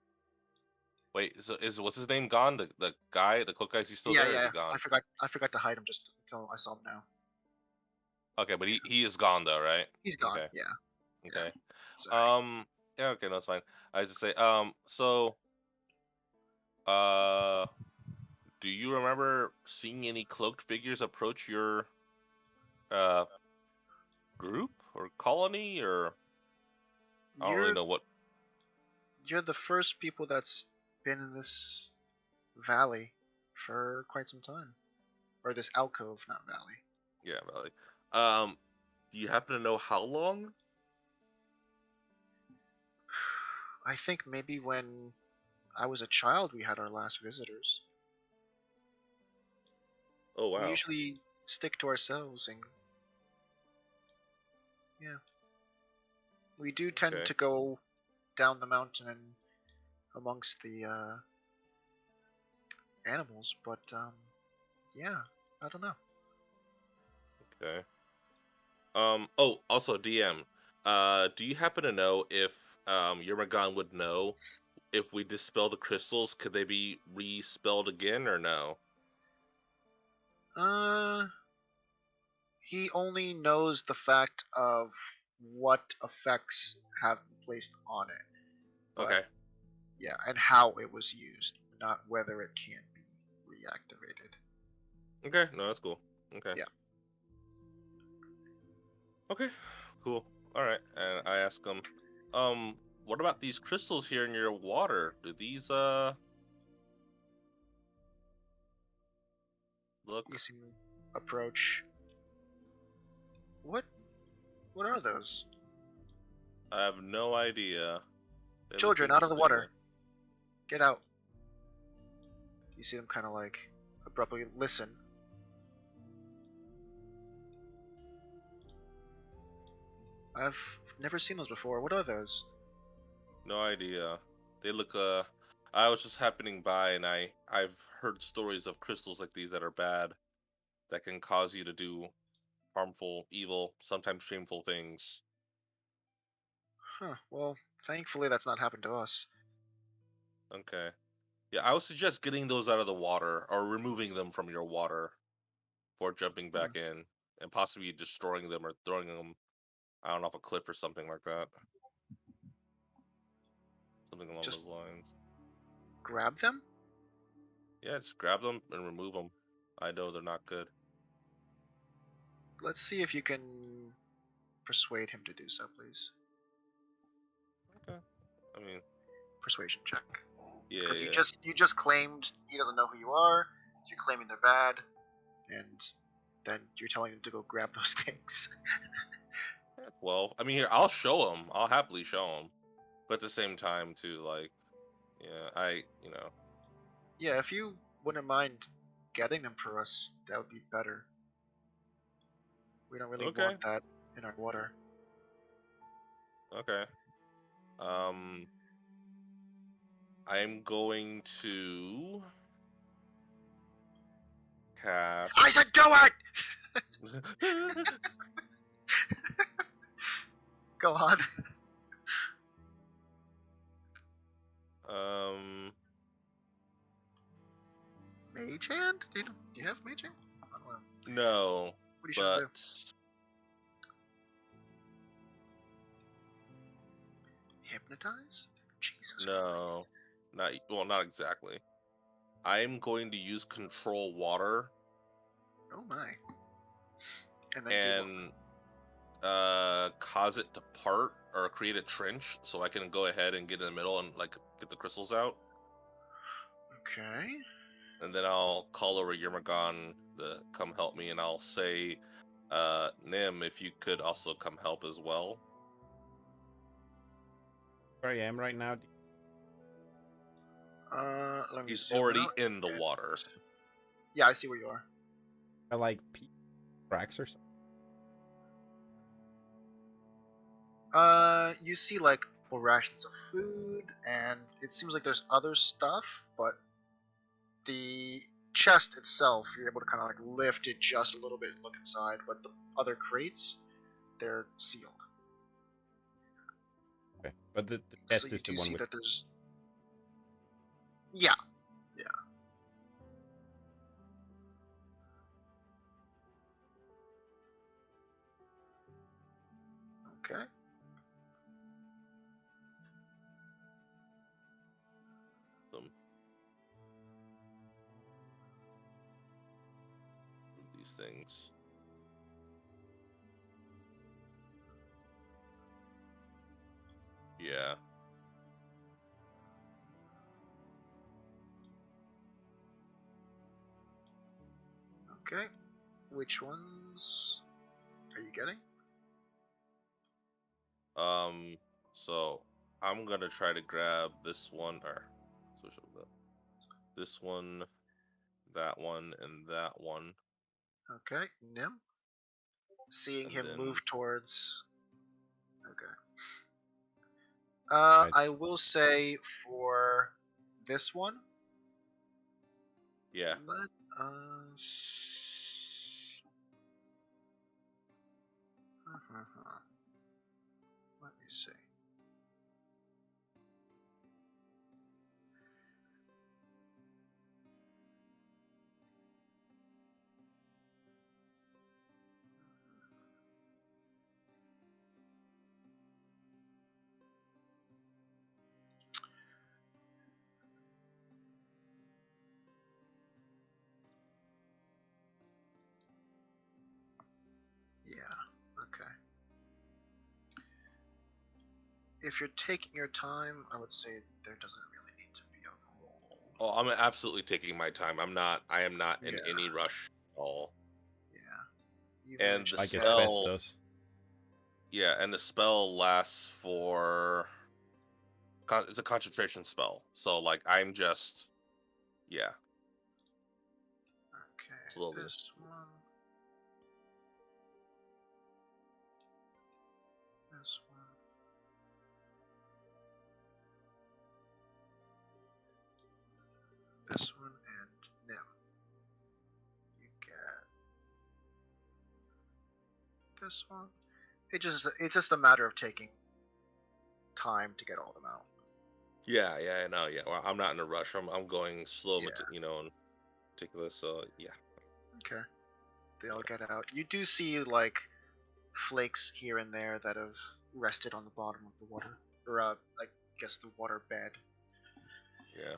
wait, what's his name gone? The guy, the cloak guy, is he still Yeah, there or is yeah. he gone? I forgot to hide him just until I saw him now. Okay, but he is gone though, right? He's gone. Okay. Yeah. Yeah. Okay. Sorry. Yeah, okay, no, it's fine. I was just say, so, uh, do you remember seeing any cloaked figures approach your uh group or colony or I don't really You're know what. you're the first people that's been in this valley for quite some time, or this alcove, not valley. Yeah, really. Um, do you happen to know how long? I think maybe when I was a child, we had our last visitors. Oh We wow. usually stick to ourselves, and yeah, we do tend Okay. to go down the mountain and amongst the animals, but yeah, I don't know. Okay. Oh, also DM. Do you happen to know if Yermagon would know if we dispel the crystals, could they be respelled again or no? Uh, he only knows the fact of what effects have been placed on it, but Okay. yeah, and how it was used, not whether it can be reactivated. Okay. No, that's cool. Okay. Yeah. Okay. Cool. All right. And I ask him, what about these crystals here in your water? Do these You look? see him approach. What? What are those? I have no idea. They look Children, out of the interesting. water. Get out. You see them kind of like abruptly listen. I've never seen those before. What are those? No idea. They look. I was just happening by, and I've heard stories of crystals like these that are bad, that can cause you to do harmful, evil, sometimes shameful things. Huh. Well, thankfully that's not happened to us. Okay. Yeah, I would suggest getting those out of the water or removing them from your water before jumping Hmm. back in, and possibly destroying them or throwing them, I don't know, off a cliff or something like that. Something along Just those lines. grab them? Yeah, just grab them and remove them. I know they're not good. Let's see if you can persuade him to do so, please. Okay. I mean, Persuasion check. yeah, Because you yeah. just claimed he doesn't know who you are. You're claiming they're bad, and then you're telling him to go grab those things. Well, I mean, here, I'll show them. I'll happily show them. But at the same time, too, like, yeah, Yeah, if you wouldn't mind getting them for us, that would be better. We don't really Okay, want that in our water. okay. Um, I'm going to I said cast. do it! Go on. um, Mage hand? Do you have mage hand? I don't know. no, What are you trying to do? but Hypnotize? Jesus Christ. no, not exactly. I'm going to use control water Oh my. And then do what? and cause it to part or create a trench so I can go ahead and get in the middle and like get the crystals out. Okay. And then I'll call over Yermagon to come help me, and I'll say, Nim, if you could also come help as well. Where I am right now, Let me He's zoom already out. in the And... water. Yeah, I see where you are. I like cracks or something. You see like rations of food, and it seems like there's other stuff, but the chest itself, you're able to kind of like lift it just a little bit and look inside, but the other crates, they're sealed. Okay, but the So chest you is the do one see with. that there's... Yeah, yeah. Okay. These things. Yeah. Okay. Which ones are you getting? So I'm gonna try to grab this one, or switch over this one, that one, and that one, Okay. Nim. Seeing and him then move towards... Okay. Right. I will say for this one, yeah. let us... Let me see. Yeah, okay. If you're taking your time, I would say there doesn't really need to be a roll. Oh, I'm absolutely taking my time. I am not in Yeah, any rush at all. yeah. You And managed the to Like get... spell, asbestos. yeah, and the spell lasts for. It's a concentration spell, so like I'm just, yeah. slowly. This one. This one. This one and Nim. You get this one. It's just a matter of taking time to get all of them out. Yeah, yeah, no, yeah. Well, I'm not in a rush. I'm going slow, Yeah. and meticulous. So yeah. Okay. They all get out. You do see like flakes here and there that have rested on the bottom of the water, or I guess the water bed. Yeah.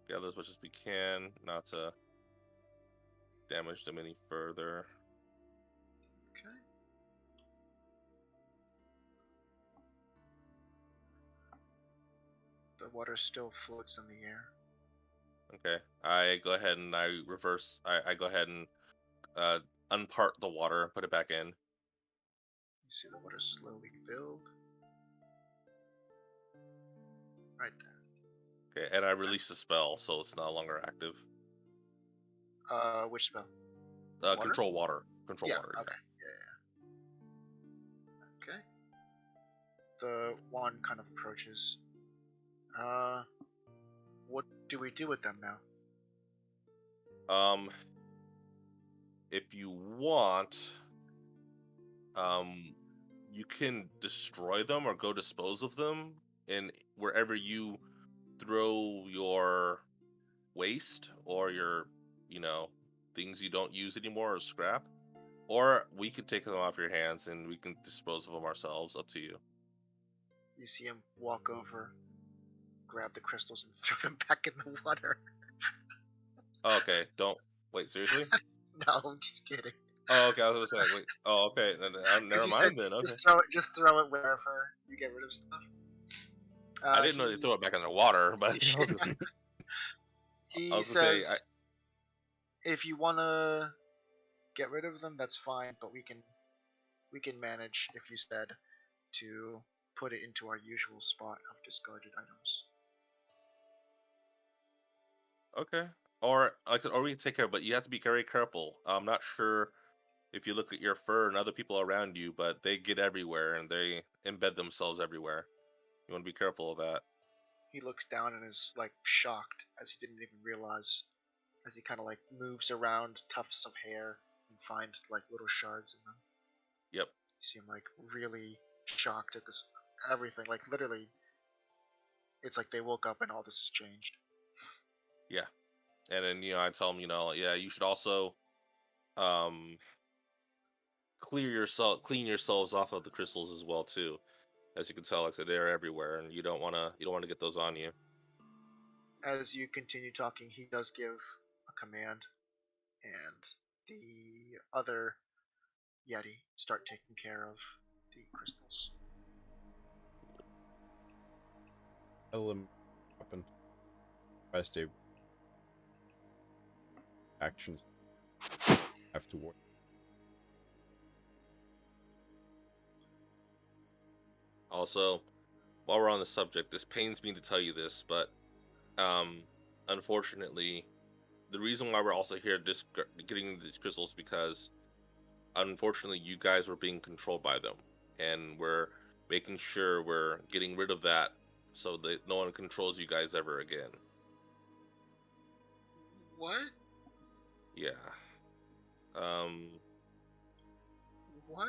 Gather as much as we can, not to damage them any further. Okay. The water still floats in the air. Okay. I go ahead and I reverse. I go ahead and unpart the water, put it back in. You see the water slowly build. Right there. Okay, and I release the spell, so it's no longer active. Which spell? Water? Control water. Control Yeah. water. Okay. Yeah. Okay. The one kind of approaches. What do we do with them now? If you want, you can destroy them or go dispose of them in wherever you throw your waste or your, things you don't use anymore or scrap. Or we could take them off your hands and we can dispose of them ourselves. Up to you. You see him walk over, grab the crystals, and throw them back in the water. Oh, okay, don't wait. Seriously? No, I'm just kidding. Oh, okay. I was gonna say, wait. Oh, okay. Never You said mind then. Okay. just throw it wherever you get rid of stuff. I didn't know they throw it back in the water, but I was gonna, I he was gonna say, says, if you want to get rid of them, that's fine, but we can manage if you said to put it into our usual spot of discarded items. okay. Or or we can take care, but you have to be very careful. I'm not sure if you look at your fur and other people around you, but they get everywhere and they embed themselves everywhere. You want to be careful of that. He looks down and is like shocked as he didn't even realize, as he kind of like moves around tufts of hair and finds like little shards in them. Yep. You see him like really shocked at this everything. Like literally, it's like they woke up and all this has changed. Yeah. And then I tell them, yeah, you should also um clean yourselves off of the crystals as well too. As you can tell, like I said, they're everywhere, and you don't want to get those on you. As you continue talking, he does give a command, and the other yeti start taking care of the crystals. Tell them what happened. As they actions have to work. Also, while we're on the subject, this pains me to tell you this, but um, unfortunately, the reason why we're also here getting these crystals because unfortunately you guys were being controlled by them, and we're making sure we're getting rid of that so that no one controls you guys ever again. What? Yeah. Um, What?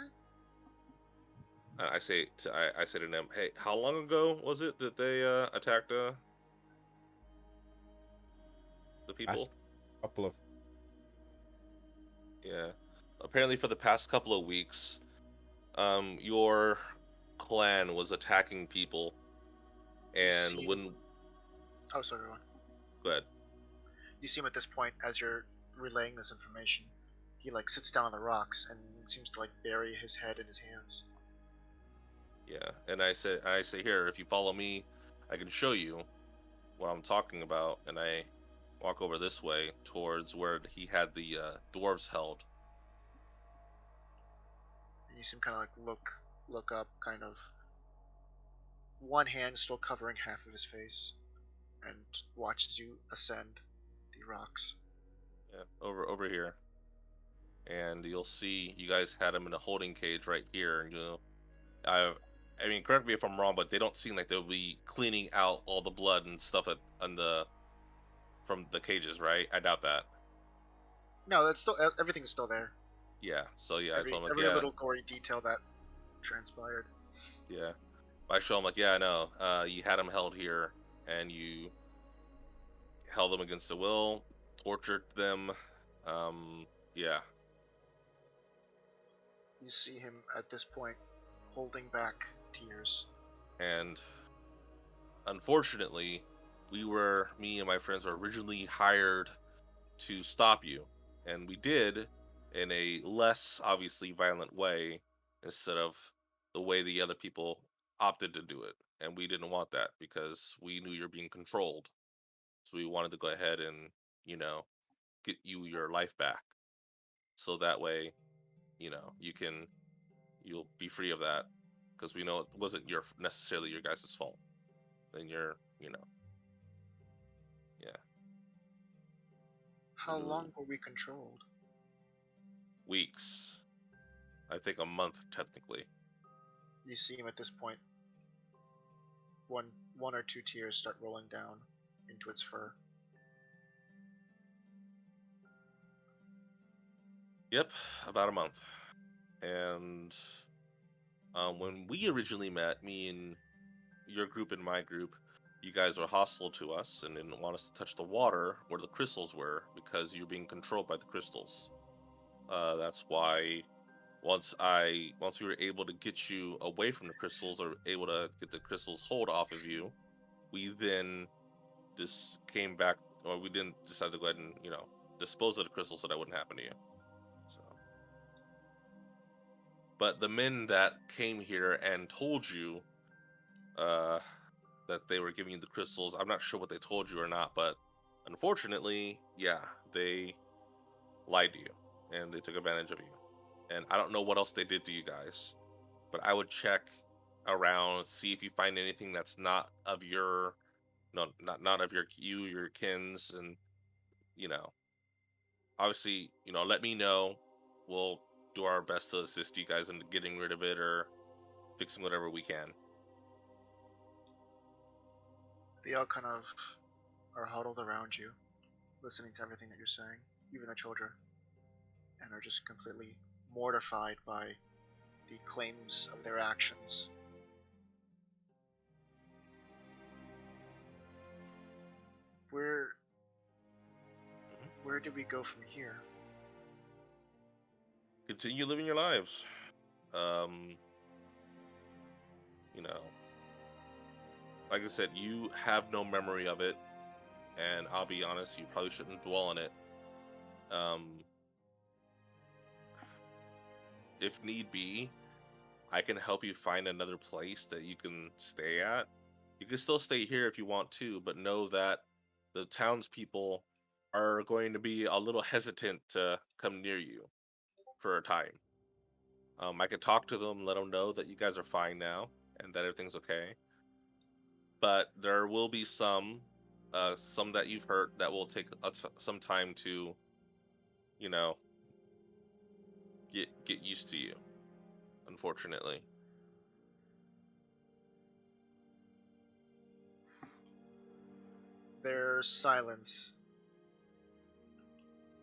I say to them, hey, how long ago was it that they attacked the people? Past couple of Yeah. Apparently, for the past couple of weeks, your clan was attacking people, You and see him. when Oh, sorry, go on. go ahead. You see him at this point as you're relaying this information. He like sits down on the rocks and seems to like bury his head in his hands. Yeah, and I say here, if you follow me, I can show you what I'm talking about, and I walk over this way towards where he had the dwarves held. And you see him kind of like look up, kind of one hand still covering half of his face, and watches you ascend the be rocks. Yeah, over here, and you'll see you guys had him in a holding cage right here, and I mean, correct me if I'm wrong, but they don't seem like they'll be cleaning out all the blood and stuff on the from the cages, right? I doubt that. No, that's still everything's still there. Yeah. So yeah, I told Every him like, every yeah, little gory detail that transpired. yeah. I show him like, yeah, I know. You had him held here, and you held them against the will, tortured them. Yeah, You see him at this point holding back tears. and unfortunately, me and my friends were originally hired to stop you, and we did in a less obviously violent way instead of the way the other people opted to do it. And we didn't want that because we knew you're being controlled. So we wanted to go ahead and, you know, get you your life back. So that way, you'll be free of that because we know it wasn't necessarily your guys' fault. Then yeah, How little long were we controlled? weeks. I think a month technically. You see him at this point. One or two tears start rolling down into its fur. Yep, about a month. And when we originally met, me and your group and my group, you guys were hostile to us and didn't want us to touch the water where the crystals were because you're being controlled by the crystals. That's why once we were able to get you away from the crystals or able to get the crystals hold off of you, we then just came back, or we didn't decide to go ahead and dispose of the crystals so that wouldn't happen to you. So, but the men that came here and told you uh, that they were giving you the crystals, I'm not sure what they told you or not, but unfortunately, yeah, they lied to you and they took advantage of you. And I don't know what else they did to you guys, but I would check around, see if you find anything that's not of your no, not of your kins, and you know, obviously, let me know. We'll do our best to assist you guys in getting rid of it or fixing whatever we can. They all kind of are huddled around you, listening to everything that you're saying, even the children, and are just completely mortified by the claims of their actions. Where Mhm. where do we go from here? Continue living your lives. Um, you know, like I said, you have no memory of it, and I'll be honest, you probably shouldn't dwell on it. Um, if need be, I can help you find another place that you can stay at. You can still stay here if you want to, but know that the townspeople are going to be a little hesitant to come near you for a time. I could talk to them, let them know that you guys are fine now and that everything's okay. But there will be some that you've hurt that will take some time to, you know, get used to you. Unfortunately, Their silence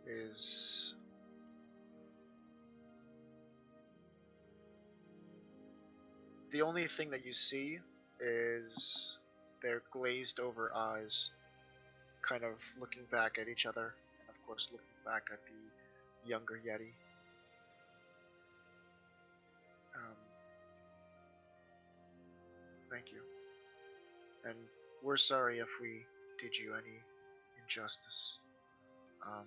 is the only thing that you see is their glazed over eyes kind of looking back at each other, and of course looking back at the younger Yeti. Um, Thank you. And we're sorry if we did you any injustice. Um,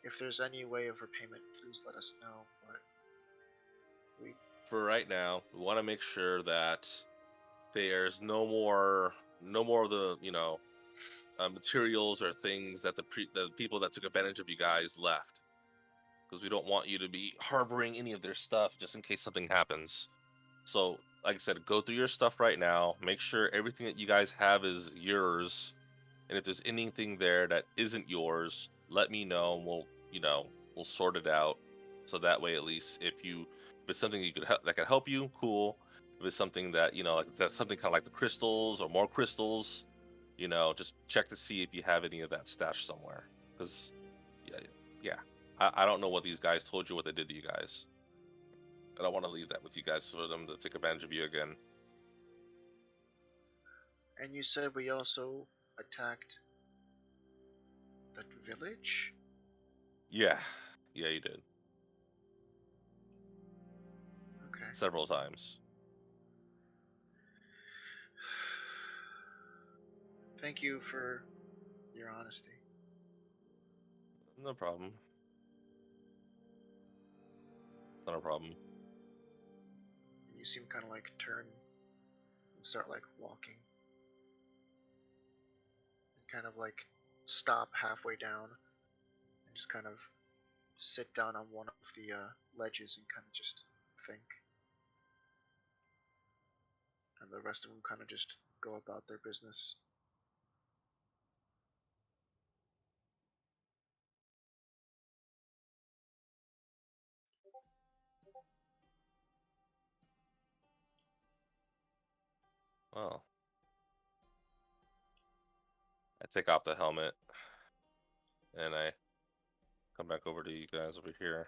if there's any way of repayment, please let us know. But we, for right now, we want to make sure that there's no more of the materials or things that the people that took advantage of you guys left, because we don't want you to be harboring any of their stuff just in case something happens. So, like I said, go through your stuff right now. Make sure everything that you guys have is yours, and if there's anything there that isn't yours, let me know, and we'll sort it out. So that way, at least if it's something you could help that can help you, cool. If it's something that like that's something kind of like the crystals or more crystals, just check to see if you have any of that stashed somewhere. Because yeah, yeah, I don't know what these guys told you, what they did to you guys. I don't want to leave that with you guys for them to take advantage of you again. And you said we also attacked that village? Yeah, yeah, you did Okay. several times. Thank you for your honesty. No problem. It's not a problem. And you seem kind of like turn and start like walking. And kind of like stop halfway down and just kind of sit down on one of the ledges and kind of just think. And the rest of them kind of just go about their business. Well, I take off the helmet and I come back over to you guys over here.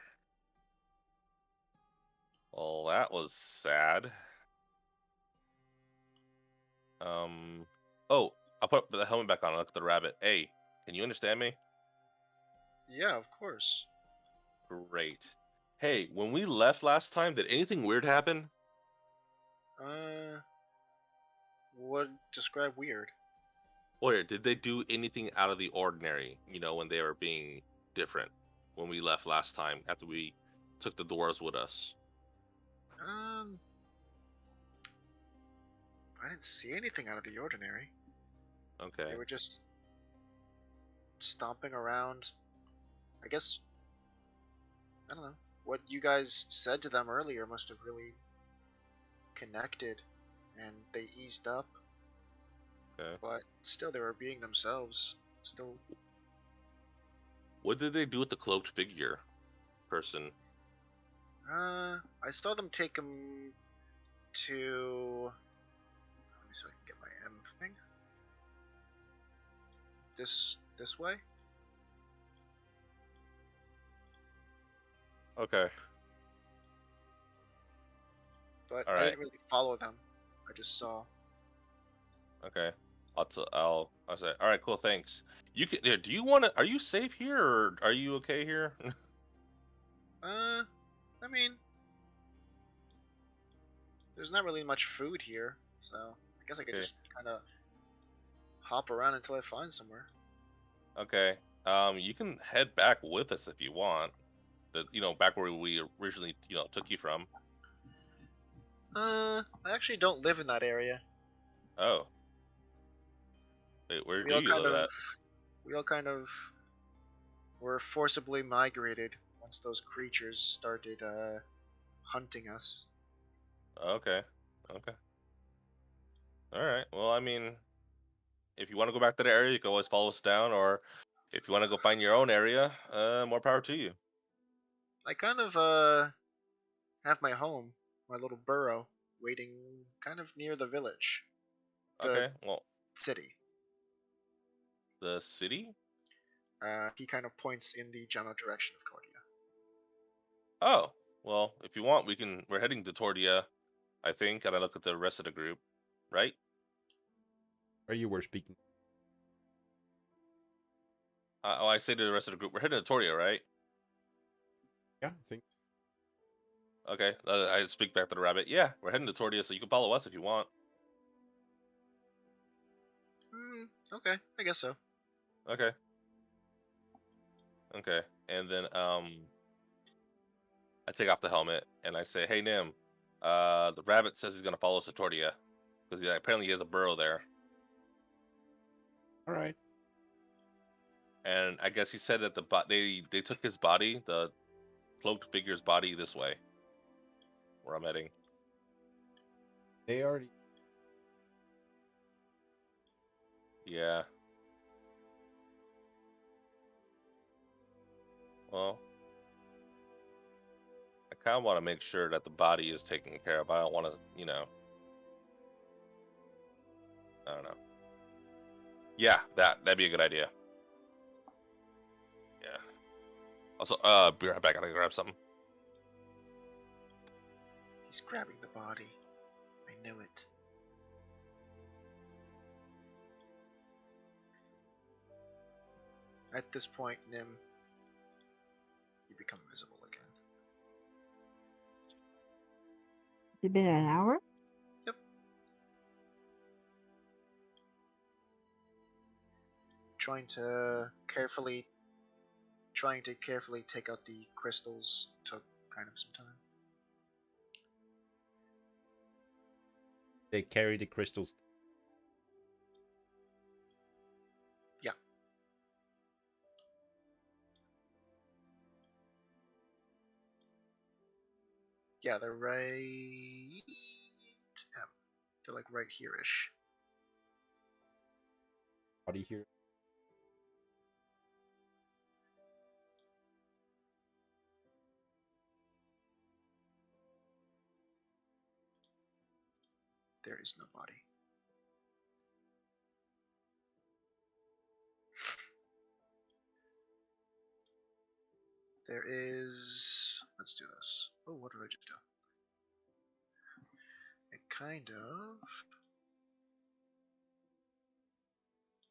Well, that was sad. Oh, I'll put the helmet back on and look at the rabbit. Hey, can you understand me? Yeah, of course. Great. Hey, when we left last time, did anything weird happen? Uh, what describe weird? Or did they do anything out of the ordinary, when they were being different when we left last time after we took the dwarves with us? Um, I didn't see anything out of the ordinary. Okay. They were just stomping around. I guess, I don't know. What you guys said to them earlier must have really connected and they eased up, Okay. but still they were being themselves. Still, What did they do with the cloaked figure person? I saw them take him to. Let me see if I can get my M thing. This way, Okay. but All I right. didn't really follow them. I just saw. Okay. I'll say. All right. Cool. Thanks. You can. Do you want to? Are you safe here, or are you okay here? I mean, there's not really much food here, so I guess I could Okay. just kind of hop around until I find somewhere. Okay. You can head back with us if you want. Back where we originally, took you from. I actually don't live in that area. Oh. Wait, where We do all you kind live of, at? we all kind of were forcibly migrated once those creatures started hunting us. Okay. Okay. All right. Well, I mean, if you want to go back to the area, you can always follow us down, or if you want to go find your own area, more power to you. I kind of have my home, my little burrow, waiting kind of near the village, the Okay. Well, city. the city? He kind of points in the general direction of Cordia. Oh. Well, if you want, we're heading to Tordia, I think, and I look at the rest of the group, right? Where you were speaking. I say to the rest of the group, we're heading to Tordia, right? Yeah, I think. Okay. I speak back to the rabbit. Yeah, we're heading to Tordia, so you can follow us if you want. Okay, I guess so. Okay. Okay. And then I take off the helmet and I say, "Hey Nim, the rabbit says he's gonna follow us to Tordia because apparently he has a burrow there, All right. and I guess he said that they took his body, the cloaked figure's body, this way, where I'm heading." They already. Yeah. Well, I kind of want to make sure that the body is taken care of. I don't want to, I don't know. Yeah, that'd be a good idea. Yeah. Also, be right back. I gotta grab something. He's grabbing the body. I knew it. At this point, Nim, you become visible again. It's been an hour? Yep. Trying to carefully take out the crystals took kind of some time. They carry the crystals. Yeah. Yeah, they're right. Yeah, they're like right here-ish. Body here. There is no body. There is. Let's do this. Oh, what did I just do? It kind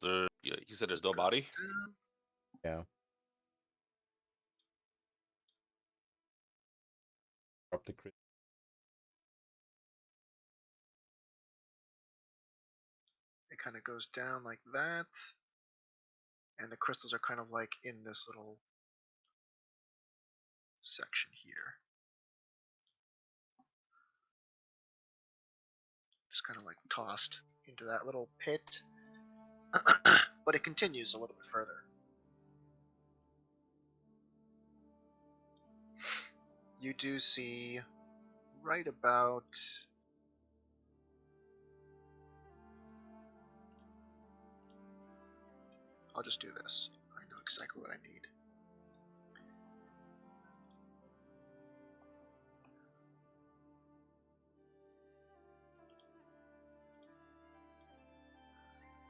of. You said there's no Goes body? down. Yeah. Drop the crystal. It kind of goes down like that. And the crystals are kind of like in this little section here. Just kind of like tossed into that little pit. But it continues a little bit further. You do see right about. I'll just do this. I know exactly what I need.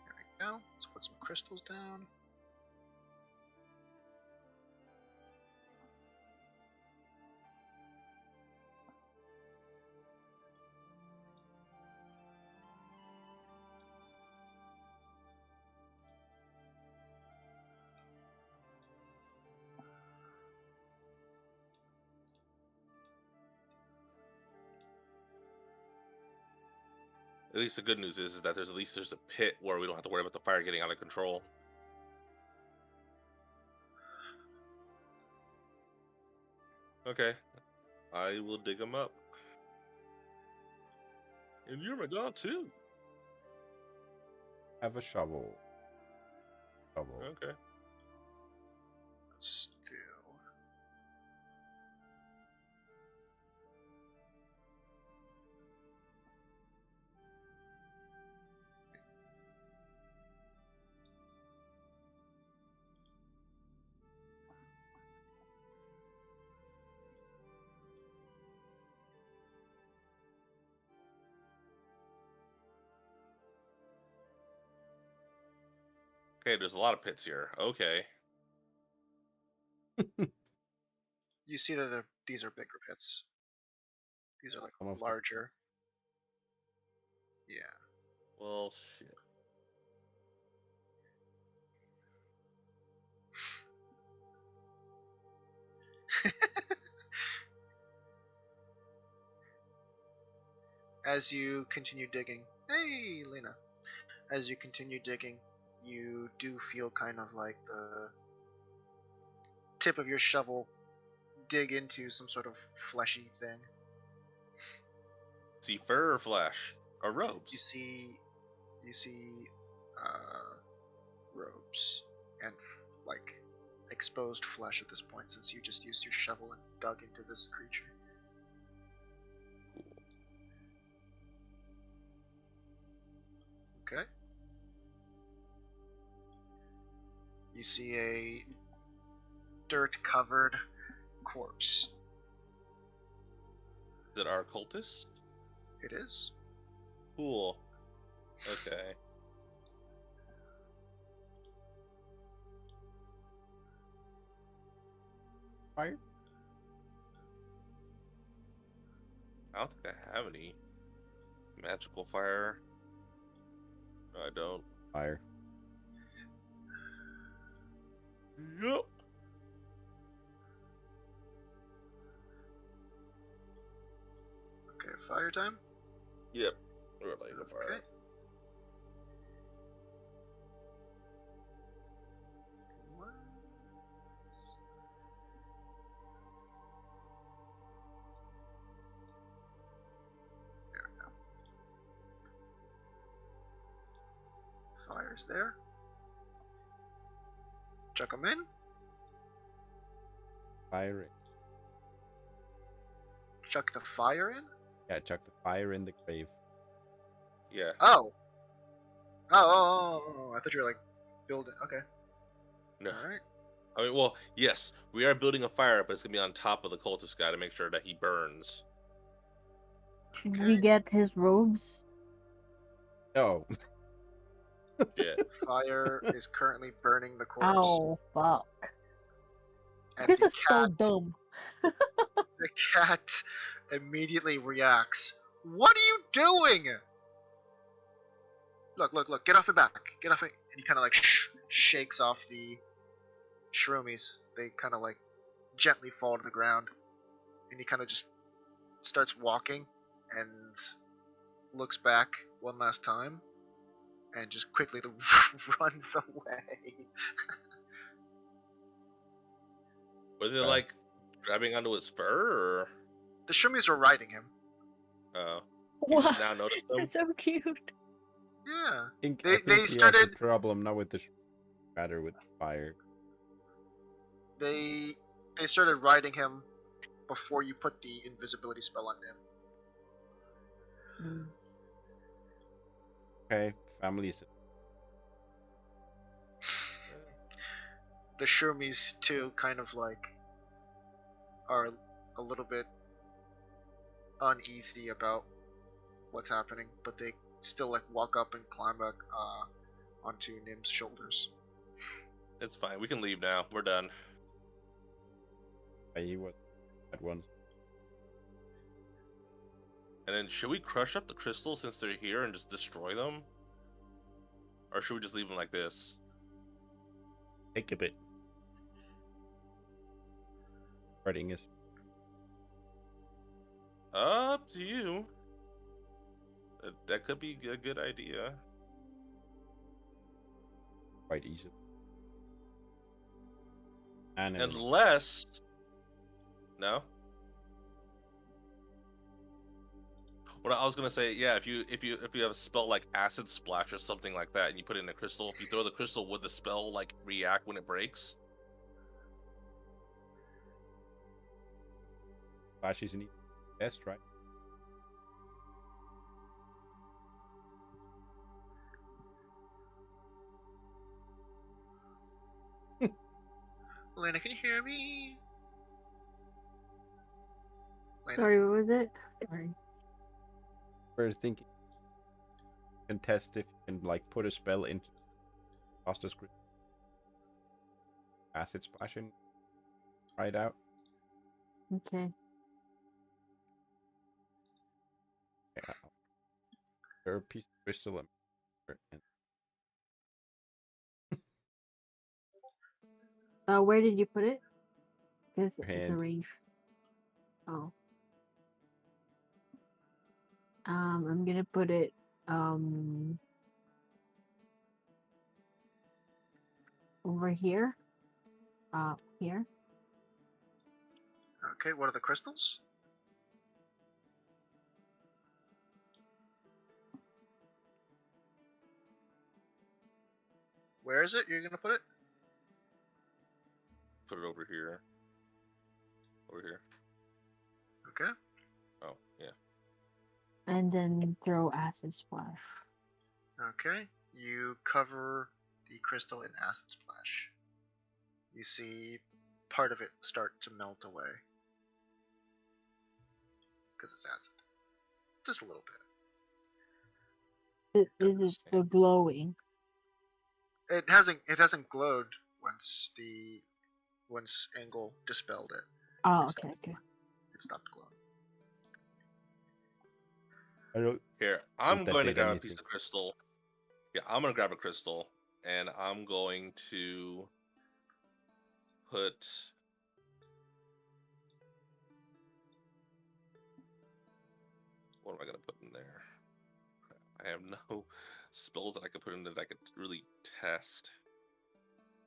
There we go. Let's put some crystals down. At least the good news is that there's a pit where we don't have to worry about the fire getting out of control. Okay, I will dig them up. And you're my god too. Have a shovel. Shovel. Okay. Let's do. Okay, there's a lot of pits here. Okay. You see that these are bigger pits. These are like Some of them. larger. Yeah. Well, shit. As you continue digging, hey, Lena. As you continue digging, you do feel kind of like the tip of your shovel dig into some sort of fleshy thing. See fur or flesh or You robes. see robes and like exposed flesh at this point, since you just used your shovel and dug into this creature. Okay. You see a dirt-covered corpse. Is it our cultist? It is. Cool. Okay. Fire? I don't think I have any magical fire. No, I don't. Fire. Yep. Okay, fire time. Yep. We're lighting a fire. Okay. up. There we go. Fire's there. Chuck them in. Fire. Chuck the fire in. Yeah, chuck the fire in the grave. Yeah. Oh. Oh, I thought you were like building. Okay. No. All right. I mean, well, yes, we are building a fire, but it's gonna be on top of the cultist guy to make sure that he burns. Should Okay. we get his robes? No. Yeah. Fire is currently burning the corpse. Oh, fuck. And This the is so cat, dumb. the cat immediately reacts. What are you doing? Look! Get off my back! Get off it! And he kind of like shakes off the shroomies. They kind of like gently fall to the ground, and he kind of just starts walking and looks back one last time, and just quickly runs away. Was it like grabbing onto his fur, or The shroomies were riding him. you just What? now noticed them? It's so cute. Yeah. I think They he has started- a problem not with the rather with fire. They started riding him before you put the invisibility spell on him. Okay, families. The shroomies too kind of like are a little bit uneasy about what's happening, but they still like walk up and climb back onto Nim's shoulders. It's fine. We can leave now. We're done. He was at once. And then, should we crush up the crystals since they're here and just destroy them? Or should we just leave them like this? Take a bit. Spreading is Up to you. That could be a good idea. quite easy. And Unless... No? What I was gonna say, yeah, if you have a spell like Acid Splash or something like that, and you put it in a crystal, if you throw the crystal, would the spell like react when it breaks? Flash isn't best, right? Lena, can you hear me? Lena? Sorry, what was it? Sorry. We're thinking you can test if you can like put a spell into Foster script. Acid splashing. Try it out. Okay. Yeah. There a piece of crystal and Where did you put it? Because Your it's a hand. range. Oh. I'm gonna put it over here. Here. Okay, what are the crystals? Where is it? You're gonna put it? Put it over here. Over here. Okay. Oh, yeah. And then throw acid splash. Okay. You cover the crystal in acid splash. You see part of it start to melt away because it's acid. Just a little bit. Is it still glowing? It hasn't glowed once Angle dispelled it. Oh, It okay, stopped, okay. it stopped glowing. I don't Here, think I'm that going to did grab a anything. piece of crystal. Yeah, I'm gonna grab a crystal, and I'm going to put. What am I gonna put in there? I have no spells that I could put in that I could really test.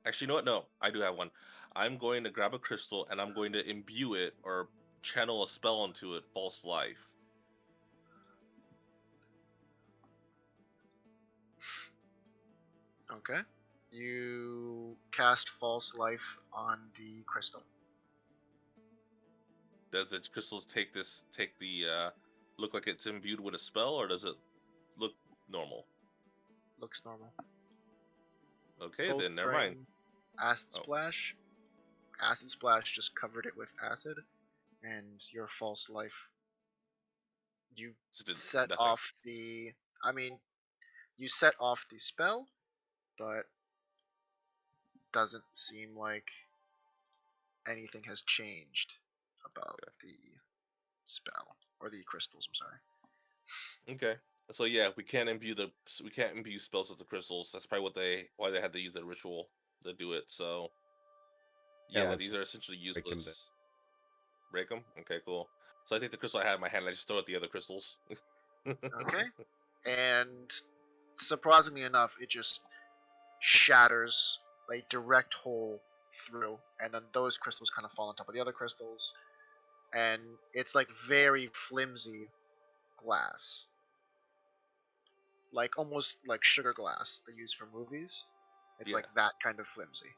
Actually, you know what? No, I do have one. I'm going to grab a crystal and I'm going to imbue it or channel a spell into it, false life. Okay. You cast False Life on the crystal. Does the crystals take the look like it's imbued with a spell, or does it look normal? Looks normal. Okay, Both then never mind. praying Acid Oh, Splash. Acid Splash just covered it with acid, and your False Life. You just did set nothing. off the. I mean, you set off the spell, but doesn't seem like anything has changed about the spell or the crystals. I'm sorry. Okay. So yeah, we can't imbue spells with the crystals. That's probably why they had to use the ritual to do it. So Yeah, yeah, these let's are essentially break him then. useless. Break them. Okay, cool. So I take the crystal I had in my hand and I just throw at the other crystals. Okay. And surprisingly enough, it just shatters a direct hole through, and then those crystals kind of fall on top of the other crystals, and it's like very flimsy glass, like almost like sugar glass they use for movies. It's Yeah. like that kind of flimsy.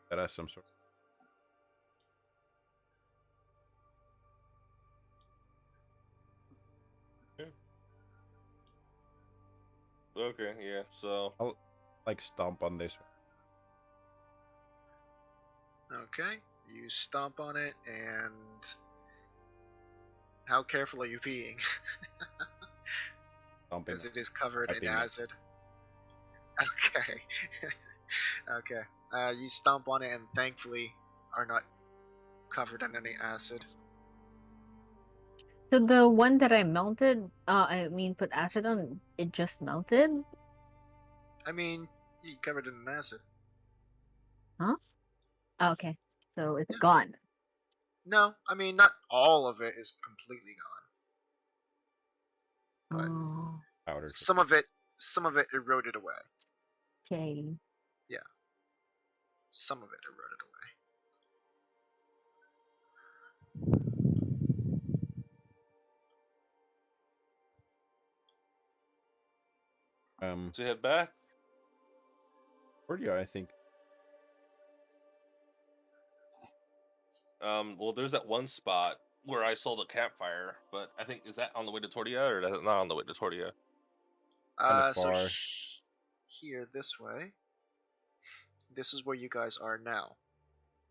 That has some sort. Yeah. Okay. Yeah. So I'll like stomp on this one. Okay, you stomp on it, and how careful are you being? Stomping Because on it is covered in wiping it. acid. Okay. Okay. You stomp on it, and thankfully are not covered in any acid. So the one that I melted, I mean, put acid on, it just melted? I mean, you covered in an acid. Huh? Oh, okay. So it's Yeah. gone. No, I mean not all of it is completely gone, but Oh, Powders. some of it eroded away. okay. Yeah, some of it eroded Um, to head back. Cordia, I think. Well, there's that one spot where I saw the campfire, but I think is that on the way to Tordia or is it not on the way to Tordia? Kind of away. far. Here this way. This is where you guys are now.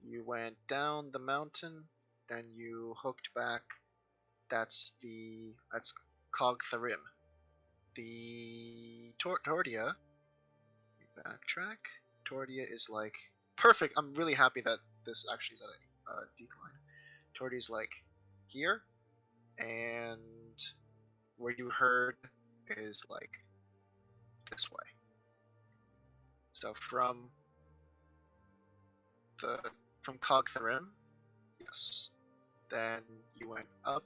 You went down the mountain, then you hooked back. That's Cogtharim. The Tordia. Backtrack. Tordia is like perfect. I'm really happy that this actually is at a decline. Tordia's like here, and where you heard is like this way. So the from Cogtharim, yes. Then you went up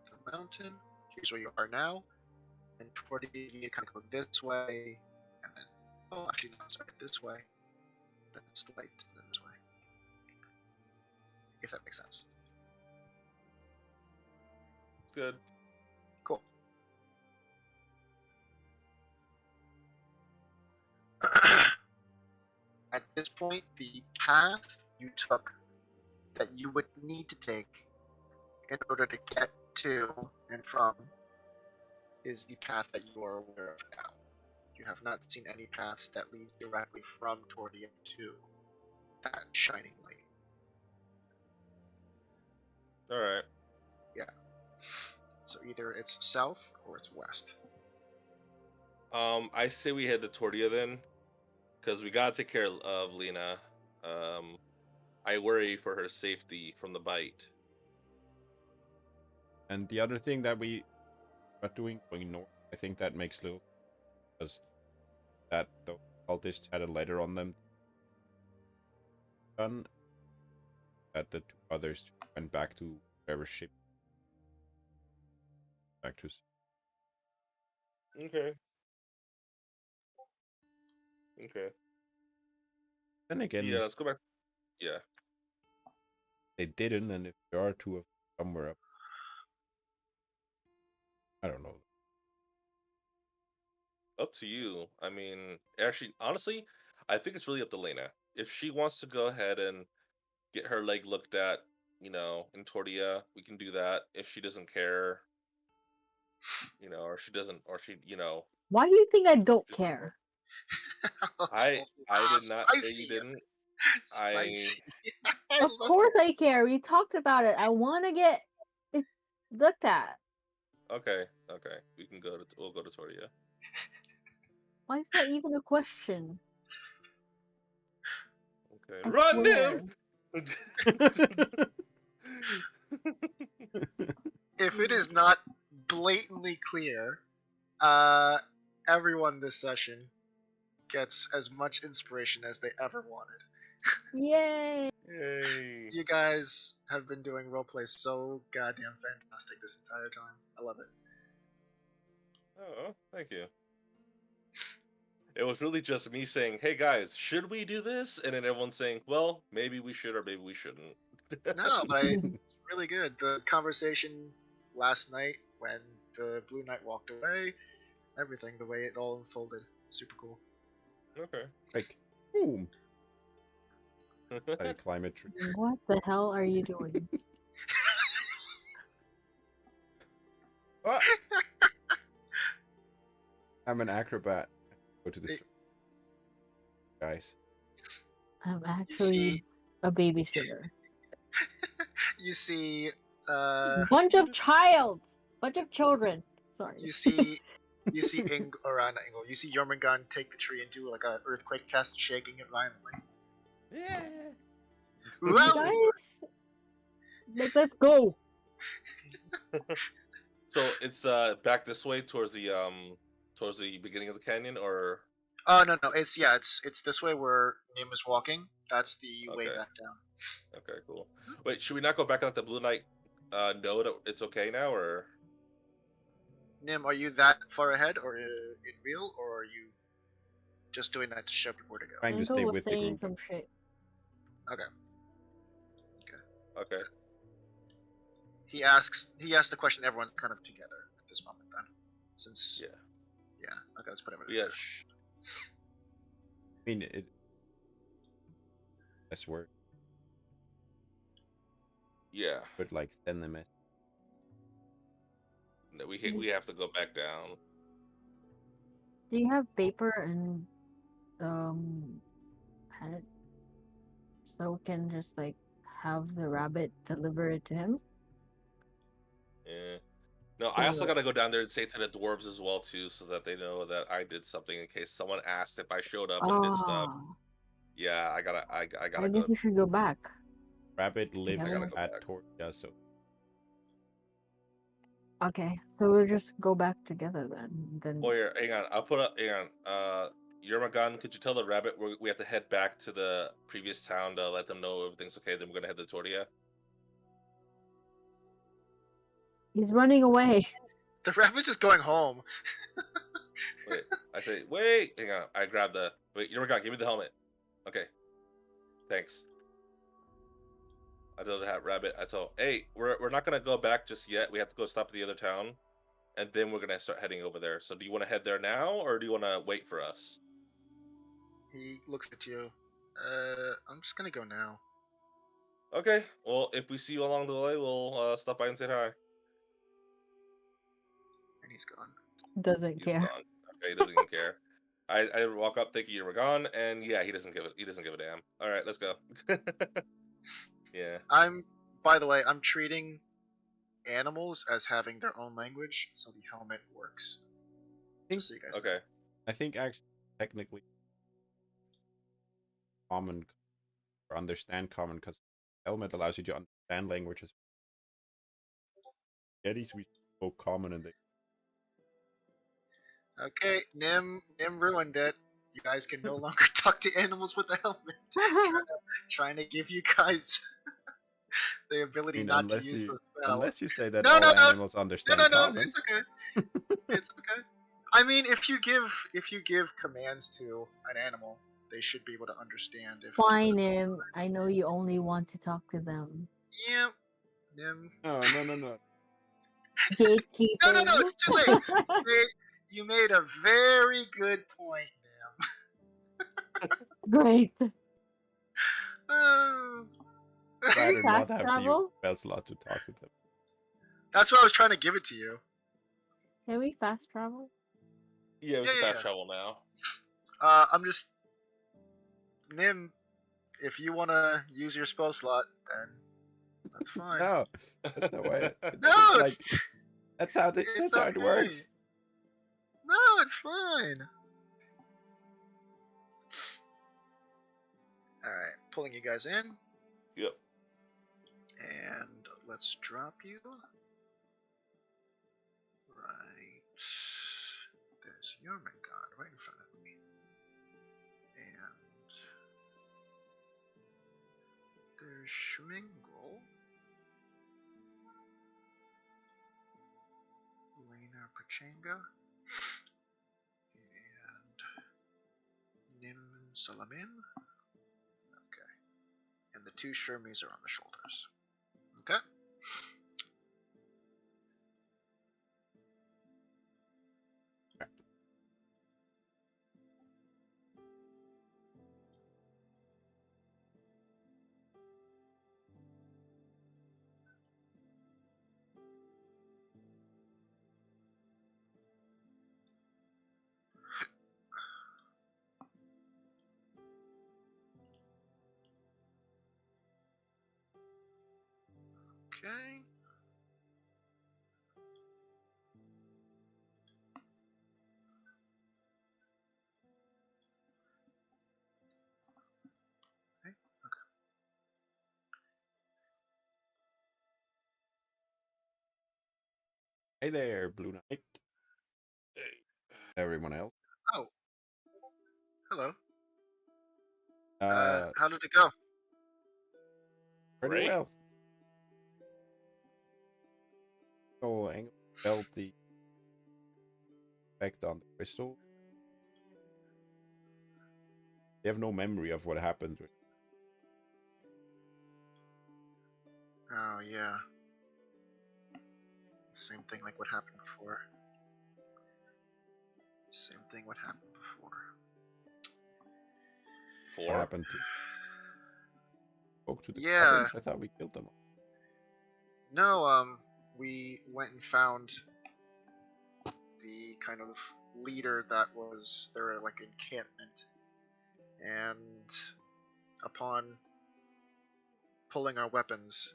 the mountain. Here's where you are now. And Tordia, you kind of go this way, and then actually no, sorry, this way. Then it's light, and then this way. If that makes sense. Good. Cool. At this point, the path you took that you would need to take in order to get to and from is the path that you are aware of now. You have not seen any paths that lead directly from Tordia to that shining light. All right. Yeah. So either it's south or it's west. I say we head to Tordia then, because we gotta take care of Lena. I worry for her safety from the bite. And the other thing that we are doing, going north, I think that makes little because that the cultists had a letter on them done that the two others went back to whatever ship back to. Okay. Okay. Then again, Yeah, let's go back. Yeah. they didn't, and if there are two of them somewhere up, I don't know. Up to you. I mean, actually, honestly, I think it's really up to Lena. If she wants to go ahead and get her leg looked at, in Tordia, we can do that. If she doesn't care, or she doesn't, or Why do you think I don't she's not care? I did not say you Spicy, didn't. I spicy. I Of love course it. I care. We talked about it. I want to get it looked at. okay, we'll go to Tordia. Why is that even a question? Okay, I run swear. him. If it is not blatantly clear, uh, everyone this session gets as much inspiration as they ever wanted. Yay! Yay. You guys have been doing roleplay so goddamn fantastic this entire time. I love it. Oh, thank you. It was really just me saying, "Hey guys, should we do this?" And then everyone saying, "Well, maybe we should or maybe we shouldn't." No, but it's really good. The conversation last night when the Blue Knight walked away, everything, the way it all unfolded, super cool. Okay. Like, boom! I climb a tree. What the hell are you doing? Ah! I'm an acrobat. Go to the It- I'm guys. You actually see, a babysitter. you see, Bunch of children. Sorry. you see, you see or not Ingle. You see Jormungand take the tree and do like a earthquake test, shaking it violently. Yeah. You Whoa! guys, like, let's go. So it's back this way towards the beginning of the canyon, or Oh no, it's this way where Nim is walking. That's the way okay, back down. okay, cool. Wait, should we not go back and let the Blue Knight know that it's okay now, or Nim, are you that far ahead, or in real, or are you just doing that to show people where to go? Trying to Uncle stay was with the saying group. some shit. Okay. okay? He asks the question. Everyone's kind of together at this moment then, since Yeah, yeah. Okay, let's put everything yeah, there. I mean, it. That's where yeah. would like send them. No, we have to go back down. Do you have paper and pen so we can just like have the rabbit deliver it to him? Yeah. No, I also So, got to go down there and say to the dwarves as well too, so that they know that I did something in case someone asked if I showed up and did stuff. ah, Yeah, I I gotta guess go. you should go back Rabbit I lives gotta together. go at back. Tortia, so Okay, so we'll just go back together then. Then Oh, here, hang on. I'll put up. Hang on. Yermagan, could you tell the rabbit we have to head back to the previous town to let them know everything's okay? Then we're gonna head to Tordia. he's running away. The rabbit's just going home. Wait, I say, wait. Hang on. I grab the. Wait, Yermagan, give me the helmet. Okay, thanks. I told the rabbit. I told, hey, we're not gonna go back just yet. We have to go stop at the other town, and then we're gonna start heading over there. So, do you want to head there now, or do you want to wait for us? He looks at you. I'm just gonna go now. Okay. Well, if we see you along the way, we'll stop by and say hi. And he's gone. Doesn't He's care. gone. Okay, he doesn't even care. I walk up thinking you were gone, and yeah, he doesn't give a damn. All right, let's go. Yeah. By the way, I'm treating animals as having their own language, so the helmet works. think Just so you guys know. Okay. I think actually technically common or understand common because helmet allows you to understand languages. Yetis we spoke common and they Okay, Nim ruined it. You guys can no longer talk to animals with the helmet. Trying to give you guys the I ability mean not to use the spell. unless you say that No, no, all no, animals understand no. common. It's okay. It's okay. I mean, if you give commands to an animal, they should be able to understand if Fine, given. Nim. I know you only want to talk to them. Yeah, Nim. No. No, Gatekeeping. It's too late. You made a very good point, Nim. Great. Oh. Can we Rather fast not have to use travel? spell slot to talk to them. That's why I was trying to give it to you. Can we fast travel? Yeah, we Yeah, can yeah, fast yeah. travel now. I'm just Nim. If you want to use your spell slot, then that's fine. No, that's no way. No, Like that's how it's it okay. works. No, it's fine. All right, pulling you guys in, Yep. and let's drop you. Right. There's Jormungand right in front of me. And there's Schmingle. Lena Pachanga. And Nim Salamin. Okay. And the two Shermies are on the shoulders. Okay. Okay. Okay. Hey there, Blue Knight. Everyone else. Oh, hello. Uh, How did it go? pretty Great. well. So Engel felt the effect on the crystal. They have no memory of what happened. Oh yeah. Same thing like what happened before. Same thing what happened before. What 4. happened to spoke to the Yeah. goblins? I thought we killed them all. No, we went and found the kind of leader that was their like encampment, and upon pulling our weapons,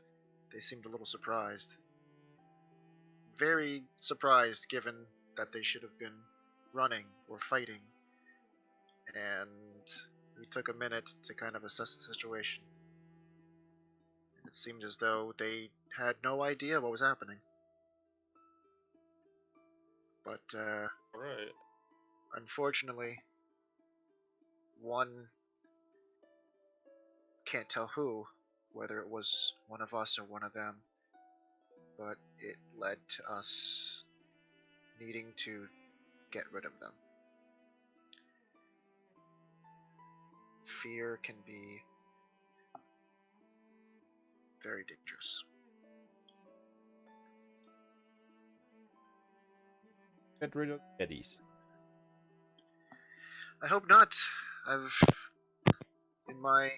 they seemed a little surprised. Very surprised, given that they should have been running or fighting. And we took a minute to kind of assess the situation. It seemed as though they had no idea what was happening. But Right. unfortunately, one can't tell who, whether it was one of us or one of them, but it led to us needing to get rid of them. Fear can be very dangerous. Get rid of Yetis. I hope not. In my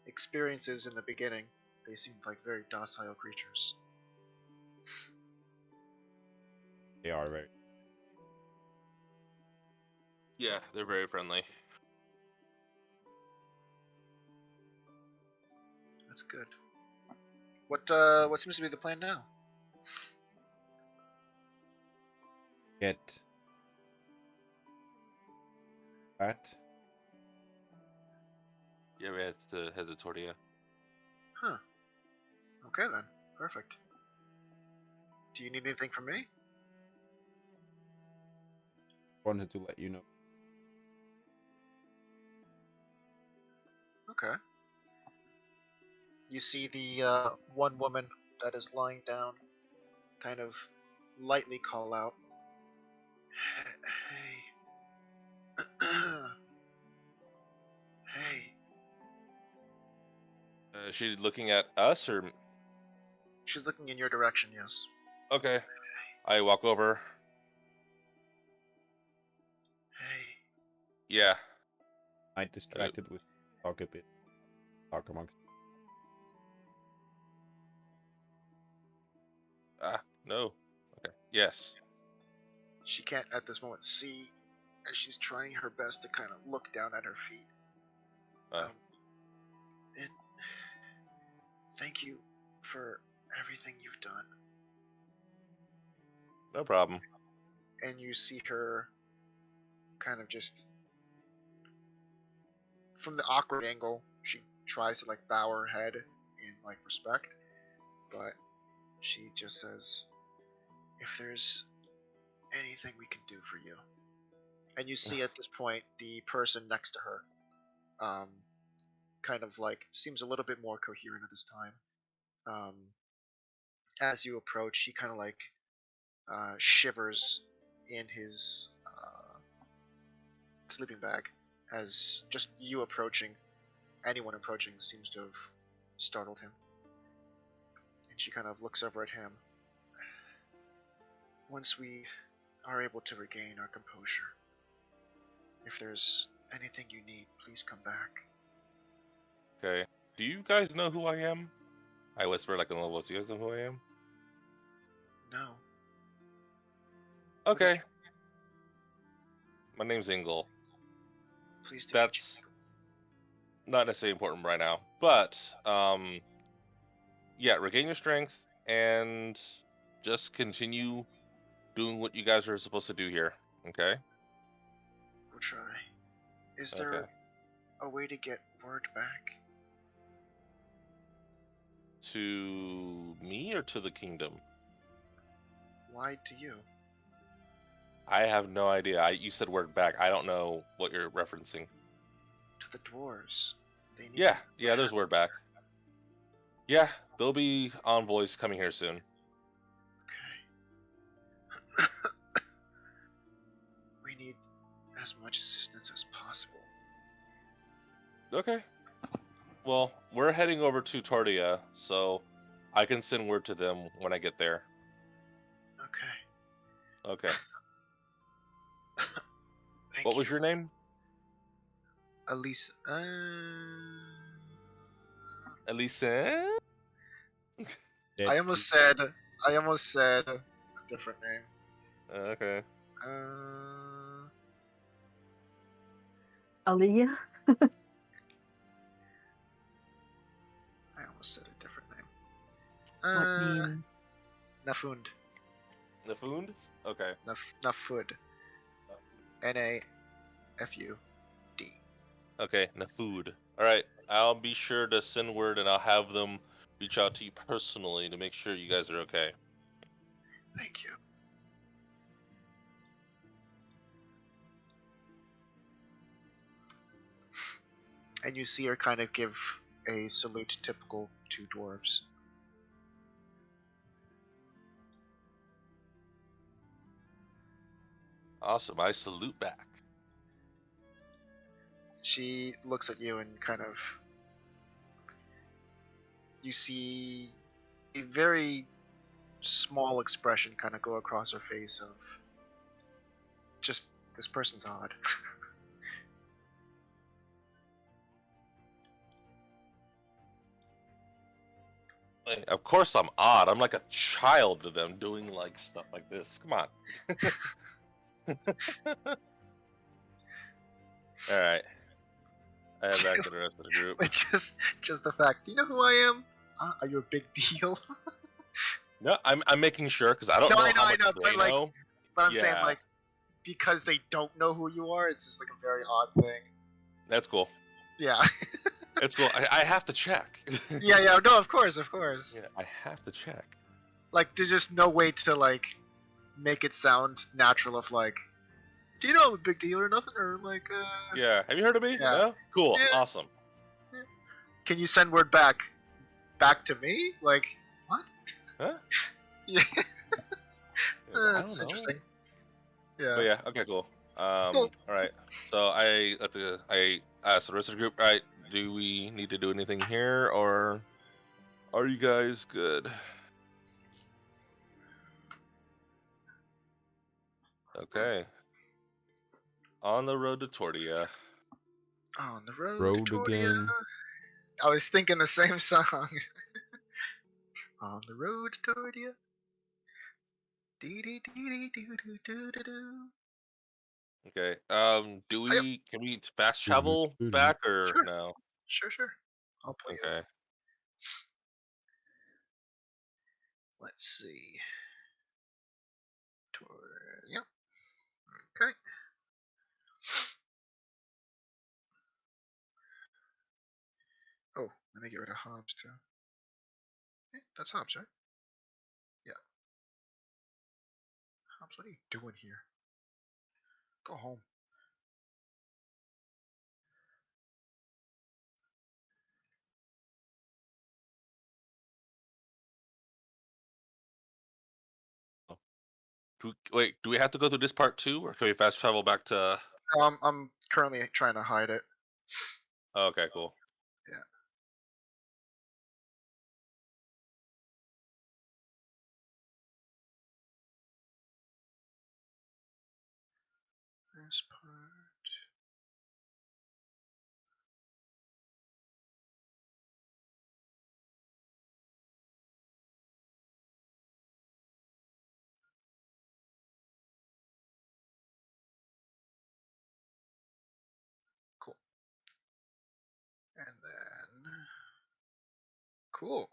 experiences in the beginning, they seemed like very docile creatures. They are very. Yeah, they're very friendly. That's good. What seems to be the plan now? Get that. Yeah, we had to head to Tortilla. Huh. Okay then. Perfect. Do you need anything from me? Wanted to let you know. Okay. You see the one woman that is lying down, kind of lightly call out, "Hey, hey." Is she looking at us or? She's looking in your direction. Yes. Okay. I walk over. Hey. Yeah. I distracted with talk a bit. Talk amongst. No. Okay. Yes. She can't at this moment see, as she's trying her best to kind of look down at her feet. Uh, It. Thank you for everything you've done. no problem. And you see her kind of just from the awkward angle, she tries to like bow her head in like respect, but she just says, "If there's anything we can do for you," and you see at this point the person next to her, um, kind of like seems a little bit more coherent at this time. Um, as you approach, he kind of like shivers in his sleeping bag as just you approaching, anyone approaching seems to have startled him. And she kind of looks over at him. Once we are able to regain our composure, if there's anything you need, please come back. Okay. Do you guys know who I am? I whisper like in a little voice. Do you guys know who I am? No. What is Okay. My name's Ingle. Pleased to meet That's not necessarily important right now, but yeah, regain your strength and just continue doing what you guys are supposed to do here. Okay. you. We'll try. Is Okay. there a way to get word back? To me or to the kingdom? Why to you? I have no idea. You said word back. I don't know what you're referencing. To the dwarves. They need Yeah, to yeah, there's word back. Yeah, there'll be envoys coming here soon. Okay. We need as much assistance as possible. Okay. Well, we're heading over to Tordia, so I can send word to them when I get there. Okay. Okay. Thank What was you. your name? Elisa. Elisa? I almost said. I almost said a different name. Okay. Uh, Aaliyah? I almost said a different name. What name? Nafund. Nafund? Okay. Nafud. Nafud. Okay, Nafud. Alright, I'll be sure to send word and I'll have them reach out to you personally to make sure you guys are okay. Thank you. And you see her kind of give a salute typical to dwarves. Awesome, I salute back. She looks at you and kind of. You see a very small expression kind of go across her face of just this person's odd. Of course I'm odd. I'm like a child to them doing like stuff like this. Come on. All right. I head back to the rest of the group. But just the fact, do you know who I am? Are you a big deal? No, I'm making sure because I don't No, know how I much know, they know. but I'm saying Yeah, like because they don't know who you are, it's just like a very odd thing. that's cool. Yeah. It's cool. I have to check. Yeah. No, of course. Yeah, I have to check. Like, there's just no way to like make it sound natural. Of like, do you know I'm a big deal or nothing, or like, Yeah. Have you heard of me? yeah, No? Cool. yeah. Awesome. Can you send word back to me? Like, what? Huh? Yeah, Yeah, I that's don't know. interesting. But Yeah. yeah, okay, cool. Cool. All right. So I asked the rest of the group, all right, do we need to do anything here or are you guys good? Okay. On the road to Tortia. On the road to Road Tordia. again. I was thinking the same song. On the road to Tordia. Dee dee dee dee doo doo doo doo doo. Okay. Yep. Can we fast travel back or Sure. no? Sure. I'll pull you Okay. up. Let's see. Yep. Okay. Oh, let me get rid of Hobbs too. Hey, that's Hobbs, right? Yeah. Hobbs, what are you doing here? Go home. Wait, do we have to go through this part too or can we fast travel back to I'm currently trying to hide it. oh, okay, cool. Yeah. This part. Cool. And then. Cool.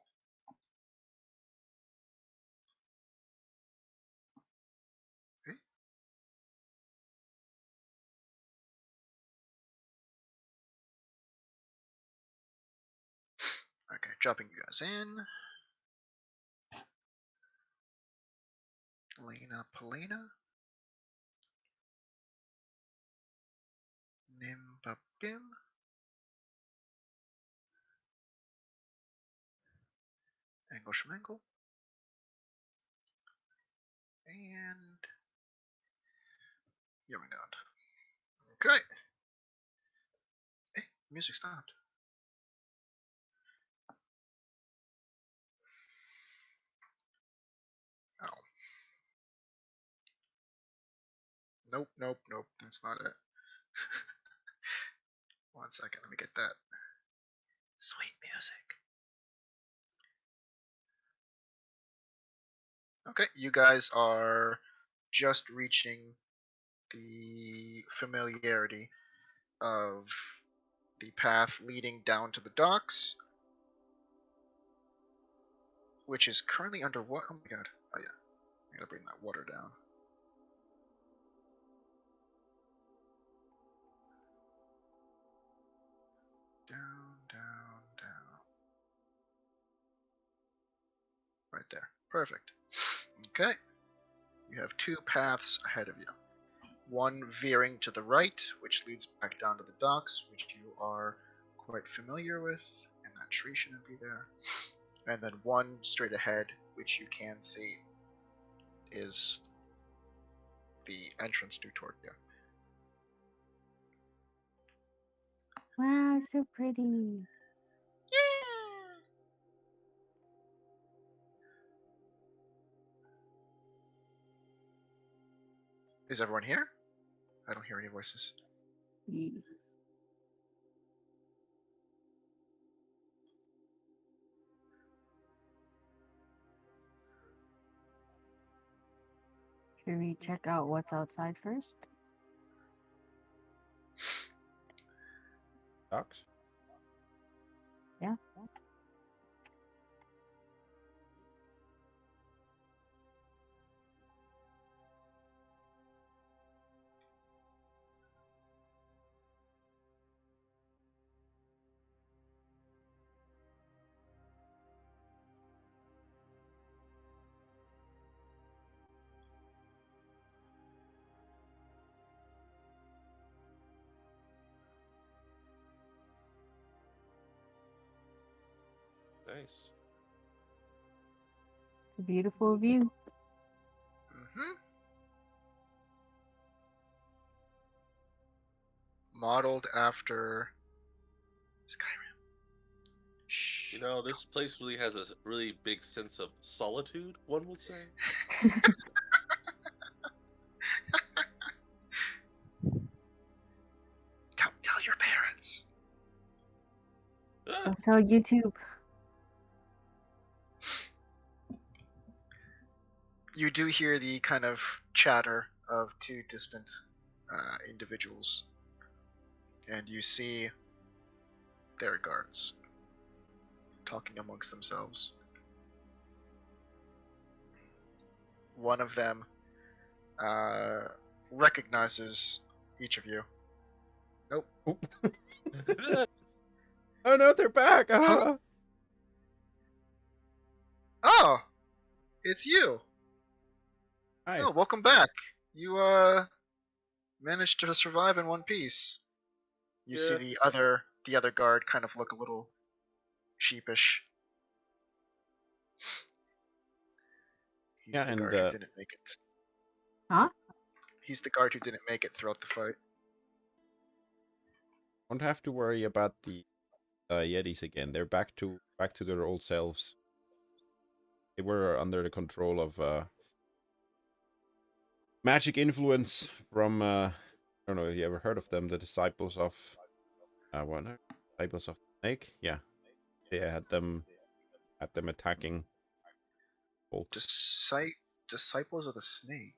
Okay. Okay, dropping you guys in. Lena Polina. Nimbabim. Angle Schmangle. And. Yummingod. Okay. Hey, music stopped. Oh. Nope. That's not it. 1 second, let me get that. Sweet music. Okay, you guys are just reaching the familiarity of the path leading down to the docks, which is currently under what? Oh my god. Oh yeah. I gotta bring that water down. Down. Right there. Perfect. Okay. You have two paths ahead of you. One veering to the right, which leads back down to the docks, which you are quite familiar with, and that tree shouldn't be there. And then one straight ahead, which you can see is the entrance to Tortia. Wow, so pretty. Yeah! Is everyone here? I don't hear any voices. Ye- Should we check out what's outside first? Docks? Yeah. Nice. It's a beautiful view. Hmm. Modeled after Skyrim. Shh. You know, this place really has a really big sense of solitude, one would say. Tell your parents. Ah, Don't tell YouTube. You do hear the kind of chatter of two distant individuals, and you see their guards talking amongst themselves. One of them uh, recognizes each of you. Nope. Oh no, they're back! Huh? Ah! Oh, it's you. Hi. Oh, welcome back. You managed to survive in one piece. You see yeah. the other guard kind of look a little sheepish. He's Yeah, the and guard who didn't make it. Huh? He's the guard who didn't make it throughout the fight. won't have to worry about the Yetis again. They're back to their old selves. They were under the control of magic influence from I don't know if you ever heard of them, the disciples of what? Disciples of the Snake? Yeah, they had them attacking folks. Disciples of the Snake.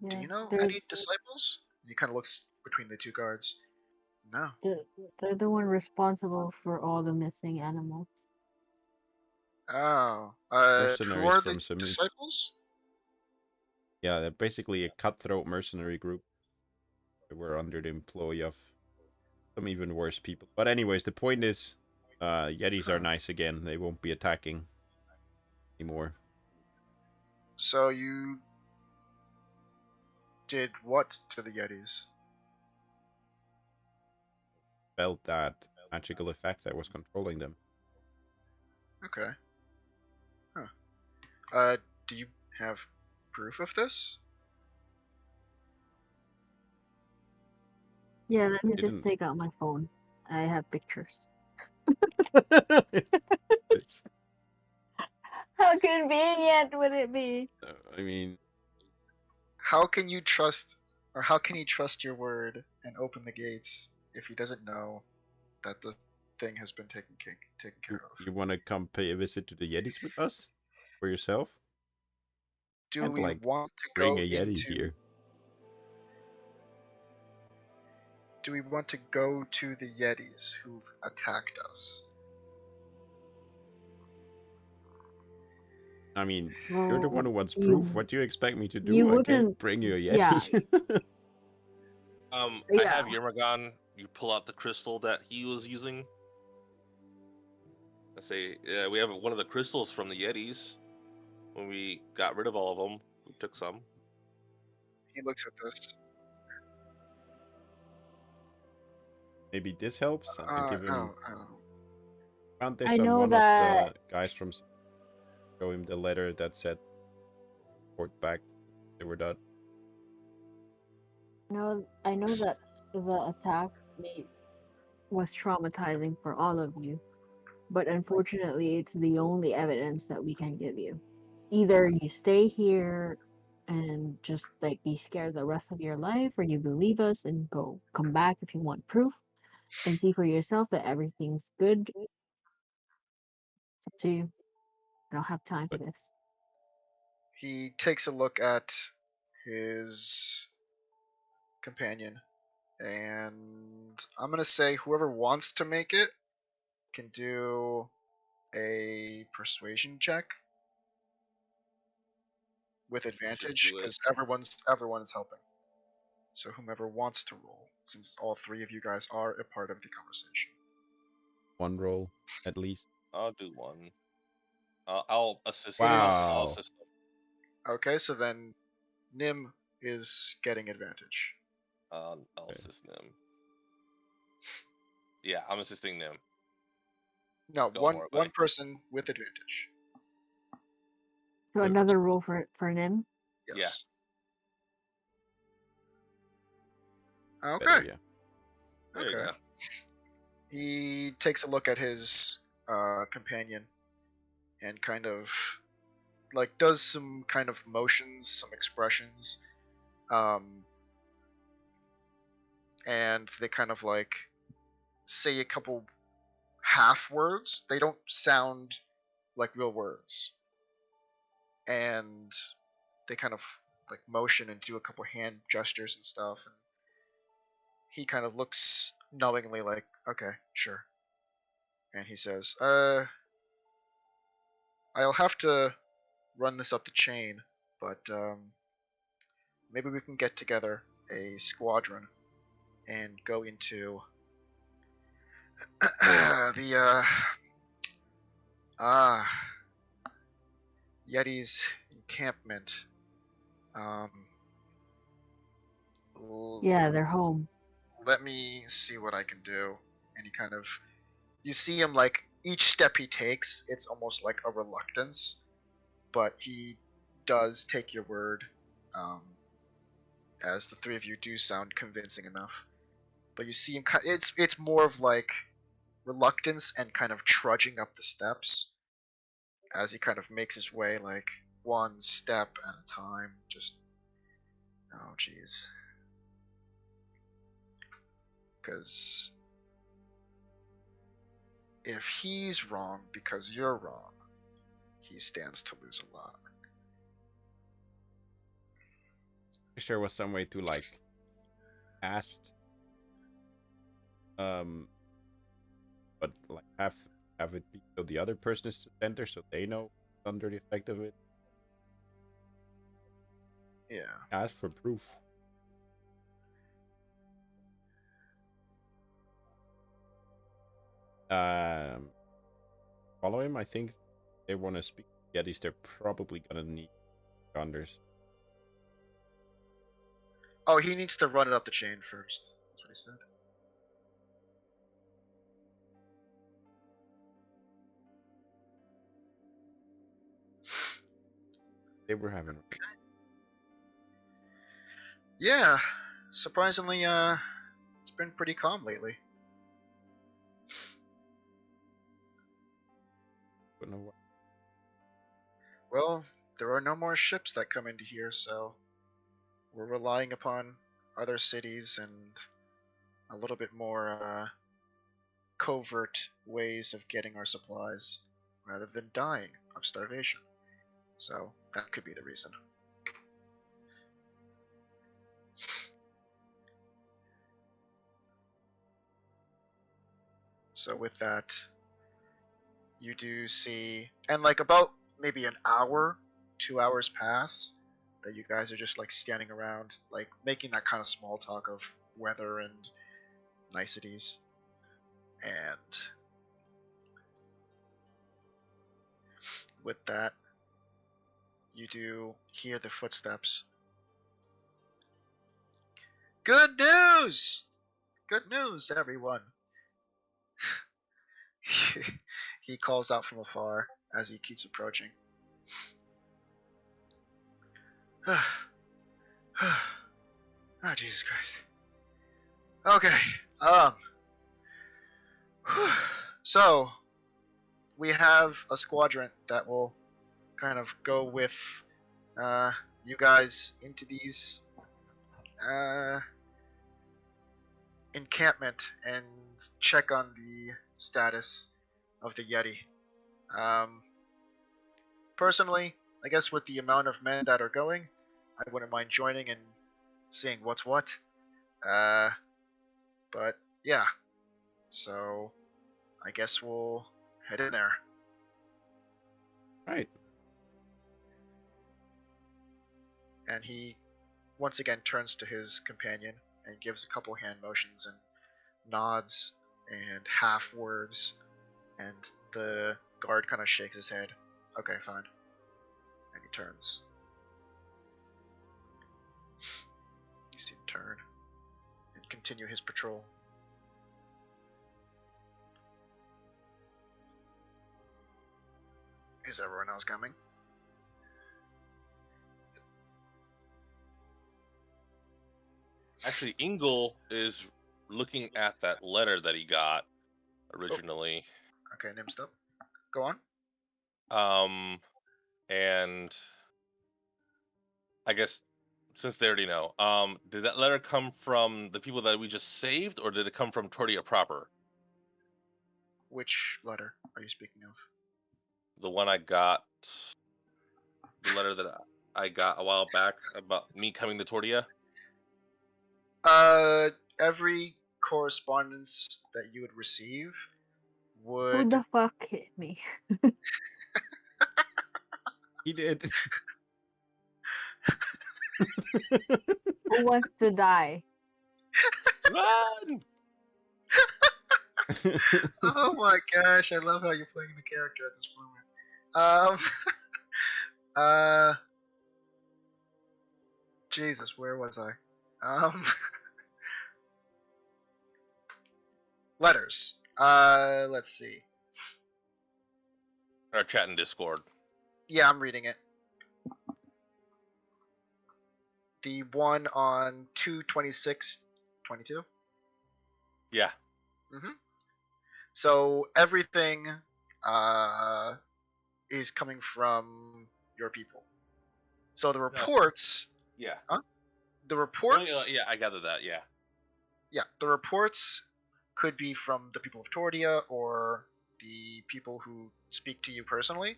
Do Yeah. you know They're any disciples? He kind of looks between the two guards. No. the they're the one responsible for all the missing animals. Oh. Who Mercenaries are the from some disciples? yeah, they're basically a cutthroat mercenary group. They were under the employ of some even worse people. But anyways, the point is, Yetis are Huh. nice again. They won't be attacking anymore. So you did what to the Yetis? Felt that magical effect that was controlling them. Okay. Huh. Uh, do you have proof of this? Yeah, let me just Didn't. take out my phone. I have pictures. How convenient would it be? I mean, How can you trust, or how can he trust your word and open the gates if he doesn't know that the thing has been taken care of? you want to come pay a visit to the Yetis with us for yourself? Do And we like want to bring go a Yeti into? here. Do we want to go to the Yetis who've attacked us? I mean, you're the one Well, who wants proof. you What do you expect me to you do? I can't wouldn't. bring you a Yeah, Yeti. I yeah. have Yermagon. You pull out the crystal that he was using. I say, yeah, we have one of the crystals from the Yetis. When we got rid of all of them, we took some. He looks at this. Maybe this helps. I give him. Oh, oh. Found this I on know one of that. the guys from. Show him the letter that said report back. They were done. I know that the attack was traumatizing for all of you, but unfortunately, it's the only evidence that we can give you. Either you stay here and just like be scared the rest of your life, or you believe us and come back if you want proof and see for yourself that everything's good. It's up to you. I don't have time for But this. He takes a look at his companion And I'm gonna say whoever wants to make it can do a persuasion check with Should advantage do it. because everyone's helping. So whomever wants to roll, since all three of you guys are a part of the conversation. One roll at least. I'll do one. I'll assist. It is I'll Wow. assist them. okay. So then, Nim is getting advantage. I'll Okay. assist them. Yeah, I'm assisting them. No, Go one for it, buddy. one person with advantage. So another rule for Nim. Yes. Better, Okay. yeah. There you Okay. go. He takes a look at his companion and kind of like does some kind of motions, some expressions, and they kind of like say a couple half words. They don't sound like real words, and they kind of like motion and do a couple hand gestures and stuff. And he kind of looks knowingly like, okay, sure. And he says, I'll have to run this up the chain, but maybe we can get together a squadron and go into the Yeti's encampment. Um, Yeah, they're home. let me see what I can do. And he kind of, you see him like each step he takes, it's almost like a reluctance, but he does take your word, um, as the three of you do sound convincing enough. But you see him, it's more of like reluctance and kind of trudging up the steps as he kind of makes his way like one step at a time. Just, oh jeez, because if he's wrong because you're wrong, he stands to lose a lot. Wish there was some way to like cast but like have it be so the other person is the center so they know under the effect of it. Yeah. Ask for proof. Follow him. I think they want to speak Yetis. They're probably gonna need Gonders. Oh, he needs to run it up the chain first. That's what he said. They were having. Yeah, surprisingly, it's been pretty calm lately. Don't know what. Well, there are no more ships that come into here, so we're relying upon other cities and a little bit more covert ways of getting our supplies rather than dying of starvation. So that could be the reason. So with that, you do see, and like about maybe an hour, 2 hours pass that you guys are just like standing around, like making that kind of small talk of weather and niceties. And with that, you do hear the footsteps. Good news! Good news, everyone! He calls out from afar as he keeps approaching. Ah, Jesus Christ. Okay, so we have a squadron that will kind of go with you guys into these encampment and check on the status of the Yeti. Um, personally, I guess with the amount of men that are going, I wouldn't mind joining and seeing what's what. But yeah, so I guess we'll head in there. Right. And he once again turns to his companion and gives a couple hand motions and nods and half words, and the guard kind of shakes his head. Okay, fine. And he turns. He's to turn and continue his patrol. Is everyone else coming? Actually, Ingle is looking at that letter that he got originally. Okay, Nim's up. Go on. And I guess since they already know, did that letter come from the people that we just saved, or did it come from Tordia proper? Which letter are you speaking of? The one I got, the letter that I got a while back about me coming to Tordia. Every correspondence that you would receive Who would. the fuck hit me? He did. Who wants to die? Run! Oh my gosh, I love how you're playing the character at this moment. Jesus, where was I? Letters. Let's see. Our chat in Discord. Yeah, I'm reading it. The one on 2/26/22. Yeah. Mm-hmm. So everything is coming from your people. So the reports. Yeah. Huh? The Oh, reports. yeah, I gathered that. Yeah. Yeah, the reports could be from the people of Tordia or the people who speak to you personally.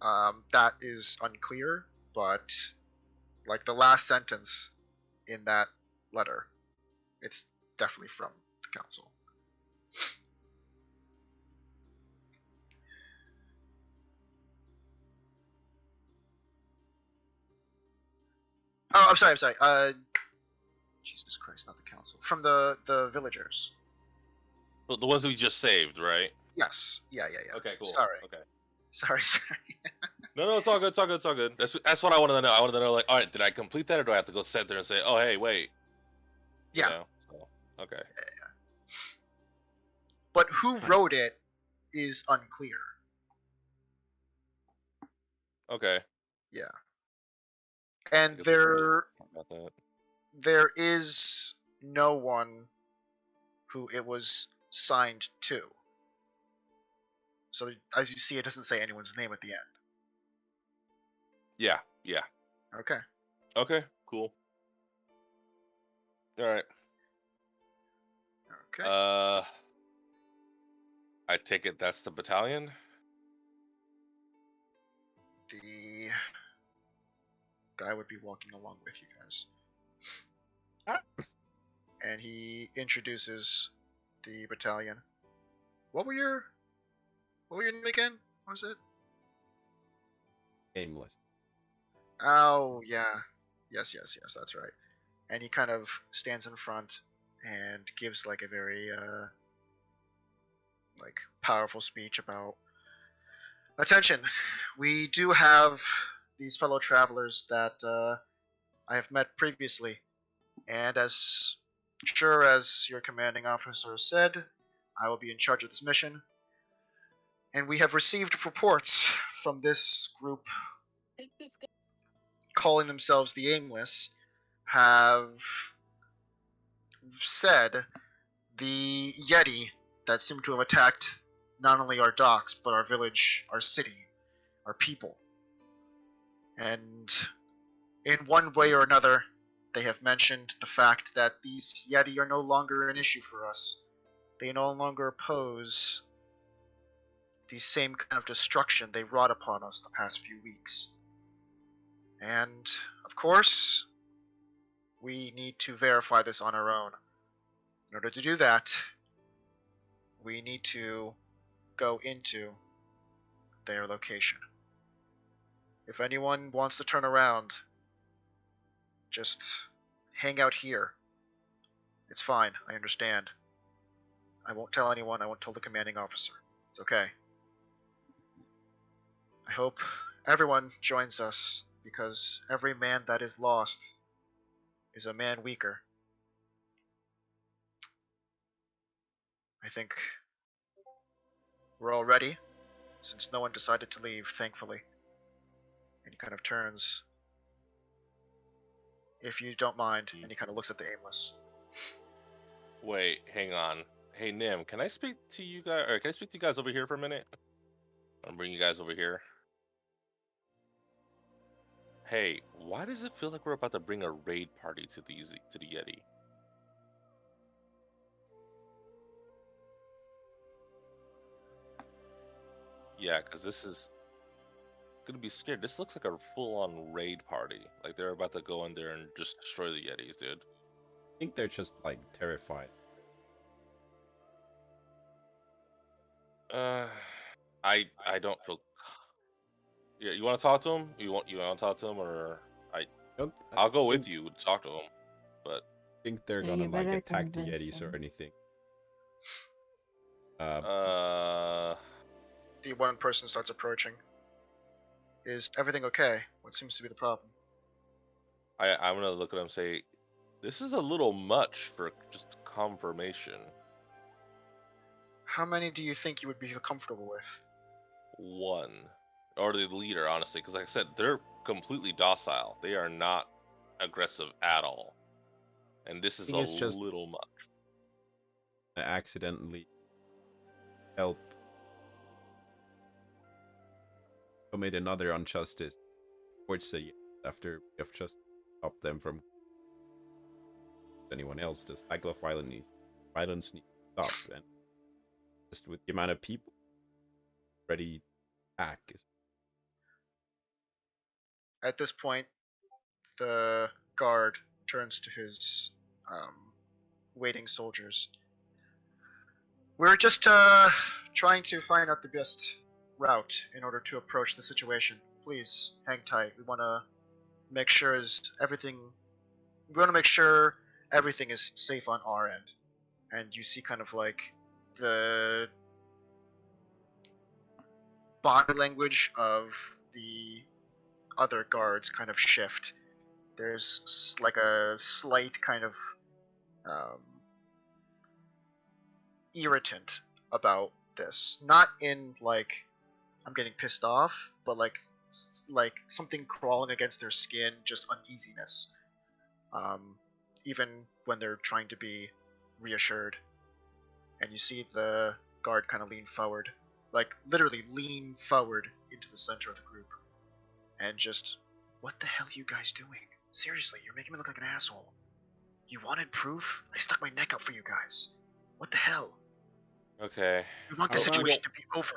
That is unclear, but like the last sentence in that letter, it's definitely from the council. Oh, I'm sorry. Jesus Christ, not the council. From the villagers. The ones we just saved, right? Yes. Yeah. Okay, cool. Sorry. Okay. Sorry. No, it's all good. It's all good. It's all good. That's what I wanted to know. I wanted to know, like, all right, did I complete that, or do I have to go sit there and say, oh, hey, wait? You Yeah. know? So, okay. But who wrote it is unclear. Okay. Yeah. I And guess we can really talk about that. there is no one who it was signed to. So as you see, it doesn't say anyone's name at the end. Yeah. Okay. Okay, cool. All right. Okay. I take it that's the battalion? The guy would be walking along with you guys. Ah. And he introduces the battalion. What were your name again? What was it? Aimless. Oh yeah. Yes, that's right. And he kind of stands in front and gives like a very like powerful speech about attention. We do have these fellow travelers that I have met previously, and as sure as your commanding officer said, I will be in charge of this mission. And we have received reports from this group calling themselves the Aimless have said the yeti that seem to have attacked not only our docks but our village, our city, our people. And in one way or another, they have mentioned the fact that these yeti are no longer an issue for us. They no longer pose the same kind of destruction they wrought upon us the past few weeks. And, of course, we need to verify this on our own. In order to do that, we need to go into their location. If anyone wants to turn around, just hang out here. It's fine, I understand. I won't tell anyone, I won't tell the commanding officer. It's okay. I hope everyone joins us, because every man that is lost is a man weaker. I think we're all ready, since no one decided to leave, thankfully. And he kind of turns, if you don't mind, and he kind of looks at the aimless. Wait, hang on. Hey Nim, can I speak to you guys? Or can I speak to you guys over here for a minute? I'll bring you guys over here. Hey, why does it feel like we're about to bring a raid party to the Yeti? Yeah, because this is gonna be scared. This looks like a full-on raid party. Like they're about to go in there and just destroy the Yetis, dude. I think they're just like terrified. Uh, I don't feel. Yeah, you want to talk to him? You want to talk to him, or I I'll go think, with you to talk to him. But think they're Yeah, gonna you like better attack the convince Yetis or them. anything. uh, The one person starts approaching. Is everything okay? What seems to be the problem? I'm gonna look at him and say, this is a little much for just confirmation. How many do you think you would be comfortable with? One, or the leader, honestly, because like I said, they're completely docile. They are not aggressive at all, and this I is think a it's just little much. I accidentally help commit another injustice towards the Yetis after we have just stopped them from anyone else. The cycle of violence needs to stop, and just with the amount of people ready to attack. At this point, the guard turns to his waiting soldiers. We're just trying to find out the best route in order to approach the situation. Please hang tight. We want to make sure We want to make sure everything is safe on our end. And you see kind of like the body language of the other guards kind of shift. There's like a slight kind of um, irritant about this. Not in like I'm getting pissed off, but like something crawling against their skin, just uneasiness. Um, even when they're trying to be reassured, and you see the guard kind of lean forward, like literally lean forward into the center of the group, and just, what the hell are you guys doing? Seriously, you're making me look like an asshole. You wanted proof? I stuck my neck out for you guys. What the hell? Okay, You want the How about situation to be over.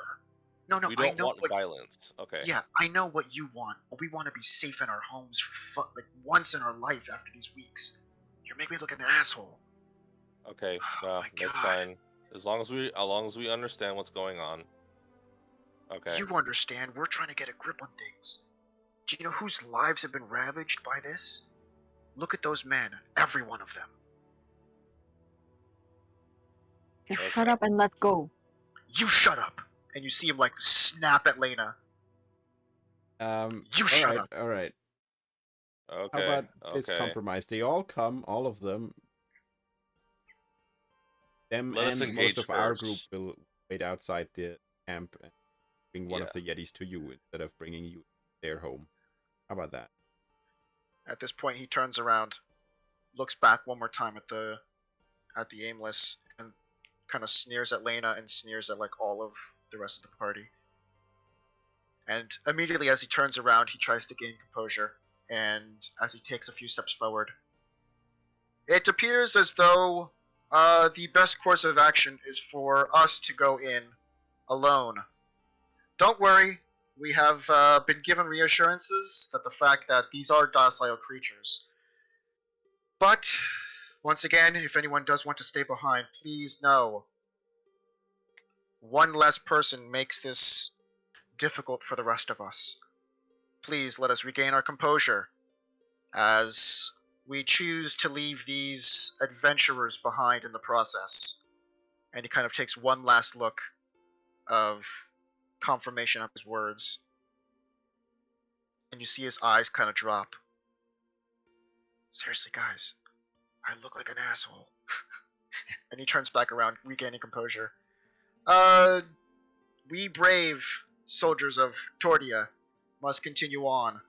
No, we I don't know want what. violence. Okay, Yeah, I know what you want, but we want to be safe in our homes for like once in our life after these weeks. You're making me look like an asshole. okay, Oh no, my that's god. fine. As long as we understand what's going on. Okay. You understand, we're trying to get a grip on things. Do you know whose lives have been ravaged by this? Look at those men, every one of them. Just Okay. shut up and let's go. You shut up! And you see him like snap at Lena. You All shut right, up! all right. How Okay. about this Okay. compromise? They all come, all of them. Them Let us and most engage of our group first. will wait outside the camp and bring one Yeah. of the Yetis to you instead of bringing you to their home. How about that? At this point, he turns around, looks back one more time at the aimless, and kind of sneers at Lena and sneers at like all of the rest of the party. And immediately as he turns around, he tries to gain composure, and as he takes a few steps forward, it appears as though the best course of action is for us to go in alone. Don't worry, we have been given reassurances that the fact that these are docile creatures. But Once again, if anyone does want to stay behind, please know one less person makes this difficult for the rest of us. Please let us regain our composure as we choose to leave these adventurers behind in the process. And he kind of takes one last look of confirmation of his words. And you see his eyes kind of drop. Seriously, guys, I look like an asshole. And he turns back around, regaining composure. We brave soldiers of Tordia must continue on.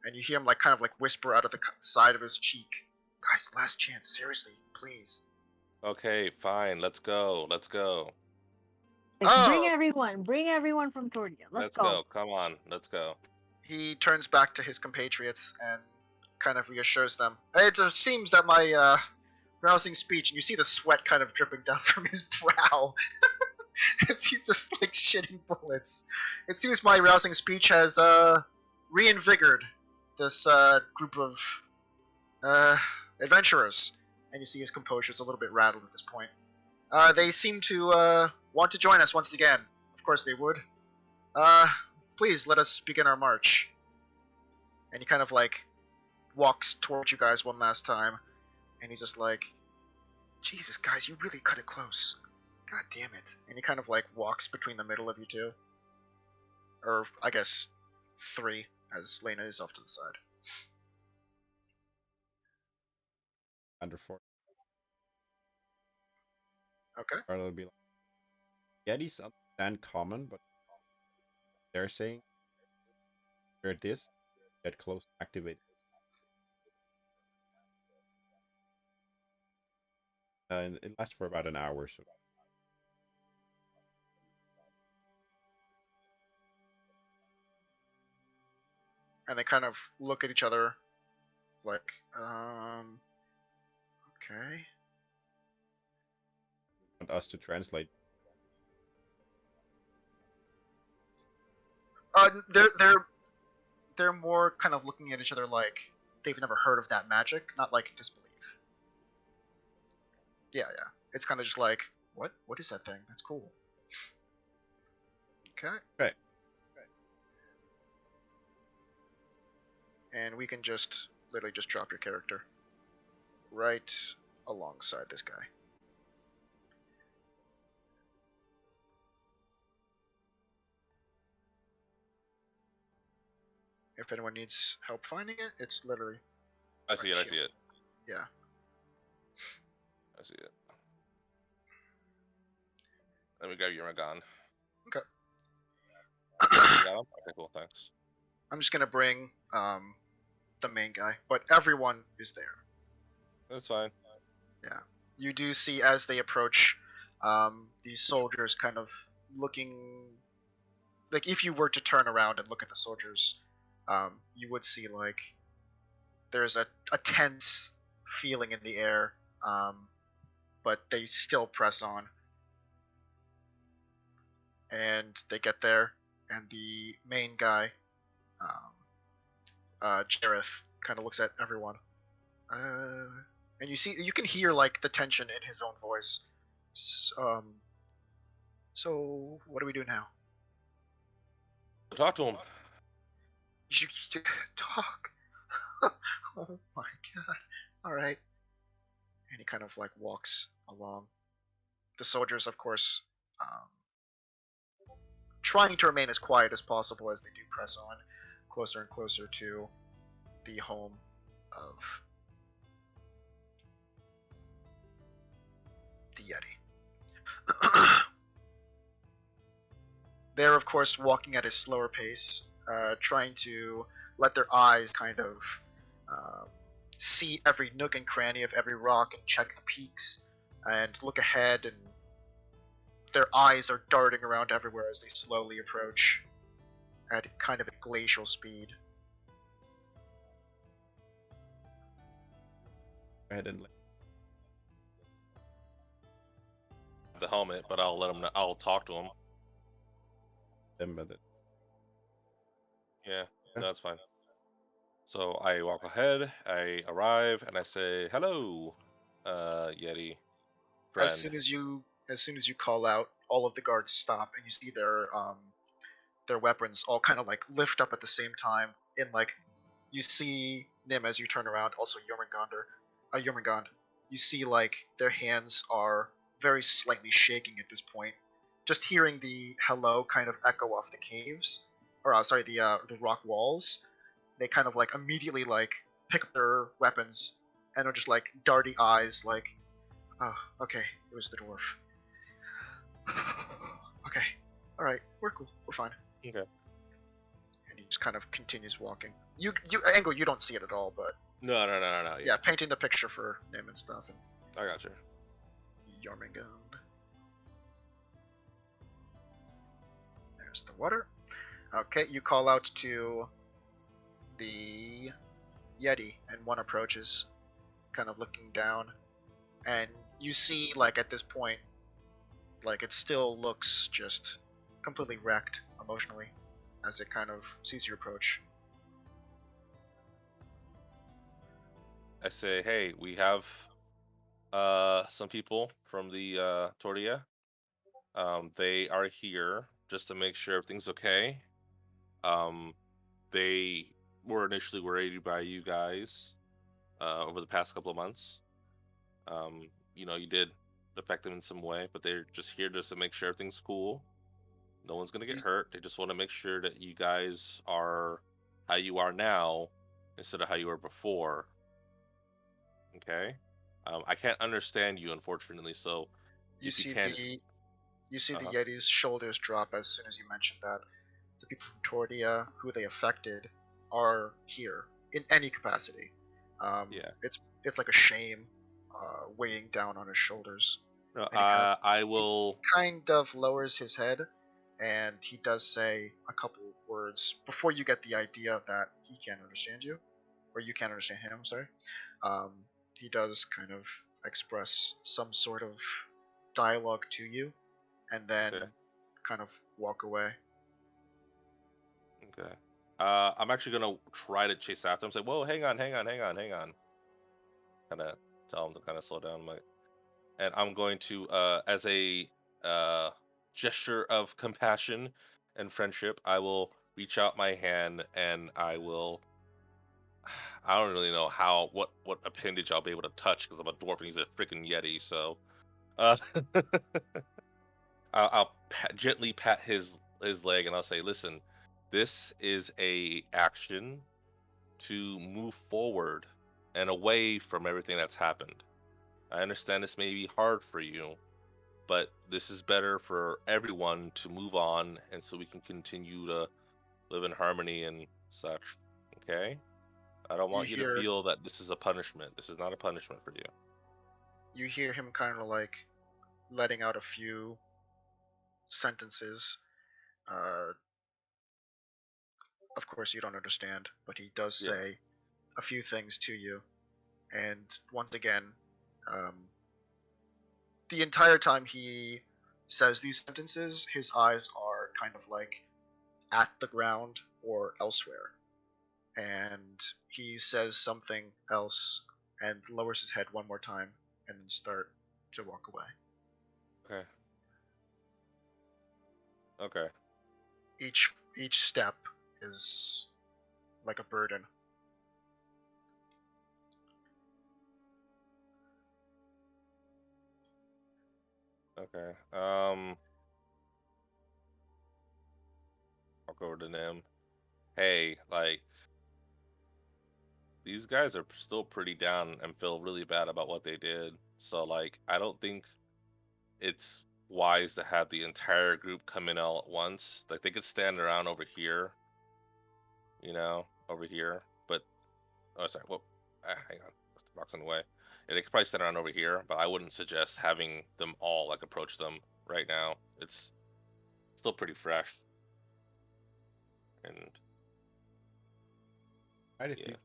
And you hear him kind of whisper out of the side of his cheek. Guys, last chance, seriously, please. Okay, fine. Let's go. Let's go. Bring Oh! everyone from Tordia. Let's go. Come on. Let's go. He turns back to his compatriots and kind of reassures them. It seems that my rousing speech, and you see the sweat kind of dripping down from his brow as he's just shitting bullets. It seems my rousing speech has reinvigorated this group of adventurers. And you see his composure is a little bit rattled at this point. They seem to want to join us once again. Of course they would. Please let us begin our march. And he kind of walks towards you guys one last time. And he's just like, Jesus, guys, you really cut it close. God damn it. And he kind of walks between the middle of you two. Or, I guess, three, as Lena is off to the side. Under 4. Okay. Or it'll be like, Yetis understand common, but they're saying hear this, get close, activate. And it lasts for about an hour, so And they kind of look at each other like, okay. want us to translate. They're more kind of looking at each other like they've never heard of that magic, not disbelief. Yeah. It's kind of just like, what? What is that thing? That's cool. Okay. Okay. And we can just literally just drop your character right alongside this guy. If anyone needs help finding it, it's literally. I see it. I see it. Yeah. I see it. Let me grab your gun. Okay. You got him? Okay, cool. Thanks. I'm just gonna bring the main guy, but everyone is there. That's fine. Yeah. You do see as they approach, these soldiers kind of looking. If you were to turn around and look at the soldiers, you would see there's a tense feeling in the air, but they still press on. And they get there, and the main guy, Jareth, kind of looks at everyone. And you can hear the tension in his own voice. So what do we do now? Talk to him. You talk. Oh my god. All right. And he kind of walks along. The soldiers, of course, trying to remain as quiet as possible as they do press on closer and closer to the home of the Yeti. They're, of course, walking at a slower pace, trying to let their eyes kind of see every nook and cranny of every rock and check the peaks and look ahead, and their eyes are darting around everywhere as they slowly approach at kind of a glacial speed. Go ahead and The helmet, but I'll let him know. I'll talk to him. them with it. Yeah, that's fine. So I walk ahead, I arrive, and I say, hello. Yeti As friend. soon as you call out, all of the guards stop, and you see their weapons all kind of like lift up at the same time. In like, you see Nim as you turn around, also Jormungand. You see like their hands are very slightly shaking at this point. Just hearing the hello kind of echo off the caves, or sorry, the rock walls. They kind of like immediately like pick up their weapons and are just like darty eyes, like, oh, okay, it was the dwarf. Okay, all right, we're cool, we're fine. Okay. And he just kind of continues walking. You Angle, you don't see it at all, but No. yeah, painting the picture for Nim and stuff, and I got you. Jormungand. There's the water. Okay, you call out to the Yeti, and one approaches, kind of looking down, and you see, like, at this point, like, it still looks just completely wrecked emotionally as it kind of sees you approach. I say, hey, we have some people from the Tortilla. They are here just to make sure everything's okay. They were initially worried by you guys over the past couple of months. You did affect them in some way, but they're just here just to make sure everything's cool. No one's gonna get You, hurt. They just want to make sure that you guys are how you are now instead of how you were before. Okay. I can't understand you, unfortunately. So you if you see can, the uh Yeti's shoulders drop as soon as you mention that. The people from Tordia who they affected are here in any capacity. yeah. It's like a shame weighing down on his shoulders, No, and I he will. kind of lowers his head, and he does say a couple words before you get the idea that he can't understand you, or you can't understand him. Sorry. Um, he does kind of express some sort of dialogue to you, and then Okay. kind of walk away. Okay. I'm actually gonna try to chase after him. Say, whoa, hang on, hang on, hang on, hang on. Kind of tell him to kind of slow down. And I'm going to, as a uh, gesture of compassion and friendship, I will reach out my hand and I will. I don't really know what appendage I'll be able to touch because I'm a dwarf and he's a freaking yeti. So, uh, I'll gently pat his leg and I'll say, "Listen, this is a action to move forward and away from everything that's happened. I understand this may be hard for you, but this is better for everyone to move on and so we can continue to live in harmony and such. Okay? I don't You want you to hear feel that this is a punishment. This is not a punishment for you." you hear him kind of like letting out a few sentences. Uh, of course, you don't understand, but he does Yeah. say a few things to you. And once again, um, the entire time he says these sentences, his eyes are kind of like at the ground or elsewhere. And he says something else and lowers his head one more time and then start to walk away. Okay. Okay. Each step is like a burden. Okay. I'll go over to them. Hey, like these guys are still pretty down and feel really bad about what they did. So like I don't think it's wise to have the entire group come in all at once. Like they could stand around over here, over here. But oh, sorry. Well, hang on, the box in the way. Yeah, they could probably stand around over here, but I wouldn't suggest having them all like approach them right now. It's still pretty fresh, and Right, if yeah, you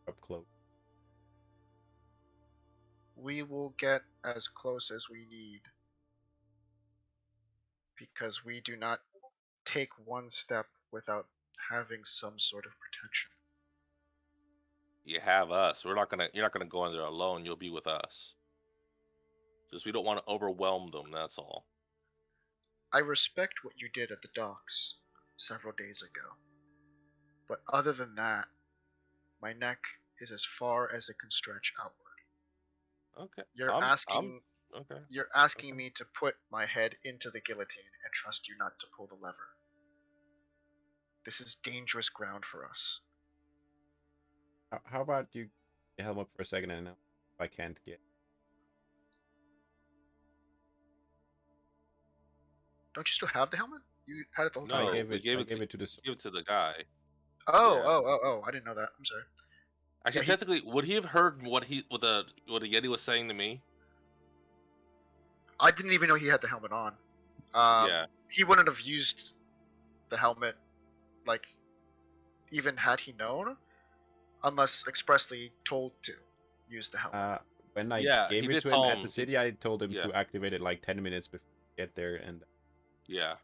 up close. We will get as close as we need because we do not take one step without having some sort of protection. You have us. You're not gonna go in there alone. You'll be with us. Just we don't want to overwhelm them. That's all. I respect what you did at the docks several days ago, but other than that, my neck is as far as it can stretch outward. Okay. You're I'm asking okay. you're asking Okay. me to put my head into the guillotine and trust you not to pull the lever. This is dangerous ground for us. How about you helm up for a second and if I can't get. Don't you still have the helmet? You had it the whole I time, right? No, gave we it. gave I it to gave it to the. give it to the guy. Oh, Yeah. oh, oh, oh! I didn't know that. I'm sorry. Actually, Yeah, he. technically, would he have heard what the Yeti was saying to me? I didn't even know he had the helmet on. Yeah. He wouldn't have used the helmet, like, even had he known, unless expressly told to use the helmet. When I Yeah. He gave it did to him tell at the him. city, I told him Yeah. to activate it like 10 minutes before we get there, and Yeah.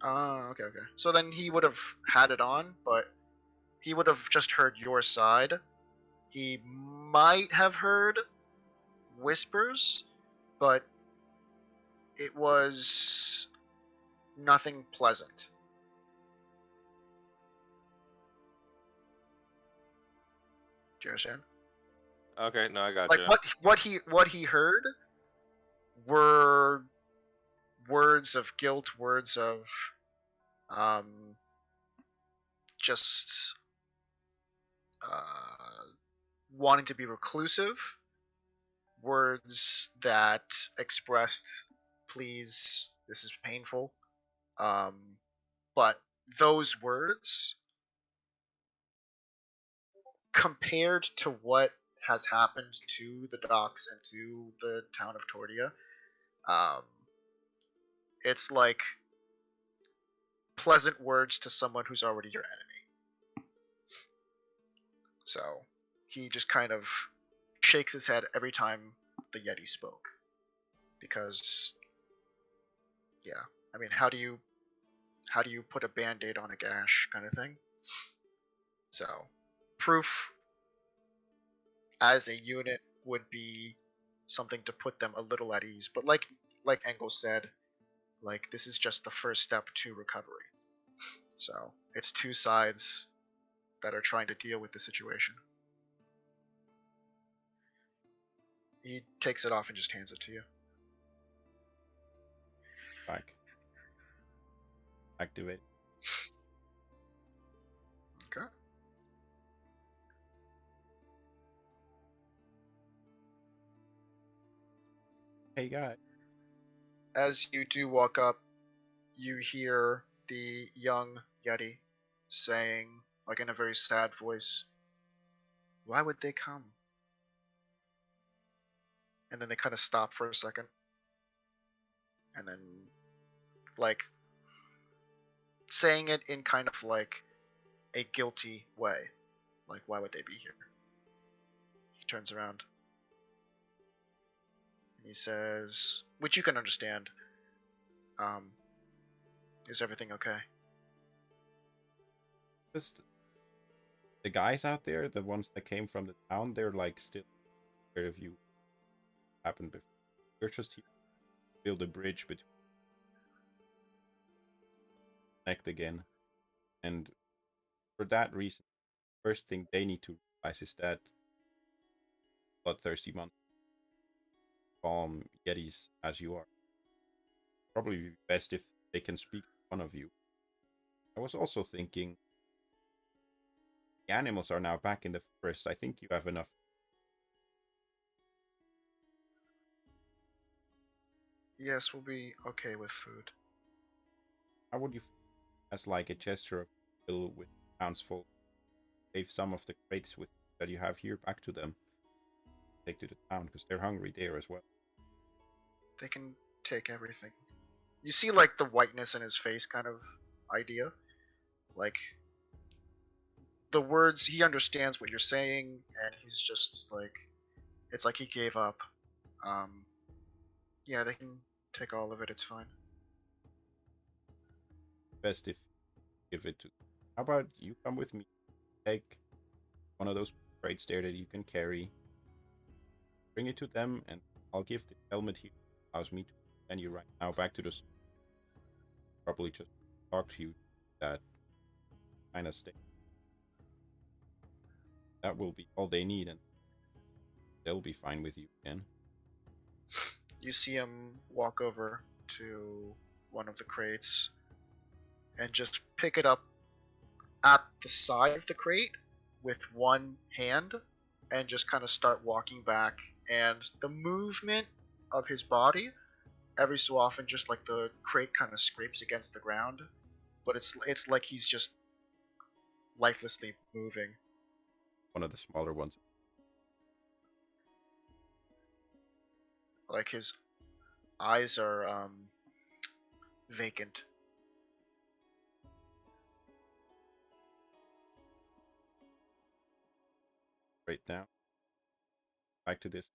Okay, okay. So then he would have had it on, but he would have just heard your side. He might have heard whispers, but it was nothing pleasant. Do you understand? Okay. No, I got Like you. what he heard were words of guilt, words of um just wanting to be reclusive, words that expressed, please, this is painful. Um, but those words, compared to what has happened to the docks and to the town of Tordia, um, it's like pleasant words to someone who's already your enemy. So he just kind of shakes his head every time the Yeti spoke. Because, yeah, I mean, how do you put a band-aid on a gash kind of thing? So proof as a unit would be something to put them a little at ease. But like Engel said, like this is just the first step to recovery. So it's two sides that are trying to deal with the situation. He takes it off and just hands it to you. back activate. Okay. Hey guy. As you do walk up, you hear the young Yeti saying, like in a very sad voice, "Why would they come?" And then they kind of stop for a second, and then like saying it in kind of like a guilty way, like why would they be here? He turns around and he says, which you can understand, um, "Is everything okay?" Just the guys out there, the ones that came from the town, they're like still scared of you. Happened before. You're just here to build a bridge between connect again, and for that reason, first thing they need to realize is that bloodthirsty monsters, calm yetis as you are, probably be best if they can speak to one of you. I was also thinking the animals are now back in the forest. I think you have enough. Yes, we'll be okay with food. How would you, as like a gesture of goodwill with townsfolk, gave some of the crates with that you have here back to them, take to the town because they're hungry there as well. They can take everything. You see, like the whiteness in his face, kind of idea. Like the words, he understands what you're saying, and he's just like, it's like he gave up. Um, yeah, they can take all of it. It's fine. best if you give it to. How about you come with me? Take one of those crates there that you can carry. Bring it to them, and I'll give the helmet here. Allows me to send you right now back to the probably just talk to you that kind of stay. That will be all they need, and they'll be fine with you again. You see him walk over to one of the crates and just pick it up at the side of the crate with one hand and just kind of start walking back. And the movement of his body, every so often, just like the crate kind of scrapes against the ground, but it's like he's just lifelessly moving. One of the smaller ones. Like his eyes are vacant. Right now. Back to this.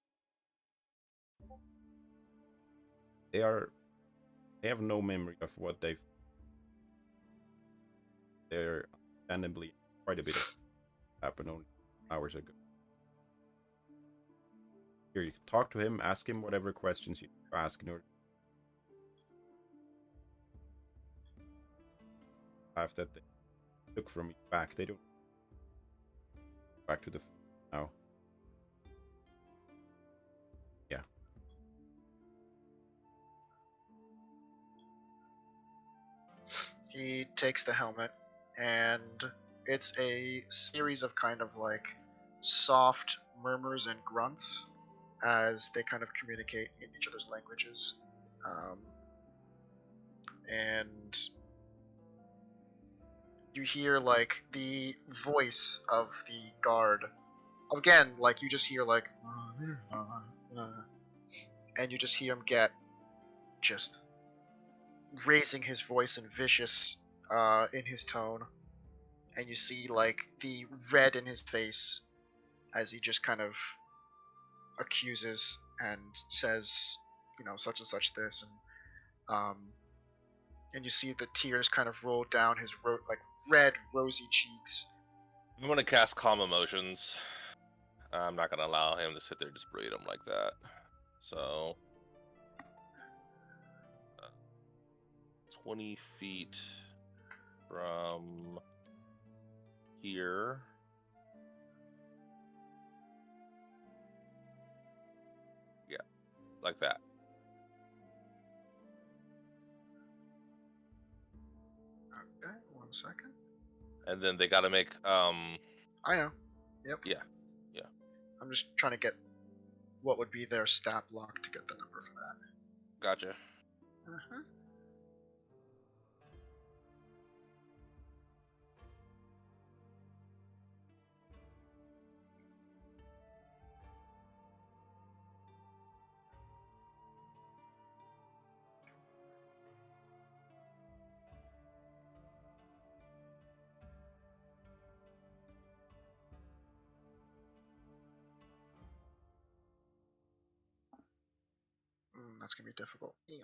They have no memory of what they're understandably quite a bit of happened only hours ago. Here, you can talk to him, ask him whatever questions you ask in order to have that they took from me back. They don't back to the now. Yeah. He takes the helmet, and it's a series of kind of like soft murmurs and grunts as they kind of communicate in each other's languages. And you hear like the voice of the guard. Again, like you just hear like, and you just hear him get just raising his voice and vicious in his tone, and you see like the red in his face as he just kind of accuses and says, such and such this, and you see the tears kind of roll down his like red, rosy cheeks. I'm gonna cast Calm Emotions. I'm not gonna allow him to sit there and just berate him like that. So, 20 feet from here. Yeah, like that. Okay, 1 second. And then they gotta make I know. Yep. Yeah. I'm just trying to get what would be their stat block to get the number for that. Gotcha. Uh-huh. That's gonna be difficult. Ew.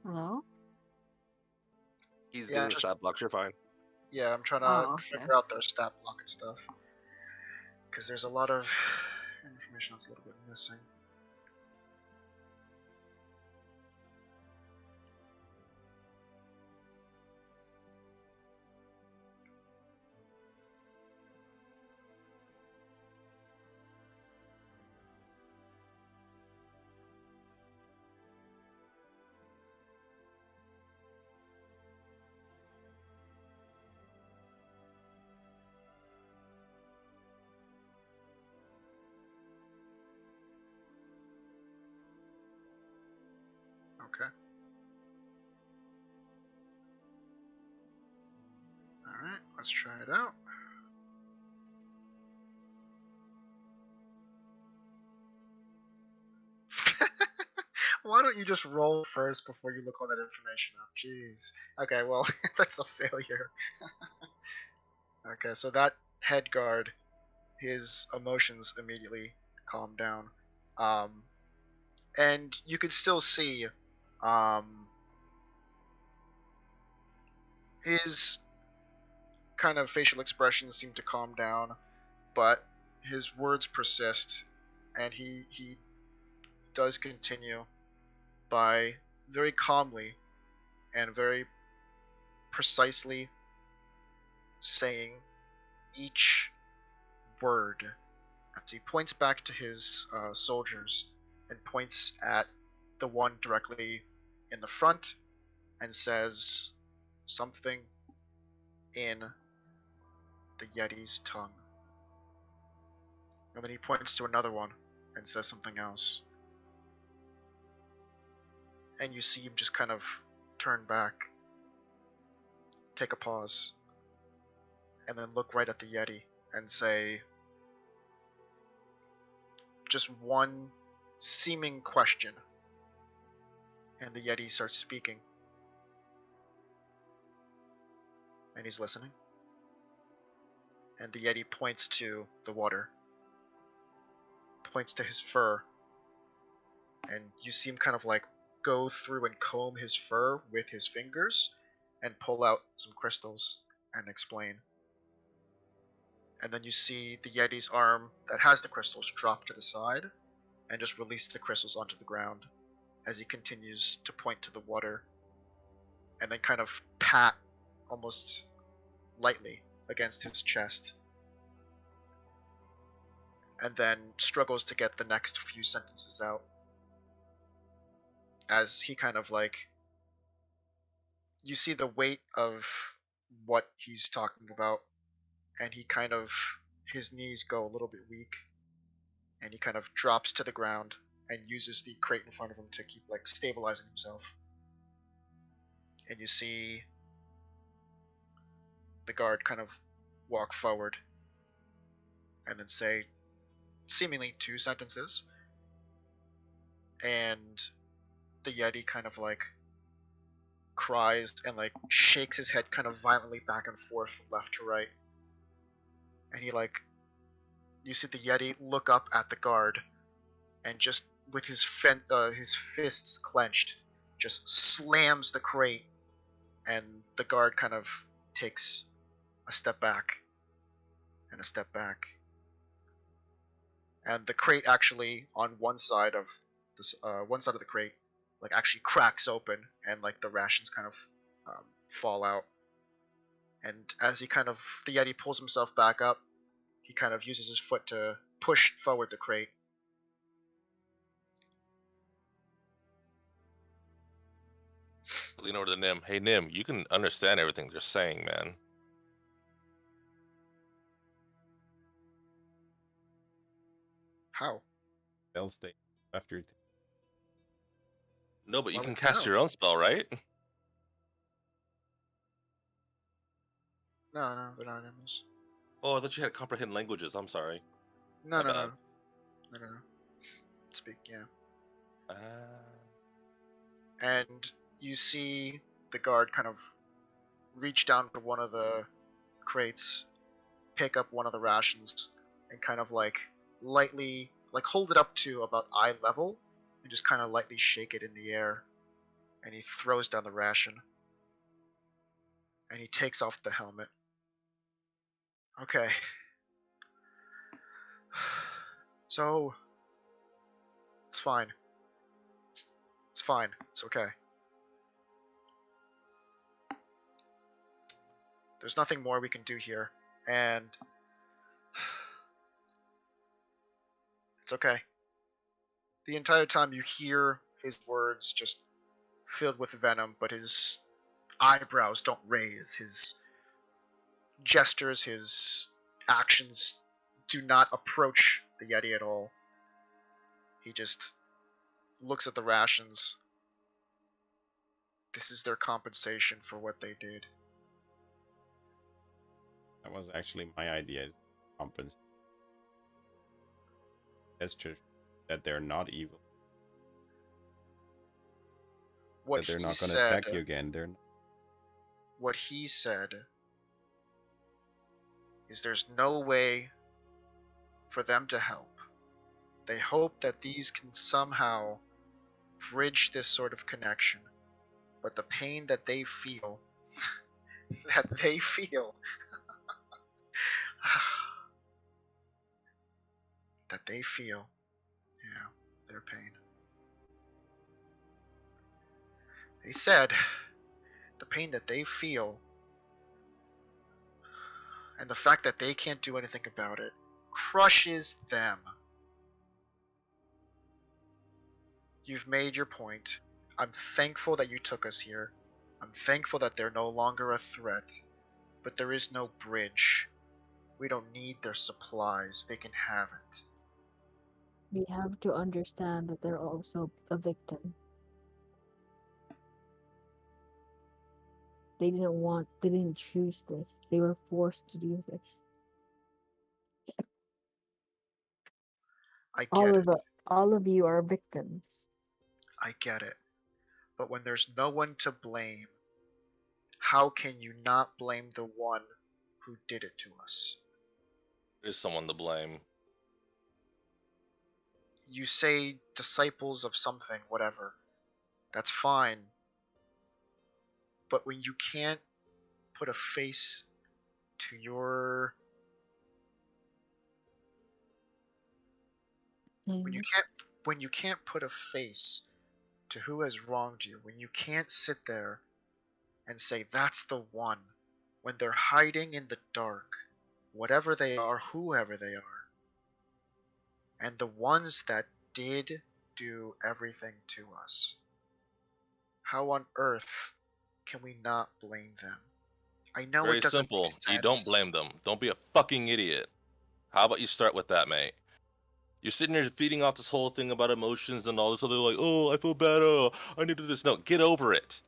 Hello? He's Yeah, getting the just stat blocks. You're fine. yeah, I'm trying to Oh, okay. figure out their stat block and stuff because there's a lot of information that's a little bit missing. Okay. Alright, let's try it out. Why don't you just roll first before you look all that information up? Jeez. Okay, well, that's a failure. Okay, so that head guard, his emotions immediately calm down. Um, and you could still see his kind of facial expressions seem to calm down, but his words persist, and he does continue by very calmly and very precisely saying each word as he points back to his soldiers and points at the one directly in the front and says something in the Yeti's tongue. And then he points to another one and says something else. And you see him just kind of turn back, take a pause, and then look right at the Yeti and say just one seeming question. And the Yeti starts speaking. And he's listening. And the Yeti points to the water, points to his fur, and you see him kind of like go through and comb his fur with his fingers and pull out some crystals and explain. And then you see the Yeti's arm that has the crystals drop to the side and just release the crystals onto the ground as he continues to point to the water and then kind of pat almost lightly against his chest, and then struggles to get the next few sentences out as he kind of like, you see the weight of what he's talking about, and he kind of, his knees go a little bit weak, and he kind of drops to the ground and uses the crate in front of him to keep like stabilizing himself. And you see the guard kind of walk forward and then say seemingly 2 sentences, and the Yeti kind of like cries and like shakes his head kind of violently back and forth from left to right, and he like, you see the Yeti look up at the guard and just with his fists clenched just slams the crate, and the guard kind of takes a step back and a step back, and the crate actually on one side of this one side of the crate like actually cracks open, and like the rations kind of fall out. And as he kind of, the Yeti pulls himself back up, he kind of uses his foot to push forward the crate. Lean over to Nim. Hey Nim, you can understand everything they're saying, man. How? Spell state after No, but you Why can would cast no? your own spell, right? No, they're not animals. Oh, I thought you had comprehend languages. I'm sorry. No, My no, bad. no. Speak, yeah. Ah. And you see the guard kind of reach down to one of the crates, pick up one of the rations, and kind of like lightly, like hold it up to about eye level, and just kind of lightly shake it in the air. And he throws down the ration, and he takes off the helmet. Okay. So, it's fine. It's fine. It's okay. There's nothing more we can do here, and it's okay. The entire time you hear his words just filled with venom, but his eyebrows don't raise. His gestures, his actions do not approach the Yeti at all. He just looks at the rations This is their compensation for what they did. That was actually my idea. Is compensate. That's just that they're not evil. What That they're he not going to said. attack you again. They're not. What he said is there's no way for them to help. They hope that these can somehow bridge this sort of connection, but the pain that they feel, that they feel, that they feel, yeah, their pain. They said the pain that they feel and the fact that they can't do anything about it crushes them. You've made your point. I'm thankful that you took us here. I'm thankful that they're no longer a threat. But there is no bridge. We don't need their supplies. They can have it. We have to understand that they're also a victim. They didn't choose this. They were forced to do this. I get it. All of you are victims. I get it. But when there's no one to blame, how can you not blame the one who did it to us? There's someone to blame. You say disciples of something, whatever. That's fine. But when you can't put a face to your when you can't put a face to who has wronged you, when you can't sit there and say that's the one, when they're hiding in the dark, whatever they are, whoever they are, and the ones that did do everything to us, how on earth can we not blame them? I know Very it doesn't make simple. You don't sense. blame them. Don't be a fucking idiot. How about you start with that, mate? You're sitting there feeding off this whole thing about emotions and all this other, like, oh, I feel bad. Oh, I need to do this. No, get over it.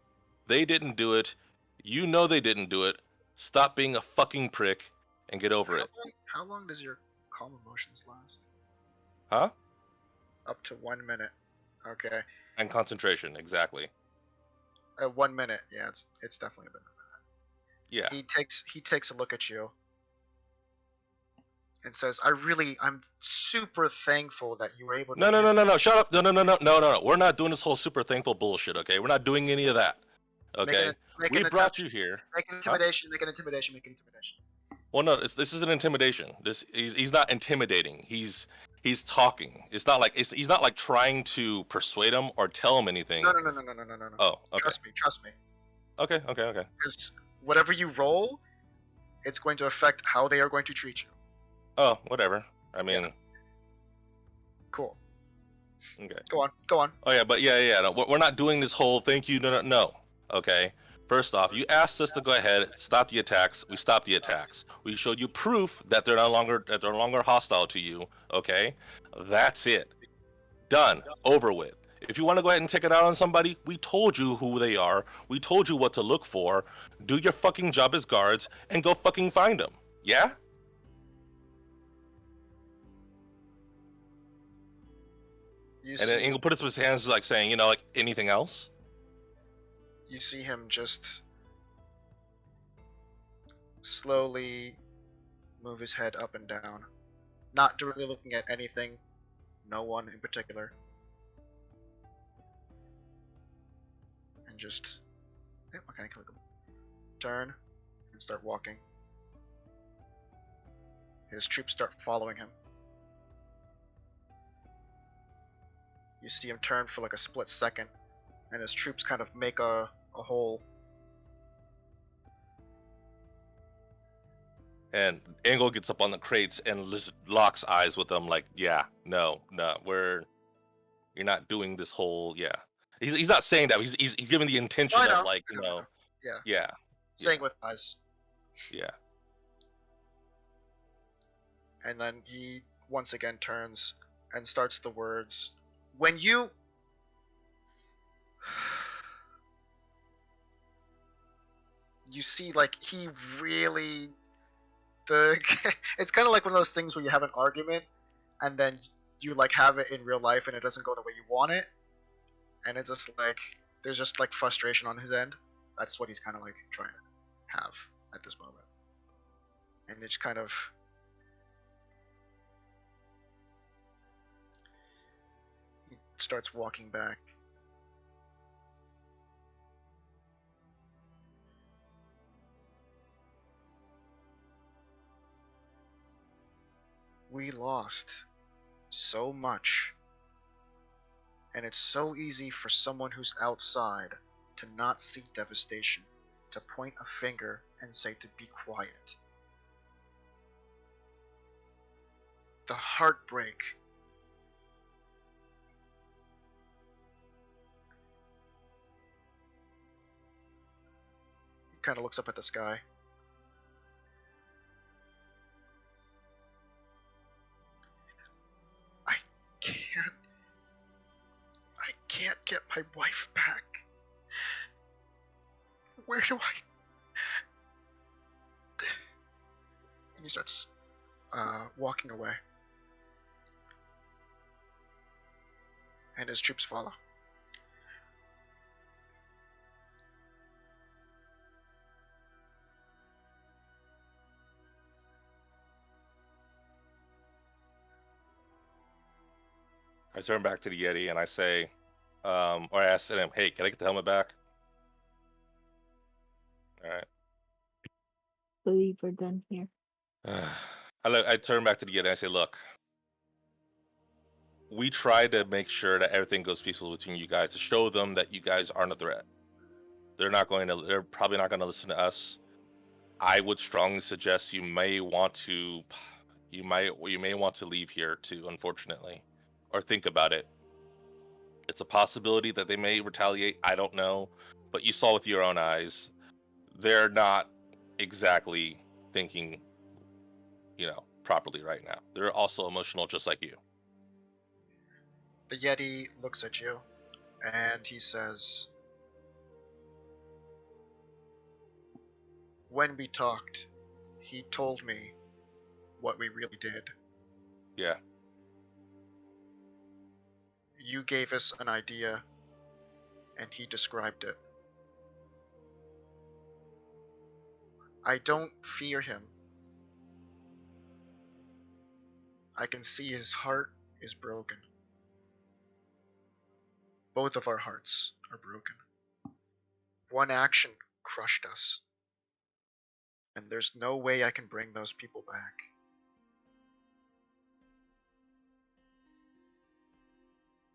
They didn't do it. You know they didn't do it. Stop being a fucking prick and get over it. How long does your calm emotions last? Huh? Up to 1 minute. Okay. And concentration, exactly. 1 minute. Yeah, it's definitely a bit. Yeah. He takes a look at you and says, I'm super thankful that you were able to No. Shut up. No. We're not doing this whole super thankful bullshit, okay? We're not doing any of that. Okay? Make We an brought attempt. you here. Make an intimidation, make an intimidation, make an intimidation. Well, no, this isn't intimidation. He's not intimidating. He's talking. It's not like he's not like trying to persuade him or tell him anything. No. Oh, okay. Trust me. Okay. Because whatever you roll, it's going to affect how they are going to treat you. Oh, whatever. I mean, Yeah. Cool. okay. Go on. Oh yeah, but yeah. No, we're not doing this whole thank you. No. Okay. First off, you asked us to go ahead, stop the attacks. We stopped the attacks. We showed you proof that they're no longer hostile to you. Okay, that's it. Done. Over with. If you want to go ahead and take it out on somebody, we told you who they are. We told you what to look for. Do your fucking job as guards and go fucking find them. Yeah? And then Engel put up his hands like saying, like anything else? You see him just slowly move his head up and down, not directly looking at anything, no one in particular, and just okay, click him. Turn and start walking. His troops start following him. You see him turn for like a split second, and his troops kind of make a hole. And Engel gets up on the crates and locks eyes with them like, yeah, no, you're not doing this whole, yeah. He's not saying that. He's giving the intention of like, yeah. Saying with eyes. Yeah. And then he once again turns and starts the words, when you you see, like, he really the it's kind of like one of those things where you have an argument and then you like have it in real life and it doesn't go the way you want it, and it's just like there's just like frustration on his end. That's what he's kind of like trying to have at this moment, and it's kind of he starts walking back. We lost so much, and it's so easy for someone who's outside to not see devastation, to point a finger and say to be quiet. The heartbreak. He kind of looks up at the sky. I can't. I can't get my wife back. Where do I? And he starts walking away, and his troops follow. I turn back to the Yeti and I say, or I ask him, "Hey, can I get the helmet back?" All right. Believe we're done here. I turn back to the Yeti and I say, "Look, we try to make sure that everything goes peaceful between you guys to show them that you guys aren't a threat. They're probably not going to listen to us. I would strongly suggest you may want to leave here too, unfortunately, or think about it. It's a possibility that they may retaliate. I don't know, but you saw with your own eyes, they're not exactly thinking, properly right now. They're also emotional just like you." The Yeti looks at you, and he says, "When we talked, he told me what we really did. Yeah. You gave us an idea, and he described it. I don't fear him. I can see his heart is broken. Both of our hearts are broken. One action crushed us, and there's no way I can bring those people back.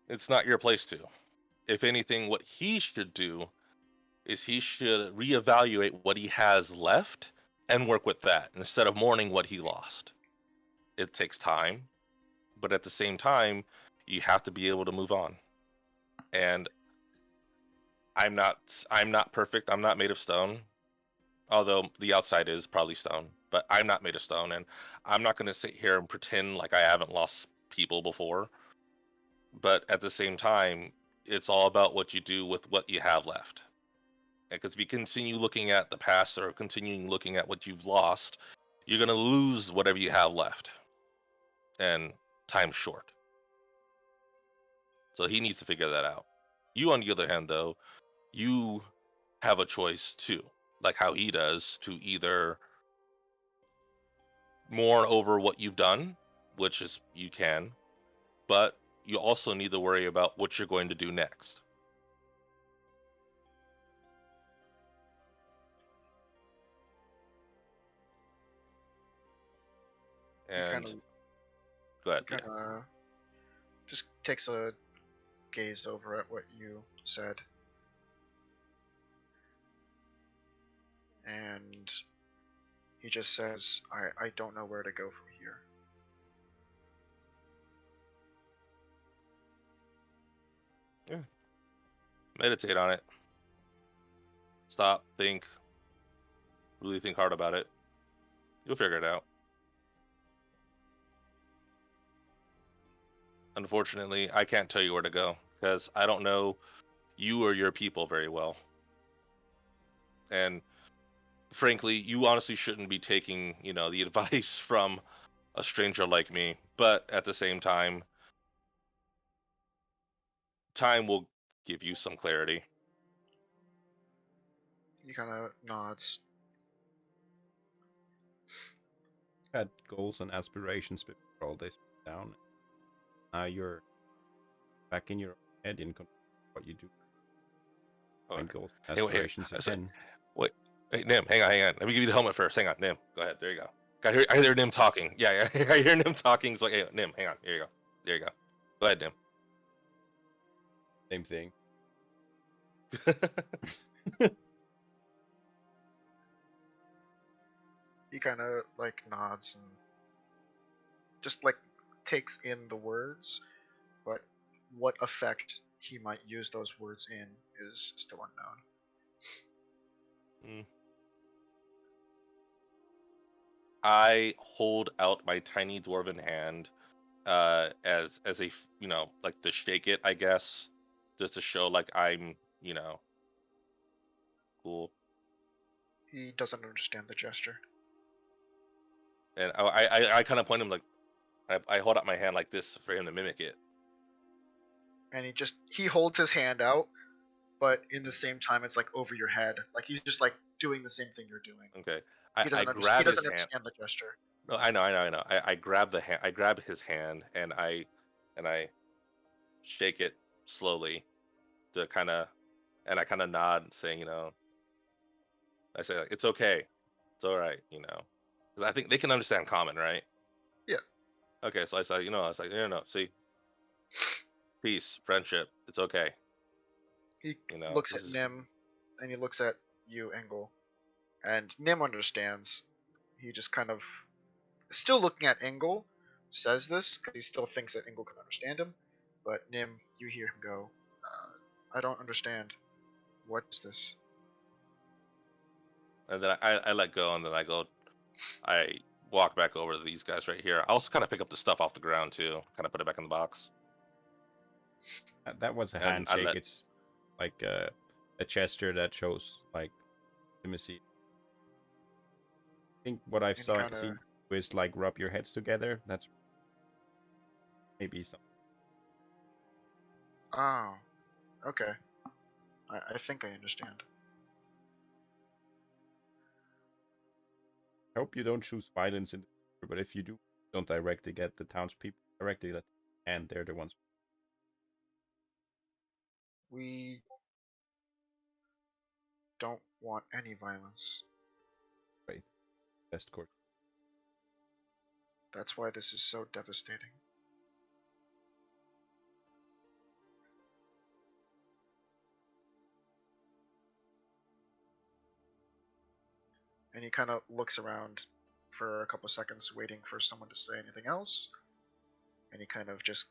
It's not your place to. If anything, what he should do is he should reevaluate what he has left and work with that instead of mourning what he lost. It takes time, but at the same time, you have to be able to move on. And I'm not perfect. I'm not made of stone. Although the outside is probably stone, but I'm not made of stone, and I'm not going to sit here and pretend like I haven't lost people before. But at the same time, it's all about what you do with what you have left. Because if you continue looking at the past or continuing looking at what you've lost, you're going to lose whatever you have left. And time's short. So he needs to figure that out. You, on the other hand, though, you have a choice too, like how he does, to either mourn over what you've done, which is you can, but you also need to worry about what you're going to do next. He kind And of go he ahead, kind of just takes a gaze over at what you said, and he just says, I don't know where to go from here. yeah. Meditate on it. Stop, think, really think hard about it. You'll figure it out. Unfortunately, I can't tell you where to go because I don't know you or your people very well. And frankly, you honestly shouldn't be taking, the advice from a stranger like me. But at the same time will give you some clarity. He kind of nods. Had goals and aspirations before all this went down. Now you're back in your head in control of what you do. Okay. Find goals and Hey, wait, here. aspirations So, again. wait, hey, Nim, hang on. Let me give you the helmet first. Hang on, Nim. Go ahead. There you go. I hear Nim talking. Yeah, I hear Nim talking. So, hey, Nim, hang on. Here you go. There you go. Go ahead, Nim. Same thing. He kind of like nods and just like takes in the words, but what effect he might use those words in is still unknown. I hold out my tiny dwarven hand, as a like to shake it, I guess, just to show like I'm cool. He doesn't understand the gesture. And I kind of point him like I hold out my hand like this for him to mimic it. And he holds his hand out, but in the same time it's like over your head. Like he's just like doing the same thing you're doing. Okay. He I doesn't understand. He grab his doesn't hand. understand the gesture. No, I know. I grab the hand. I grab his hand and I shake it slowly to and I kind of nod, saying, I say like, it's okay, it's all right, 'Cause I think they can understand common, right? Yeah. Okay, so I say, I was like, no, see, peace, friendship, it's okay, He looks this at is Nim, and he looks at you, Engel, and Nim understands. He just kind of still looking at Engel, says this because he still thinks that Engel can understand him. But Nim, you hear him go, "I don't understand. What's this?" and then I let go, and then I walk back over to these guys right here. I also kind of pick up the stuff off the ground too, kind of put it back in the box, That was a and I handshake. let It's like a gesture that shows like intimacy. I think what I've And he kind of, seen is like rub your heads together. That's maybe some. oh, okay. I think I understand. I hope you don't choose violence in the future, but if you do, don't directly get the townspeople directly at and they're the ones. We don't want any violence. Right. Best course. That's why this is so devastating. And he kind of looks around for a couple seconds, waiting for someone to say anything else. And he kind of just,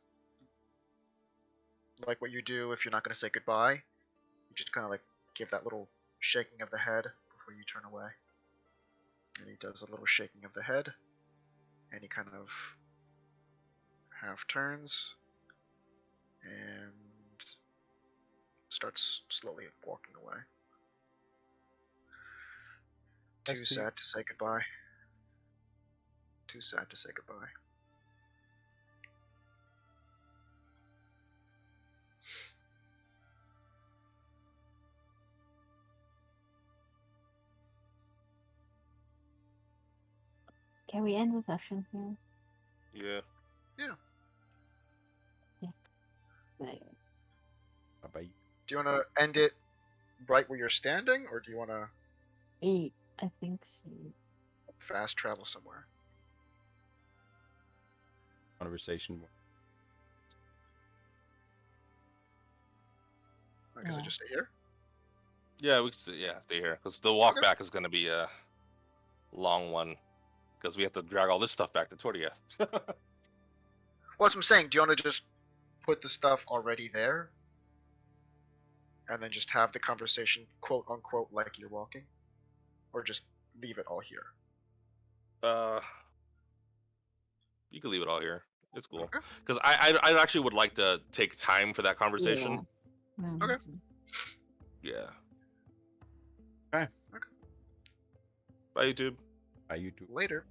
like what you do if you're not going to say goodbye, you just kind of like give that little shaking of the head before you turn away. And he does a little shaking of the head, and he kind of half turns and starts slowly walking away. Too sad to say goodbye. Too sad to say goodbye. Can we end the session here? yeah. Yeah. Like, Bye. Do you want to end it right where you're standing, or do you want to I think so. fast travel somewhere? Conversation. Like, is it Yeah. just here? Yeah, we can stay here because the walk Okay. back is going to be a long one because we have to drag all this stuff back to Tordia. Well, that's what I'm saying. Do you want to just put the stuff already there, and then just have the conversation, quote unquote, like you're walking, or just leave it all here? You can leave it all here. It's cool Okay. because I actually would like to take time for that conversation. Yeah. Okay. Yeah. Okay. Okay. Bye, YouTube. Bye, YouTube. Later.